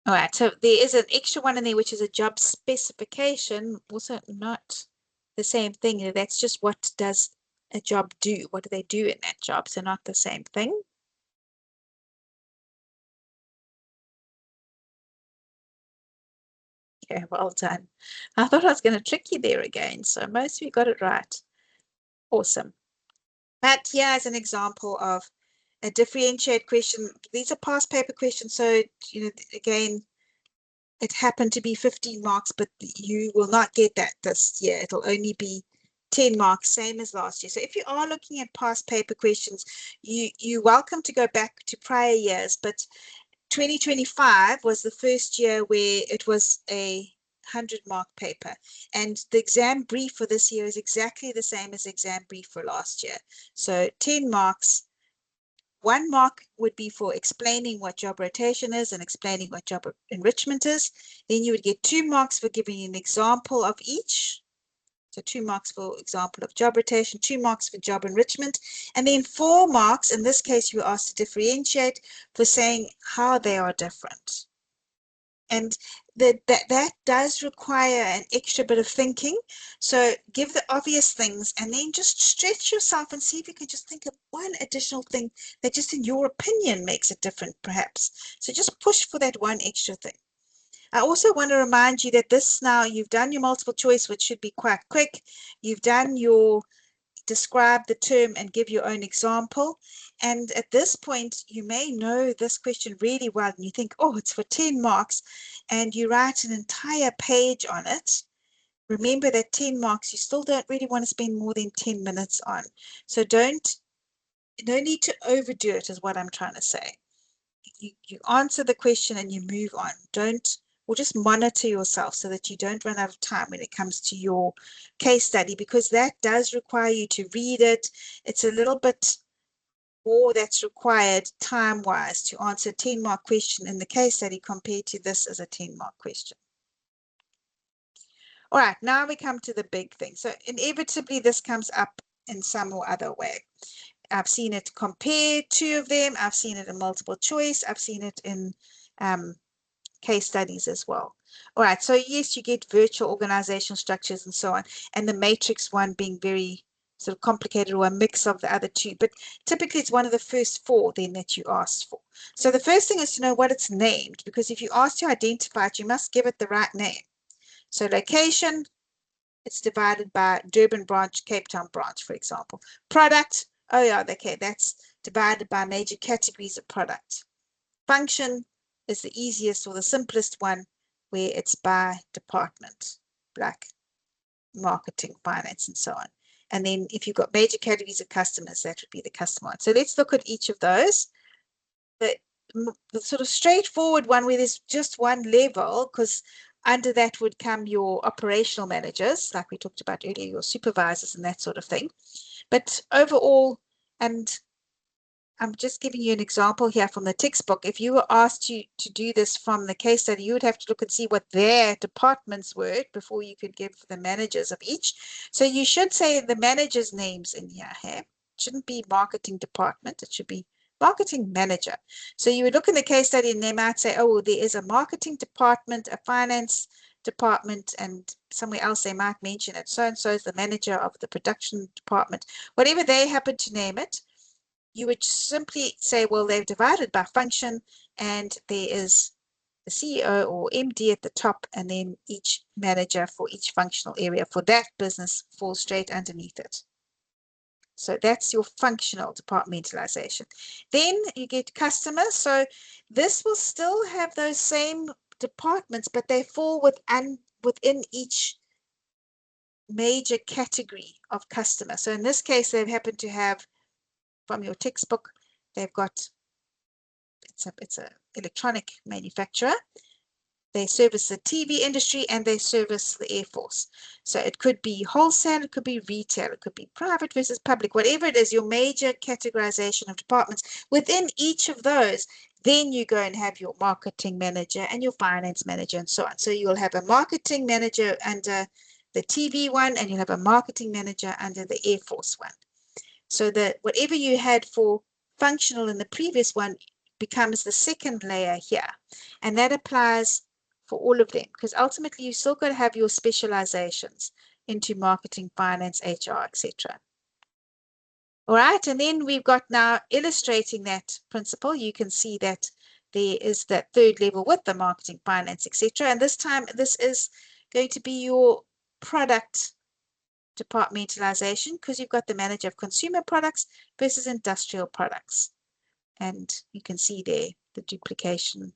All right, so there is an extra one in there, which is a job specification. Also not the same thing. That's just what does a job do? What do they do in that job? So not the same thing. Okay, well done. I thought I was going to trick you there again. So most of you got it right. Awesome. But here's an example of a differentiate question. These are past paper questions. So, again, it happened to be 15 marks, but you will not get that this year. It'll only be 10 marks, same as last year. So if you are looking at past paper questions, you're welcome to go back to prior years, but 2025 was the first year where it was a 100-mark paper, and the exam brief for this year is exactly the same as the exam brief for last year. So 10 marks. 1 mark would be for explaining what job rotation is and explaining what job enrichment is. Then you would get 2 marks for giving an example of each. So 2 marks for example of job rotation, 2 marks for job enrichment, and then 4 marks, in this case you were asked to differentiate, for saying how they are different. And that does require an extra bit of thinking. So give the obvious things and then just stretch yourself and see if you can just think of one additional thing that just in your opinion makes it different, perhaps. So just push for that one extra thing. I also want to remind you that now you've done your multiple choice, which should be quite quick. You've done your describe the term and give your own example. And at this point, you may know this question really well and you think, oh, it's for 10 marks, and you write an entire page on it. Remember that 10 marks, you still don't really want to spend more than 10 minutes on. So no need to overdo it is what I'm trying to say. You answer the question and you move on. Or just monitor yourself so that you don't run out of time when it comes to your case study, because that does require you to read it. It's a little bit more that's required time-wise to answer a 10-mark question in the case study compared to this as a 10-mark question. All right, now we come to the big thing. So inevitably this comes up in some or other way. I've seen it compare 2 of them. I've seen it in multiple choice. I've seen it in case studies as well. All right, so yes, you get virtual organizational structures and so on, and the matrix one being very sort of complicated or a mix of the other 2, but typically it's one of the first 4 then that you asked for. So the first thing is to know what it's named, because if you ask to identify it, you must give it the right name. So location, it's divided by Durban branch, Cape Town branch, for example. Product, oh yeah, okay, that's divided by major categories of product. Function is the easiest or the simplest one, where it's by department, like marketing, finance, and so on. And then if you've got major categories of customers, that would be the customer one. So let's look at each of those. The sort of straightforward one where there's just one level, because under that would come your operational managers, like we talked about earlier, your supervisors and that sort of thing. But overall, and I'm just giving you an example here from the textbook. If you were asked to do this from the case study, you would have to look and see what their departments were before you could give the managers of each. So you should say the managers' names in here. It shouldn't be marketing department. It should be marketing manager. So you would look in the case study and they might say, oh, well, there is a marketing department, a finance department, and somewhere else they might mention it. So-and-so is the manager of the production department. Whatever they happen to name it, you would simply say, well, they're divided by function, and there is the CEO or MD at the top, and then each manager for each functional area for that business falls straight underneath it. So that's your functional departmentalization. Then you get customers. So this will still have those same departments, but they fall within each major category of customer. So in this case, they happen to have, from your textbook, they've got, it's a electronic manufacturer. They service the TV industry and they service the Air Force. So it could be wholesale, it could be retail, it could be private versus public, whatever it is, your major categorization of departments. Within each of those, then you go and have your marketing manager and your finance manager and so on. So you'll have a marketing manager under the TV one, and you'll have a marketing manager under the Air Force one. So that whatever you had for functional in the previous one becomes the second layer here. And that applies for all of them, because ultimately you still got to have your specializations into marketing, finance, HR, etc. All right, and then we've got now illustrating that principle. You can see that there is that third level with the marketing, finance, etc. And this time, this is going to be your product departmentalization, because you've got the manager of consumer products versus industrial products. And you can see there the duplication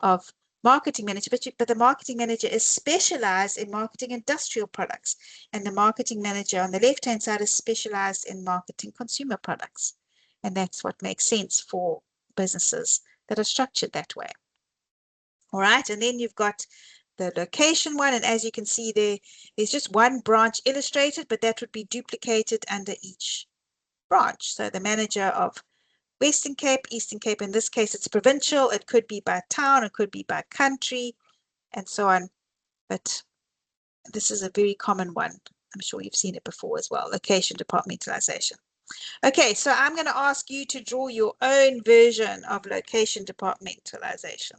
of marketing manager, but the marketing manager is specialized in marketing industrial products, and the marketing manager on the left hand side is specialized in marketing consumer products. And that's what makes sense for businesses that are structured that way. All right, and then you've got the location one, and as you can see there, there's just one branch illustrated, but that would be duplicated under each branch. So the manager of Western Cape, Eastern Cape, in this case it's provincial, it could be by town, it could be by country, and so on. But this is a very common one. I'm sure you've seen it before as well, location departmentalization. Okay, so I'm going to ask you to draw your own version of location departmentalization.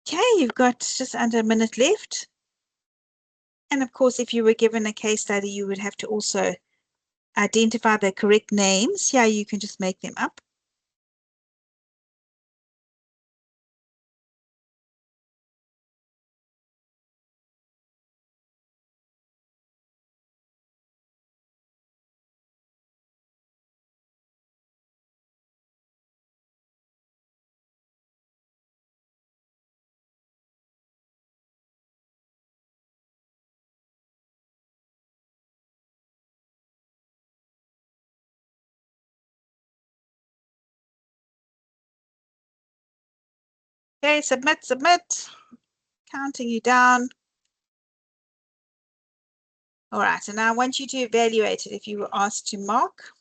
Okay, you've got just under a minute left. And of course, if you were given a case study, you would have to also identify the correct names. Here, you can just make them up. Okay, submit, submit. Counting you down. All right, and now I want you to evaluate it. If you were asked to mark,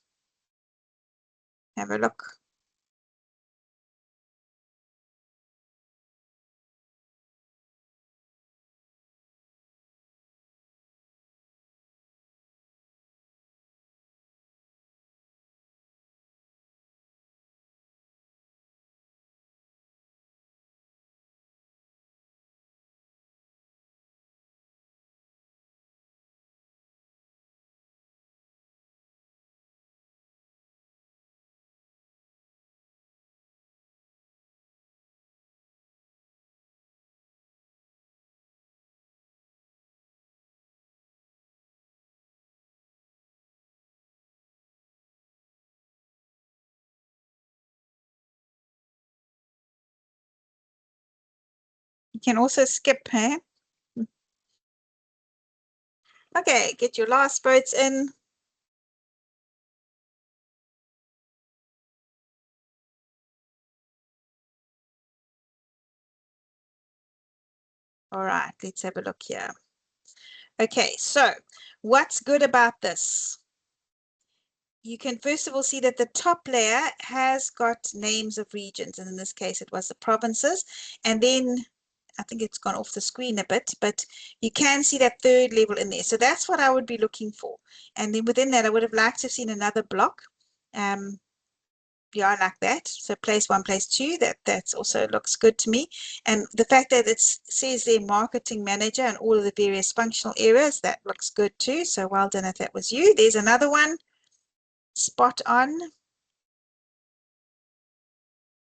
have a look. You can also skip, hey? Okay, get your last votes in. All right, let's have a look here. Okay, so what's good about this? You can first of all see that the top layer has got names of regions, and in this case it was the provinces, and then I think it's gone off the screen a bit, but you can see that third level in there. So that's what I would be looking for. And then within that, I would have liked to have seen another block. Yeah, like that. So place 1, place 2, that's also looks good to me. And the fact that it says there marketing manager and all of the various functional areas, that looks good too. So well done if that was you. There's another one. Spot on.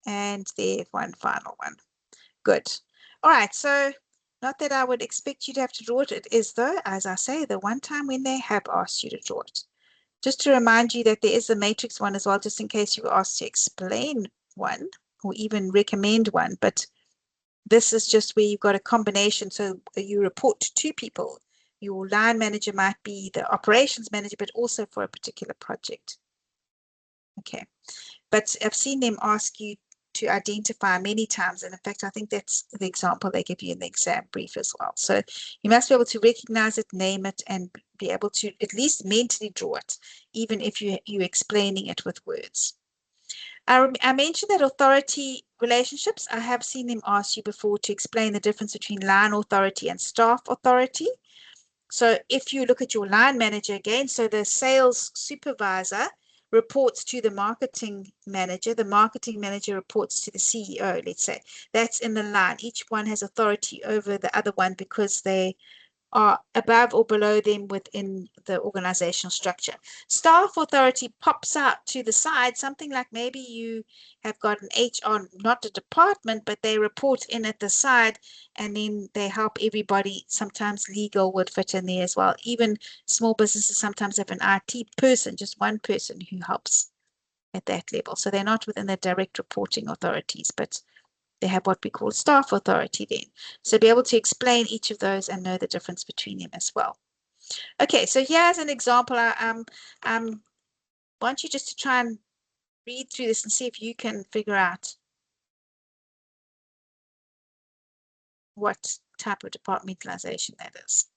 And there, one final one. Good. All right, so not that I would expect you to have to draw it. It is, though, as I say, the one time when they have asked you to draw it. Just to remind you that there is a matrix one as well, just in case you were asked to explain one or even recommend one. But this is just where you've got a combination. So you report to 2 people. Your line manager might be the operations manager, but also for a particular project. Okay. But I've seen them ask you to identify many times. And in fact, I think that's the example they give you in the exam brief as well. So you must be able to recognize it, name it, and be able to at least mentally draw it, even if you're explaining it with words. I mentioned that authority relationships. I have seen them ask you before to explain the difference between line authority and staff authority. So if you look at your line manager again, so the sales supervisor reports to the marketing manager reports to the CEO, let's say. That's in the line. Each one has authority over the other one because they are above or below them within the organizational structure. Staff authority pops out to the side, something like maybe you have got an HR, not a department, but they report in at the side and then they help everybody. Sometimes legal would fit in there as well. Even small businesses sometimes have an IT person, just one person who helps at that level. So they're not within the direct reporting authorities, but they have what we call staff authority then. So be able to explain each of those and know the difference between them as well. Okay, so here's an example. I want you just to try and read through this and see if you can figure out what type of departmentalization that is.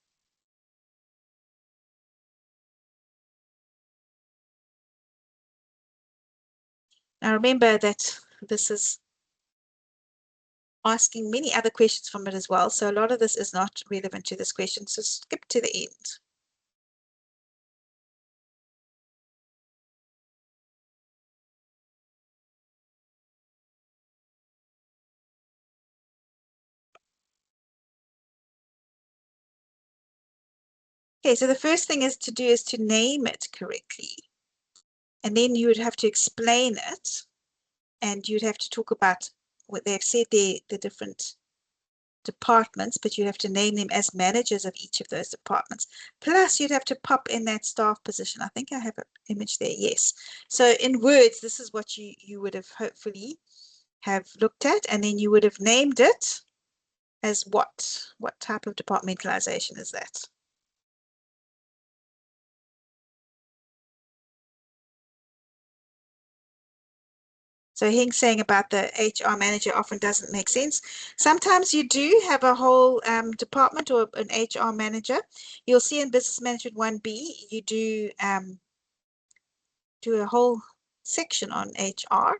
Now remember that this is asking many other questions from it as well. So a lot of this is not relevant to this question. So skip to the end. Okay, so the first thing is to name it correctly. And then you would have to explain it. And you'd have to talk about what they've said the different departments, but you have to name them as managers of each of those departments. Plus, you'd have to pop in that staff position. I think I have an image there. Yes. So in words, this is what you would have hopefully have looked at, and then you would have named it as what? What type of departmentalization is that? So Heng's saying about the HR manager often doesn't make sense. Sometimes you do have a whole department or an HR manager. You'll see in Business Management 1B, you do a whole section on HR.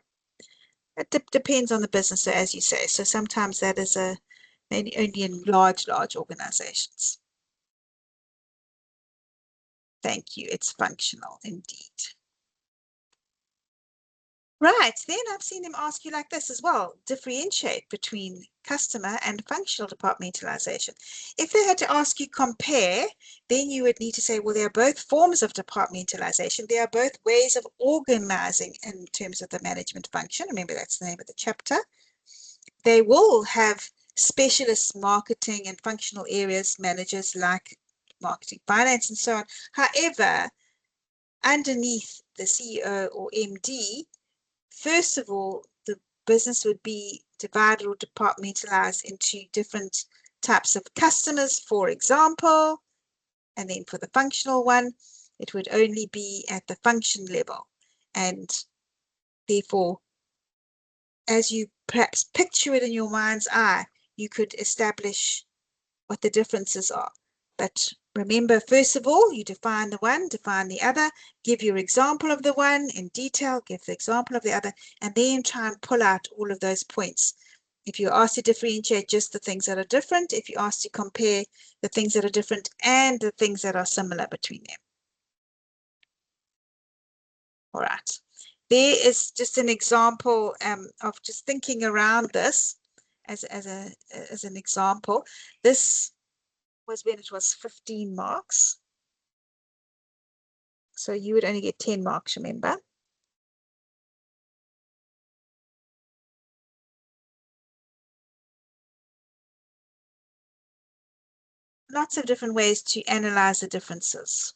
It depends on the business, so as you say. So sometimes that is maybe only in large organizations. Thank you. It's functional indeed. Right, then I've seen them ask you like this as well, differentiate between customer and functional departmentalization. If they had to ask you compare, then you would need to say, well, they are both forms of departmentalization. They are both ways of organizing in terms of the management function. Remember, that's the name of the chapter. They will have specialist marketing and functional areas managers like marketing, finance, and so on. However, underneath the CEO or MD, first of all, the business would be divided or departmentalized into different types of customers, for example, and then for the functional one, it would only be at the function level. And therefore, as you perhaps picture it in your mind's eye, you could establish what the differences are. But remember, first of all, you define the one, define the other, give your example of the one in detail, give the example of the other, and then try and pull out all of those points. If you're asked to differentiate just the things that are different, if you're asked to compare the things that are different and the things that are similar between them. All right. There is just an example of just thinking around this as an example. This was when it was 15 marks. So you would only get 10 marks, remember? Lots of different ways to analyze the differences.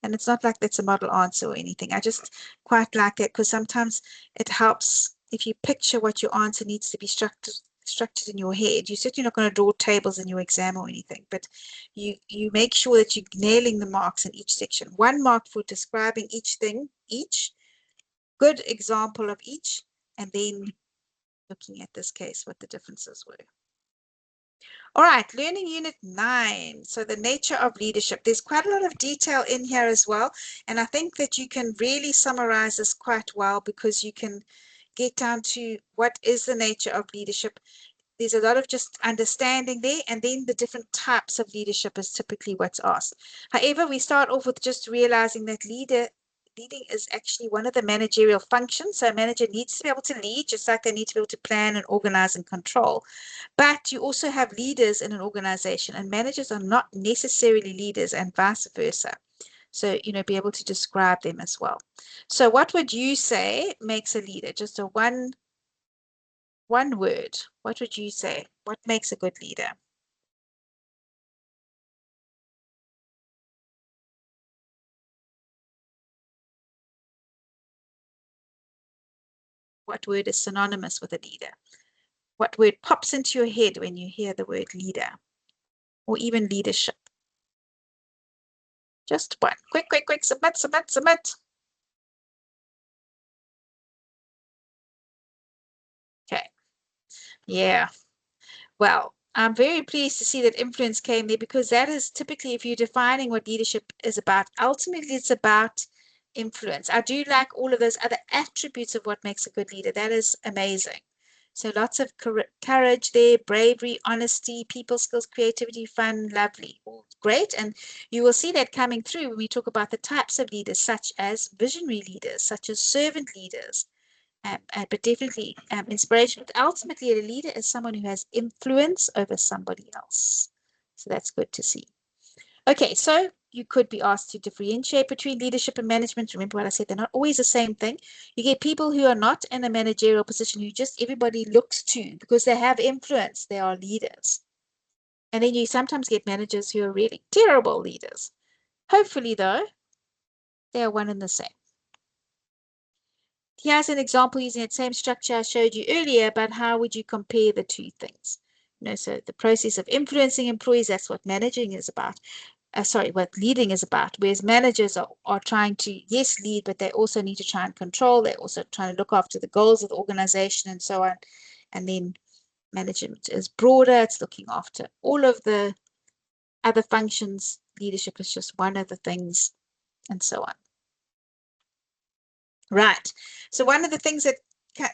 And it's not like that's a model answer or anything. I just quite like it because sometimes it helps if you picture what your answer needs to be structured in your head. You're certainly not going to draw tables in your exam or anything, but you make sure that you're nailing the marks in each section. 1 mark for describing each thing, good example of each, and then looking at this case, what the differences were. All right, learning unit 9. So the nature of leadership. There's quite a lot of detail in here as well. And I think that you can really summarize this quite well because you can get down to what is the nature of leadership. There's a lot of just understanding there, and then the different types of leadership is typically what's asked. However, we start off with just realizing that leading is actually one of the managerial functions. So a manager needs to be able to lead, just like they need to be able to plan and organize and control. But you also have leaders in an organization, and managers are not necessarily leaders and vice versa. So, be able to describe them as well. So what would you say makes a leader? Just a one word. What would you say? What makes a good leader? What word is synonymous with a leader? What word pops into your head when you hear the word leader or even leadership? Just one. Quick, quick, quick. Submit, submit, submit. Okay. Yeah. Well, I'm very pleased to see that influence came there because that is typically, if you're defining what leadership is about, ultimately it's about influence. I do like all of those other attributes of what makes a good leader. That is amazing. So lots of courage there, bravery, honesty, people skills, creativity, fun, lovely. Great. And you will see that coming through when we talk about the types of leaders, such as visionary leaders, such as servant leaders. But definitely inspiration. But ultimately, a leader is someone who has influence over somebody else. So that's good to see. Okay, so you could be asked to differentiate between leadership and management. Remember what I said, they're not always the same thing. You get people who are not in a managerial position who just everybody looks to because they have influence. They are leaders. And then you sometimes get managers who are really terrible leaders. Hopefully, though, they are one and the same. Here's an example using that same structure I showed you earlier, but how would you compare the two things? So the process of influencing employees, that's what managing is about. What leading is about. Whereas managers are trying to, yes, lead, but they also need to try and control. They're also trying to look after the goals of the organization and so on. And then management is broader. It's looking after all of the other functions. Leadership is just one of the things and so on. Right. So one of the things that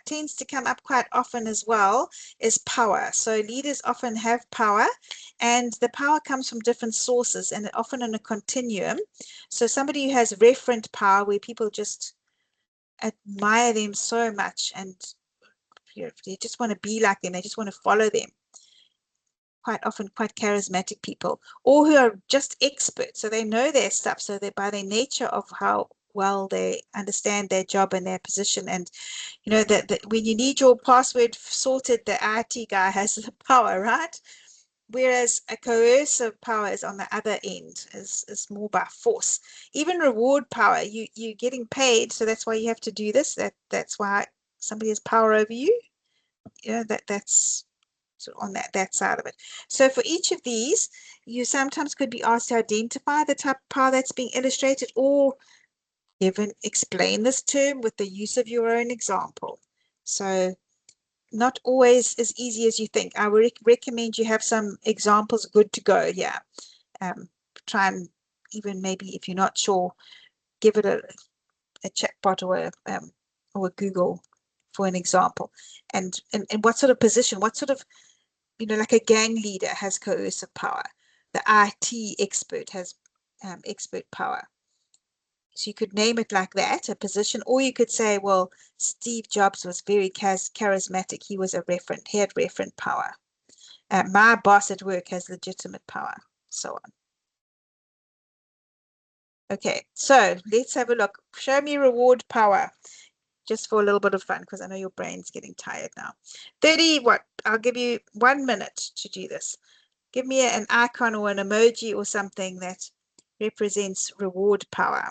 tends to come up quite often as well is power. So leaders often have power, and the power comes from different sources and often in a continuum. So somebody who has referent power where people just admire them so much and they just want to be like them, they just want to follow them. Quite often quite charismatic people, or who are just experts, so they know their stuff, so they by their nature of how well they understand their job and their position. And that when you need your password sorted, the IT guy has the power, right? Whereas a coercive power is on the other end, is more by force. Even reward power, you're getting paid, so that's why you have to do this. That's why somebody has power over you. That's so on that side of it. So for each of these, you sometimes could be asked to identify the type of power that's being illustrated, or even explain this term with the use of your own example. So not always as easy as you think. I would recommend you have some examples good to go. Yeah. Try and even maybe if you're not sure, give it a chatbot or a Google for an example. And what sort of position, what sort of, like a gang leader has coercive power. The IT expert has expert power. So you could name it like that, a position, or you could say, well, Steve Jobs was very charismatic. He was he had referent power. My boss at work has legitimate power, so on. Okay, so let's have a look. Show me reward power, just for a little bit of fun, because I know your brain's getting tired now. 30, what? I'll give you 1 minute to do this. Give me an icon or an emoji or something that represents reward power.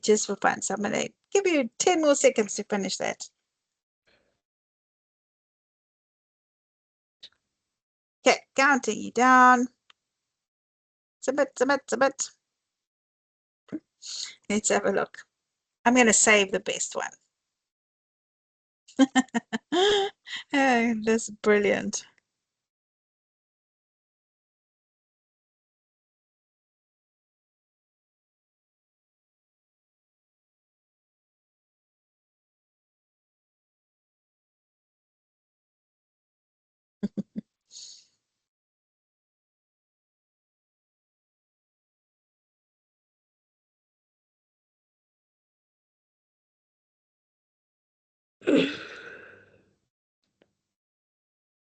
Just for fun. So I'm going to give you 10 more seconds to finish that. Okay, counting you down. Submit. Let's have a look. I'm going to save the best one. Oh, that's brilliant.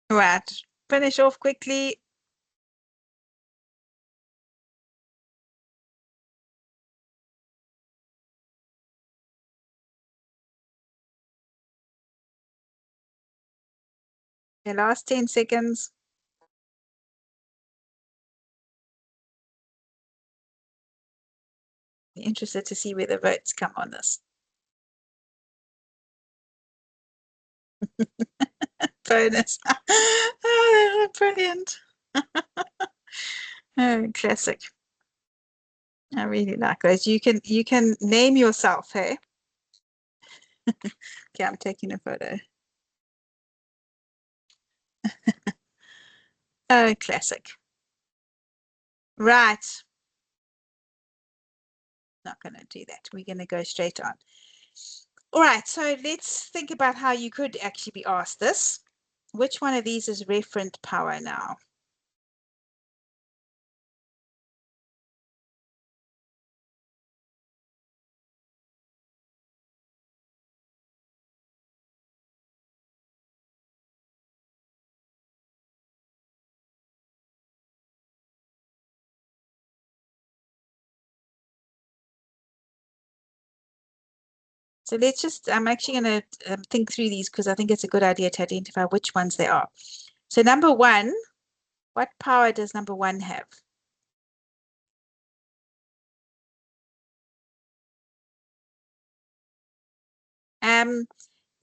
Right, finish off quickly. The last 10 seconds. Interested to see where the votes come on this. Bonus. Oh, brilliant. Oh, classic. I really like those. You can name yourself, hey? Okay, I'm taking a photo. Oh, classic. Right. Not going to do that. We're going to go straight on. All right, so let's think about how you could actually be asked this. Which one of these is referent power now? So let's just, I'm actually going to think through these because I think it's a good idea to identify which ones they are. So number one, what power does number one have?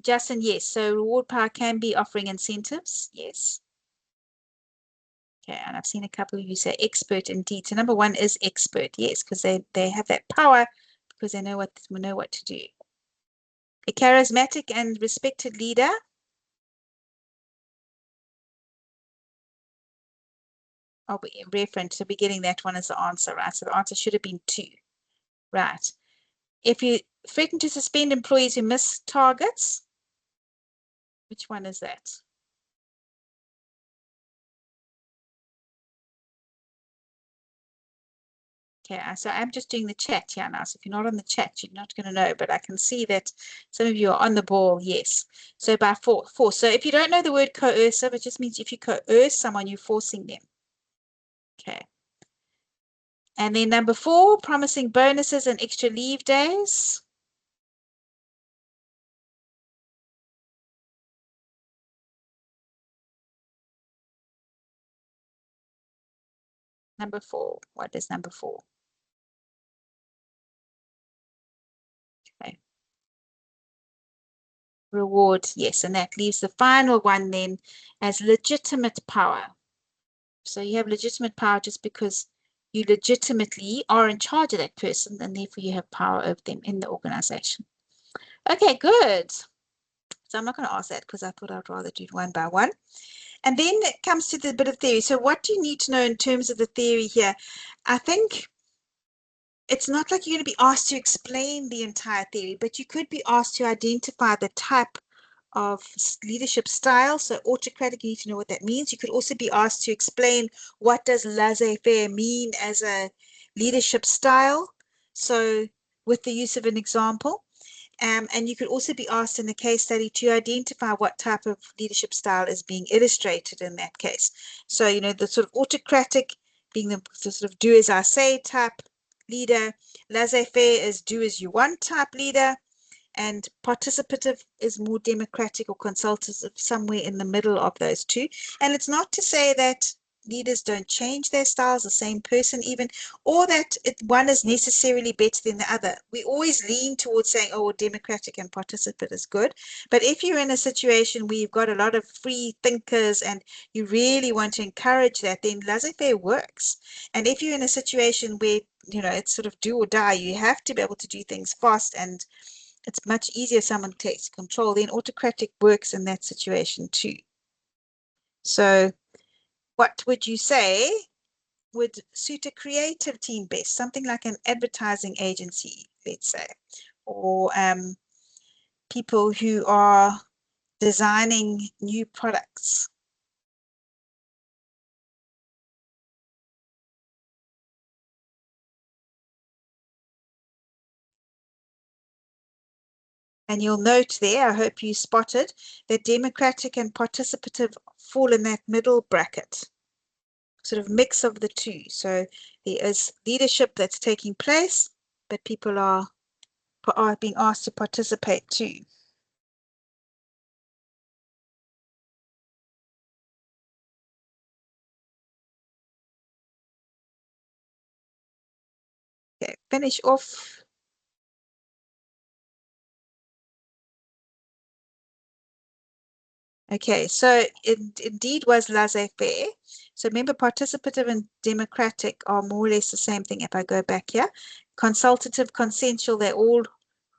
Justin, yes. So reward power can be offering incentives. Yes. Okay, and I've seen a couple of you say expert indeed. So number one is expert, yes, because they have that power because they know what to do. A charismatic and respected leader. Oh, reference. So we're getting that one as the answer, right? So the answer should have been 2. Right. If you threaten to suspend employees who miss targets, which one is that? Okay, so I'm just doing the chat here now. So if you're not on the chat, you're not going to know, but I can see that some of you are on the ball. Yes. So by force. So if you don't know the word coercive, it just means if you coerce someone, you're forcing them. Okay. And then number 4, promising bonuses and extra leave days. Number 4. What is number 4? Okay. Reward, yes, and that leaves the final one then as legitimate power. So you have legitimate power just because you legitimately are in charge of that person, and therefore you have power over them in the organization. Okay, good. So I'm not going to ask that because I thought I'd rather do it one by one. And then it comes to the bit of theory. So what do you need to know in terms of the theory here? I think it's not like you're going to be asked to explain the entire theory, but you could be asked to identify the type of leadership style. So autocratic, you need to know what that means. You could also be asked to explain what does laissez-faire mean as a leadership style. So with the use of an example. And you could also be asked in the case study to identify what type of leadership style is being illustrated in that case. So, you know, the sort of autocratic being the sort of do as I say type leader, laissez-faire is do as you want type leader, and participative is more democratic or consultative, somewhere in the middle of those two. And it's not to say that leaders don't change their styles, the same person even, or that one is necessarily better than the other. We always lean towards saying, oh, democratic and participant is good. But if you're in a situation where you've got a lot of free thinkers and you really want to encourage that, then laissez-faire works. And if you're in a situation where, you know, it's sort of do or die, you have to be able to do things fast, and it's much easier if someone takes control, then autocratic works in that situation too. So what would you say would suit a creative team best? Something like an advertising agency, let's say, or people who are designing new products. And you'll note there, I hope you spotted, that democratic and participative fall in that middle bracket, sort of mix of the two. So there is leadership that's taking place, but people are being asked to participate too. Okay, finish off. Okay, so it indeed was laissez-faire. So remember, participative and democratic are more or less the same thing. If I go back here, consultative, consensual, they all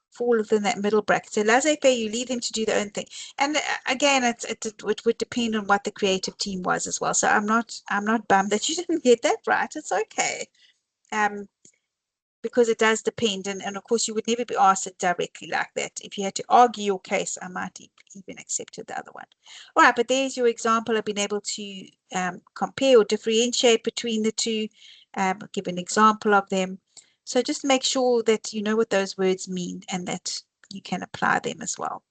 fall within that middle bracket. So laissez-faire, you leave them to do their own thing. And again, it would depend on what the creative team was as well. So I'm not bummed that you didn't get that right. It's okay. Because it does depend, and of course you would never be asked it directly like that. If you had to argue your case, I might even accepted the other one. All right, but there's your example of being able to compare or differentiate between the two, give an example of them. So just make sure that you know what those words mean and that you can apply them as well.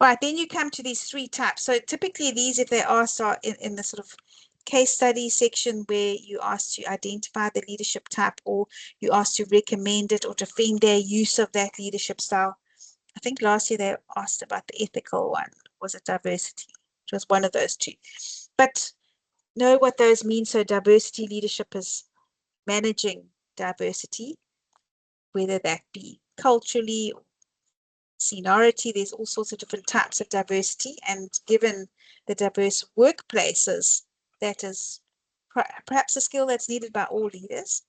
All right, then you come to these 3 types. So typically these, if they are in the sort of case study section where you asked to identify the leadership type, or you asked to recommend it or defend their use of that leadership style. I think last year they asked about the ethical one. Was it diversity? It was one of those 2. But know what those mean. So diversity leadership is managing diversity, whether that be culturally, seniority. There's all sorts of different types of diversity, and given the diverse workplaces, that is perhaps a skill that's needed by all leaders,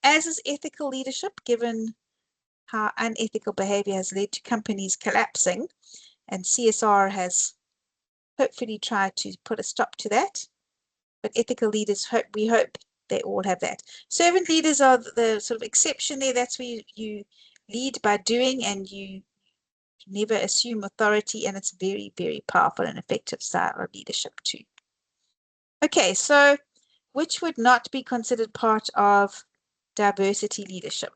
as is ethical leadership, given how unethical behavior has led to companies collapsing, and CSR has hopefully tried to put a stop to that. But ethical leaders, we hope they all have that. Servant leaders are the sort of exception there. That's where you lead by doing, and you never assume authority, and it's very, very powerful and effective style of leadership too. Okay, so which would not be considered part of diversity leadership?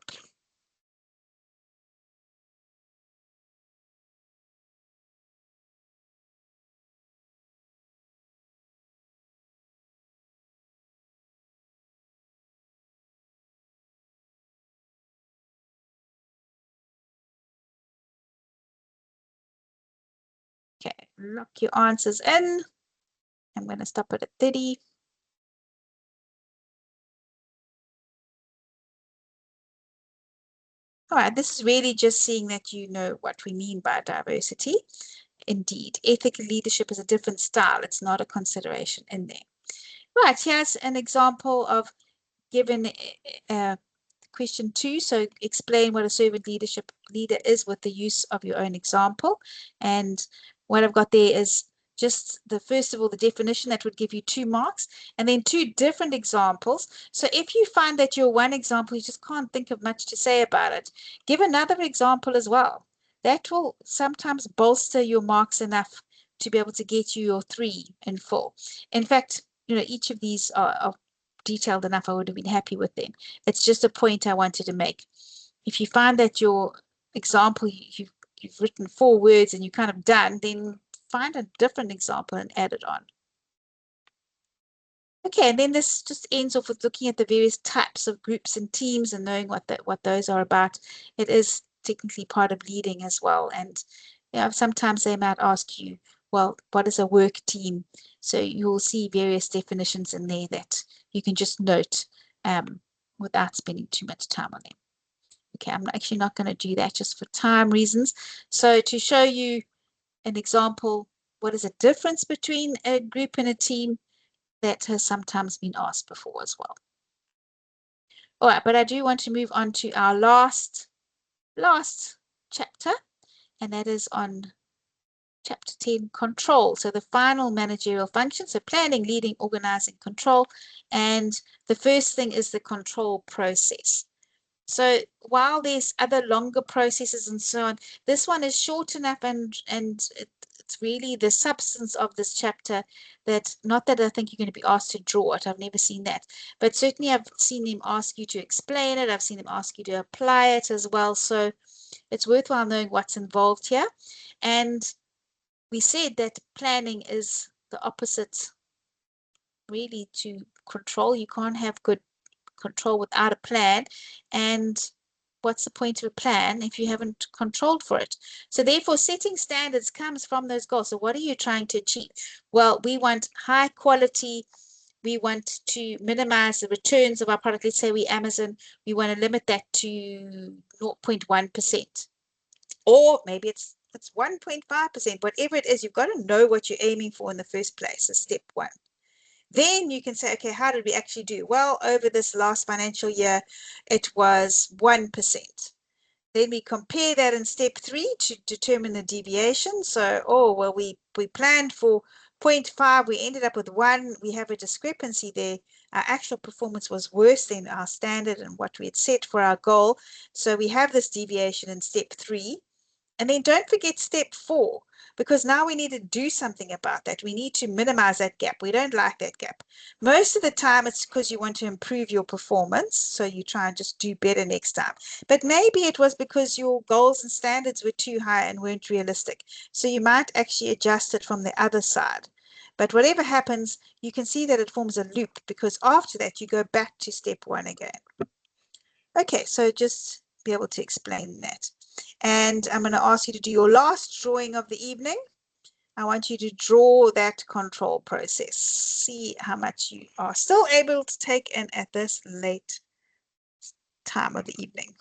Okay, lock your answers in. I'm going to stop it at 30. All right, this is really just seeing that you know what we mean by diversity. Indeed, ethical leadership is a different style. It's not a consideration in there. Right, here's an example of given question 2. So explain what a servant leader is with the use of your own example. And what I've got there is just first of all, the definition that would give you 2 marks, and then 2 different examples. So if you find that your one example, you just can't think of much to say about it, give another example as well. That will sometimes bolster your marks enough to be able to get you your 3 in full. In fact, each of these are detailed enough. I would have been happy with them. It's just a point I wanted to make. If you find that your example, you've written 4 words and you're kind of done, then find a different example and add it on. Okay, and then this just ends off with looking at the various types of groups and teams and knowing what those are about. It is technically part of leading as well. And sometimes they might ask you, well, what is a work team? So you'll see various definitions in there that you can just note without spending too much time on them. Okay, I'm actually not going to do that just for time reasons. So to show you an example, what is the difference between a group and a team? That has sometimes been asked before as well. All right, but I do want to move on to our last chapter, and that is on chapter 10, control. So the final managerial function, so planning, leading, organizing, control. And the first thing is the control process. So while there's other longer processes and so on, this one is short enough and it's really the substance of this chapter that, not that I think you're going to be asked to draw it. I've never seen that. But certainly I've seen them ask you to explain it. I've seen them ask you to apply it as well. So it's worthwhile knowing what's involved here. And we said that planning is the opposite really to control. You can't have good control without a plan, and what's the point of a plan if you haven't controlled for it? So therefore, setting standards comes from those goals. So what are you trying to achieve? Well, we want high quality. We want to minimize the returns of our product. Let's say we Amazon, we want to limit that to 0.1%, or maybe it's 1.5%. Whatever it is, you've got to know what you're aiming for in the first place. So step 1. Then you can say, okay, how did we actually do? Well, over this last financial year, it was 1%. Then we compare that in step 3 to determine the deviation. So, oh, well, we planned for 0.5, we ended up with 1. We have a discrepancy there. Our actual performance was worse than our standard and what we had set for our goal. So we have this deviation in step 3. And then don't forget step 4, because now we need to do something about that. We need to minimize that gap. We don't like that gap. Most of the time, it's because you want to improve your performance. So you try and just do better next time. But maybe it was because your goals and standards were too high and weren't realistic. So you might actually adjust it from the other side. But whatever happens, you can see that it forms a loop, because after that, you go back to step 1 again. Okay, so just be able to explain that. And I'm going to ask you to do your last drawing of the evening. I want you to draw that control process. See how much you are still able to take in at this late time of the evening.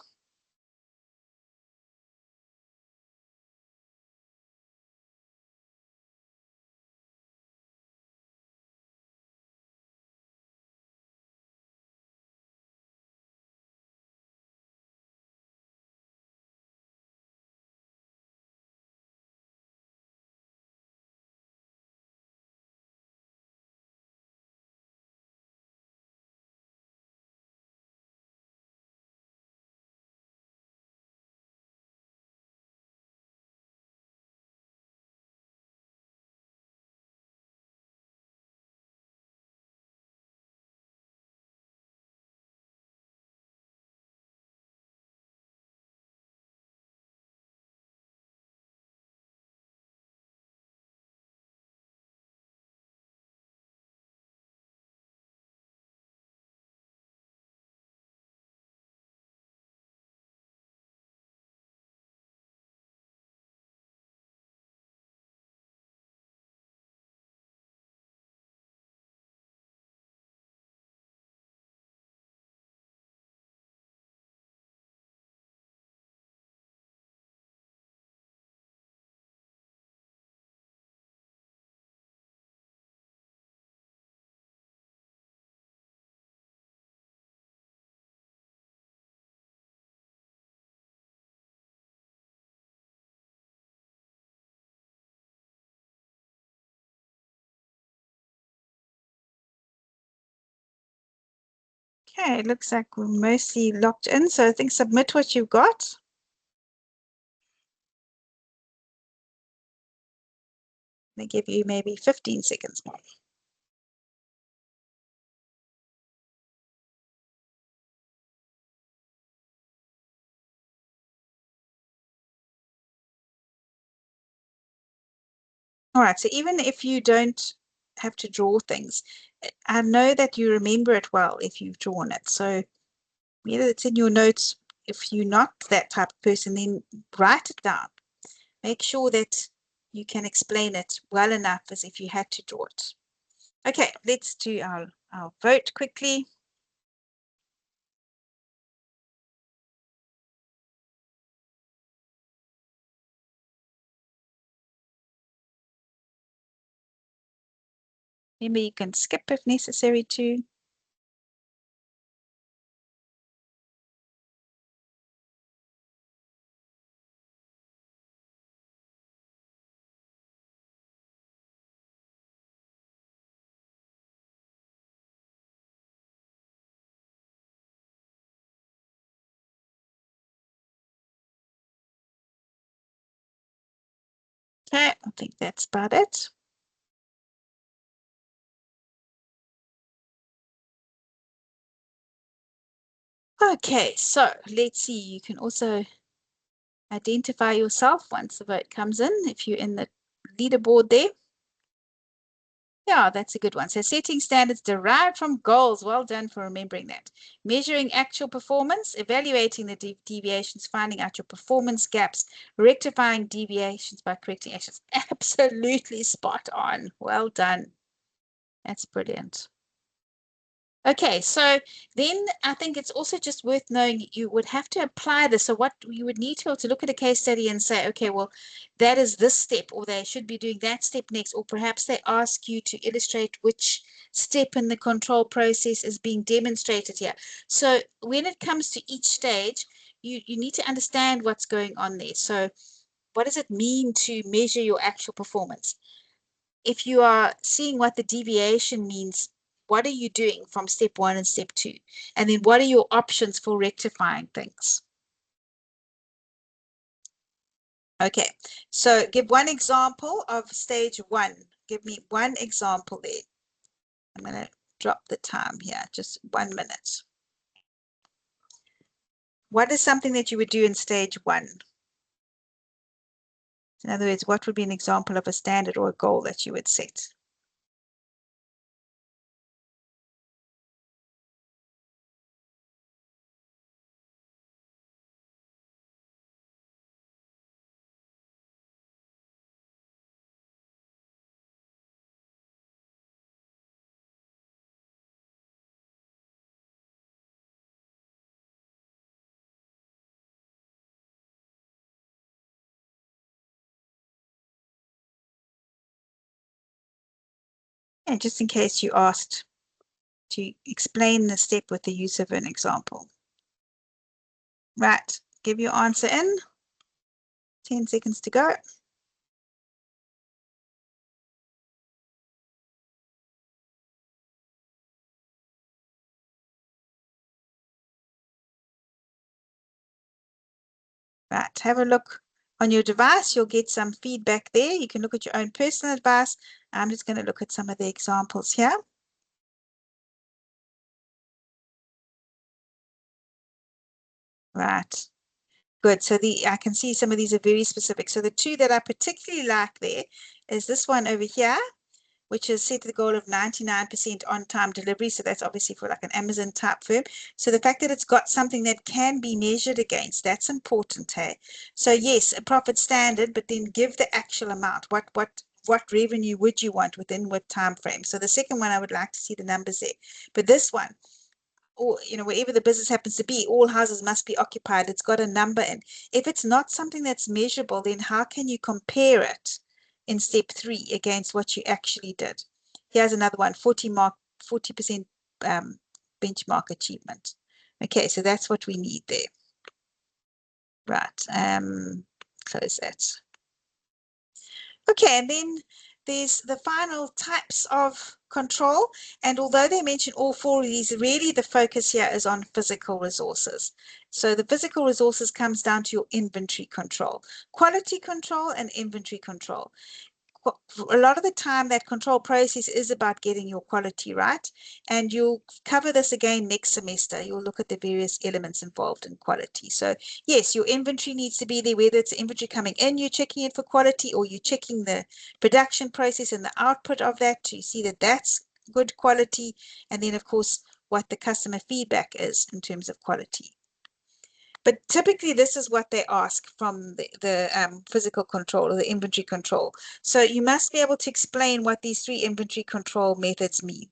Okay, it looks like we're mostly locked in. So I think submit what you've got. They give you maybe 15 seconds more. All right, so even if you don't have to draw things, I know that you remember it well if you've drawn it. So whether it's in your notes, if you're not that type of person, then write it down. Make sure that you can explain it well enough as if you had to draw it. Okay, let's do our vote quickly. Remember, you can skip if necessary too. Okay, I think that's about it. Okay, so let's see. You can also identify yourself once the vote comes in, if you're in the leaderboard there. Yeah, that's a good one. So setting standards derived from goals. Well done for remembering that. Measuring actual performance, evaluating the deviations, finding out your performance gaps, rectifying deviations by correcting actions. Absolutely spot on. Well done. That's brilliant. Okay, so then I think it's also just worth knowing you would have to apply this. So what you would need to be able to look at a case study and say, okay, well, that is this step, or they should be doing that step next, or perhaps they ask you to illustrate which step in the control process is being demonstrated here. So when it comes to each stage, you need to understand what's going on there. So what does it mean to measure your actual performance? If you are seeing what the deviation means, what are you doing from step 1 and step 2? And then what are your options for rectifying things? Okay, so give one example of stage 1. Give me one example there. I'm going to drop the time here, just 1 minute. What is something that you would do in stage 1? In other words, what would be an example of a standard or a goal that you would set? And just in case you asked to explain the step with the use of an example. Right, give your answer in. 10 seconds to go. Right, have a look on your device. You'll get some feedback there. You can look at your own personal advice. I'm just going to look at some of the examples here. Right, good. So I can see some of these are very specific. So the two that I particularly like there is this one over here, which is set the goal of 99% on-time delivery. So that's obviously for like an Amazon type firm. So the fact that it's got something that can be measured against, that's important, hey? So yes, a profit standard, but then give the actual amount. What revenue would you want within what time frame? So the second one, I would like to see the numbers there. But this one, or wherever the business happens to be, all houses must be occupied. It's got a number in. If it's not something that's measurable, then how can you compare it in step 3 against what you actually did? Here's another one, 40% benchmark achievement. Okay, so that's what we need there. Right, close that. Okay, and then there's the final types of control. And although they mention all four of these, really the focus here is on physical resources. So the physical resources comes down to your inventory control, quality control and inventory control. A lot of the time that control process is about getting your quality right, and you'll cover this again next semester. You'll look at the various elements involved in quality. So yes, your inventory needs to be there, whether it's inventory coming in, you're checking it for quality, or you're checking the production process and the output of that to see that that's good quality, and then of course what the customer feedback is in terms of quality. But typically, this is what they ask from the physical control or the inventory control. So you must be able to explain what these three inventory control methods mean.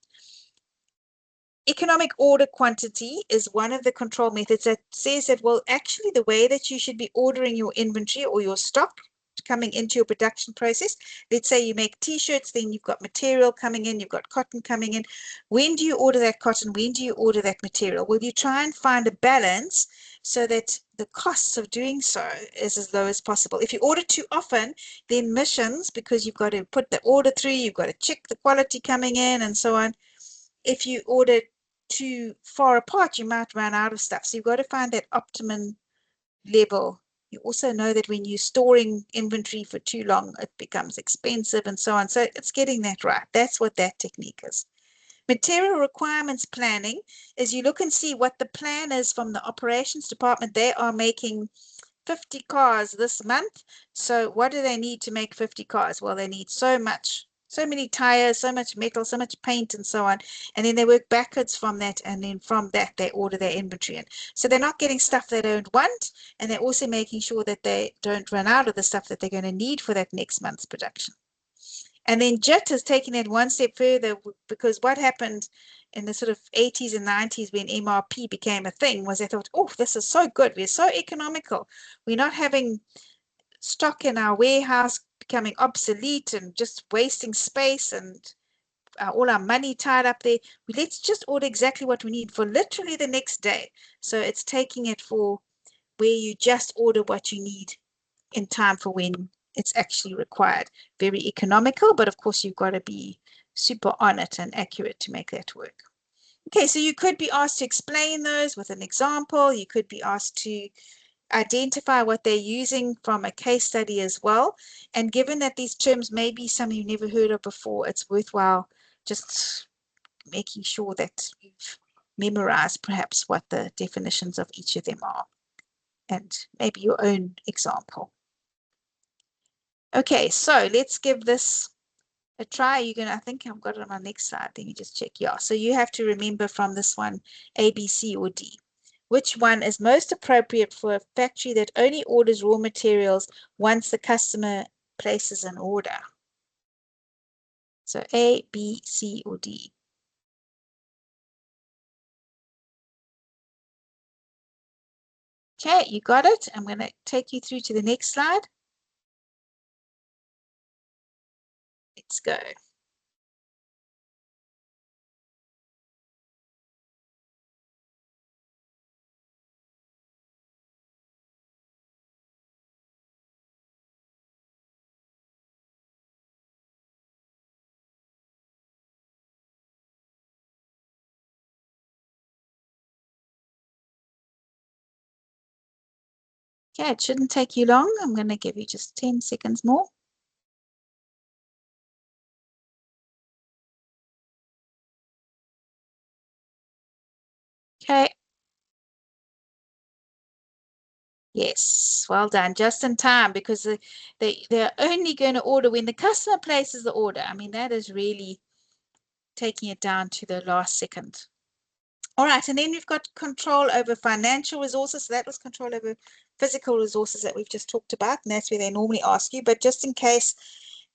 Economic order quantity is one of the control methods that says that, well, actually the way that you should be ordering your inventory or your stock coming into your production process. Let's say you make t-shirts, then you've got material coming in, you've got cotton coming in. When do you order that cotton? When do you order that material? Well, you try and find a balance so that the costs of doing so is as low as possible. If you order too often, then missions, because you've got to put the order through, you've got to check the quality coming in and so on. If you order too far apart, you might run out of stuff. So you've got to find that optimum level. You also know that when you're storing inventory for too long, it becomes expensive and so on. So it's getting that right. That's what that technique is. Material requirements planning is you look and see what the plan is from the operations department. They are making 50 cars this month. So what do they need to make 50 cars? Well, they need so many tires, so much metal, so much paint, and so on. And then they work backwards from that, and then from that they order their inventory in. So they're not getting stuff they don't want, and they're also making sure that they don't run out of the stuff that they're going to need for that next month's production. And then JIT has taken it one step further, because what happened in the sort of 80s and 90s when MRP became a thing was they thought, oh, this is so good. We're so economical. We're not having stock in our warehouse becoming obsolete and just wasting space and all our money tied up there. Let's just order exactly what we need for literally the next day. So it's taking it for where you just order what you need in time for when it's actually required. Very economical, but of course you've got to be super on it and accurate to make that work. Okay, so you could be asked to explain those with an example. You could be asked to identify what they're using from a case study as well. And given that these terms may be some you've never heard of before, it's worthwhile just making sure that you've memorized perhaps what the definitions of each of them are, and maybe your own example. Okay, so let's give this a try. I think I've got it on my next slide. Let me just check. Yeah, so you have to remember from this one, A, B, C, or D. Which one is most appropriate for a factory that only orders raw materials once the customer places an order? So A, B, C, or D. Okay, you got it. I'm going to take you through to the next slide. Let's go. Okay, it shouldn't take you long. I'm going to give you just 10 seconds more. Okay. Yes, well done. Just in time, because they're only going to order when the customer places the order. I mean, that is really taking it down to the last second. All right, and then we've got control over financial resources. So that was control over physical resources that we've just talked about, and that's where they normally ask you. But just in case,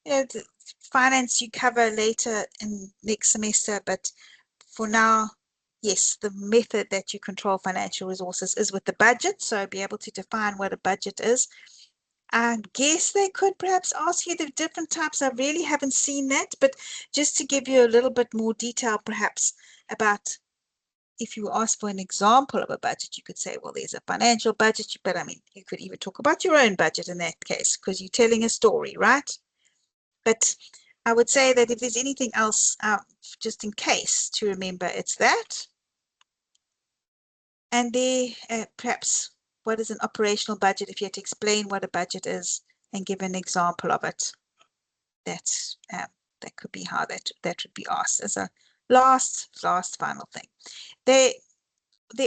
the finance you cover later in next semester. But for now, yes, the method that you control financial resources is with the budget. So be able to define what a budget is. I guess they could perhaps ask you the different types. I really haven't seen that, but just to give you a little bit more detail, perhaps, about if you ask for an example of a budget, you could say, well, there's a financial budget, but I mean, you could even talk about your own budget in that case, because you're telling a story, right? But I would say that if there's anything else, just in case to remember, it's that. And there, perhaps, what is an operational budget? If you had to explain what a budget is and give an example of it, that's that could be how that would be asked as a last final thing. There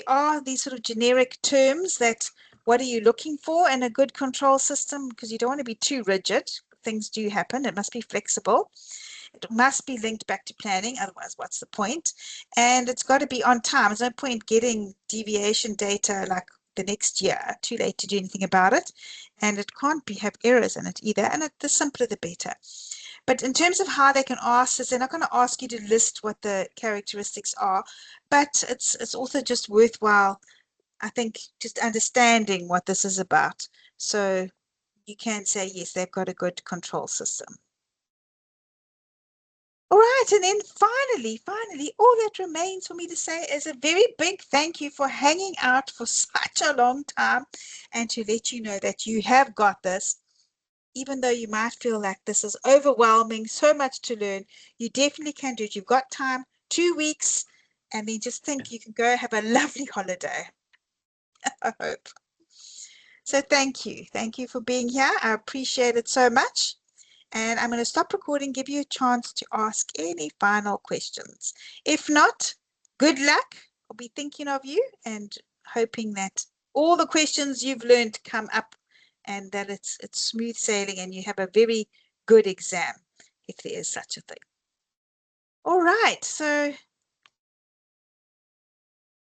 are these sort of generic terms that what are you looking for in a good control system, because you don't want to be too rigid. Things do happen. It must be flexible. It must be linked back to planning. Otherwise, what's the point? And it's got to be on time. There's no point getting deviation data like the next year. Too late to do anything about it. And it can't have errors in it either. And the simpler, the better. But in terms of how they can ask this, they're not going to ask you to list what the characteristics are, but it's also just worthwhile, I think, just understanding what this is about. So you can say, yes, they've got a good control system. All right, and then finally, all that remains for me to say is a very big thank you for hanging out for such a long time and to let you know that you have got this. Even though you might feel like this is overwhelming, so much to learn, you definitely can do it. You've got time, 2 weeks, and then just think you can go have a lovely holiday. I hope. So thank you. Thank you for being here. I appreciate it so much. And I'm going to stop recording, give you a chance to ask any final questions. If not, good luck. I'll be thinking of you and hoping that all the questions you've learned come up and that it's smooth sailing and you have a very good exam, if there is such a thing. All right, so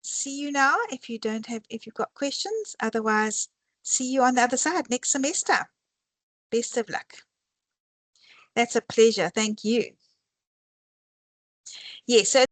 see you now if you've got questions. Otherwise, see you on the other side next semester. Best of luck. That's a pleasure. Thank you. Yes, so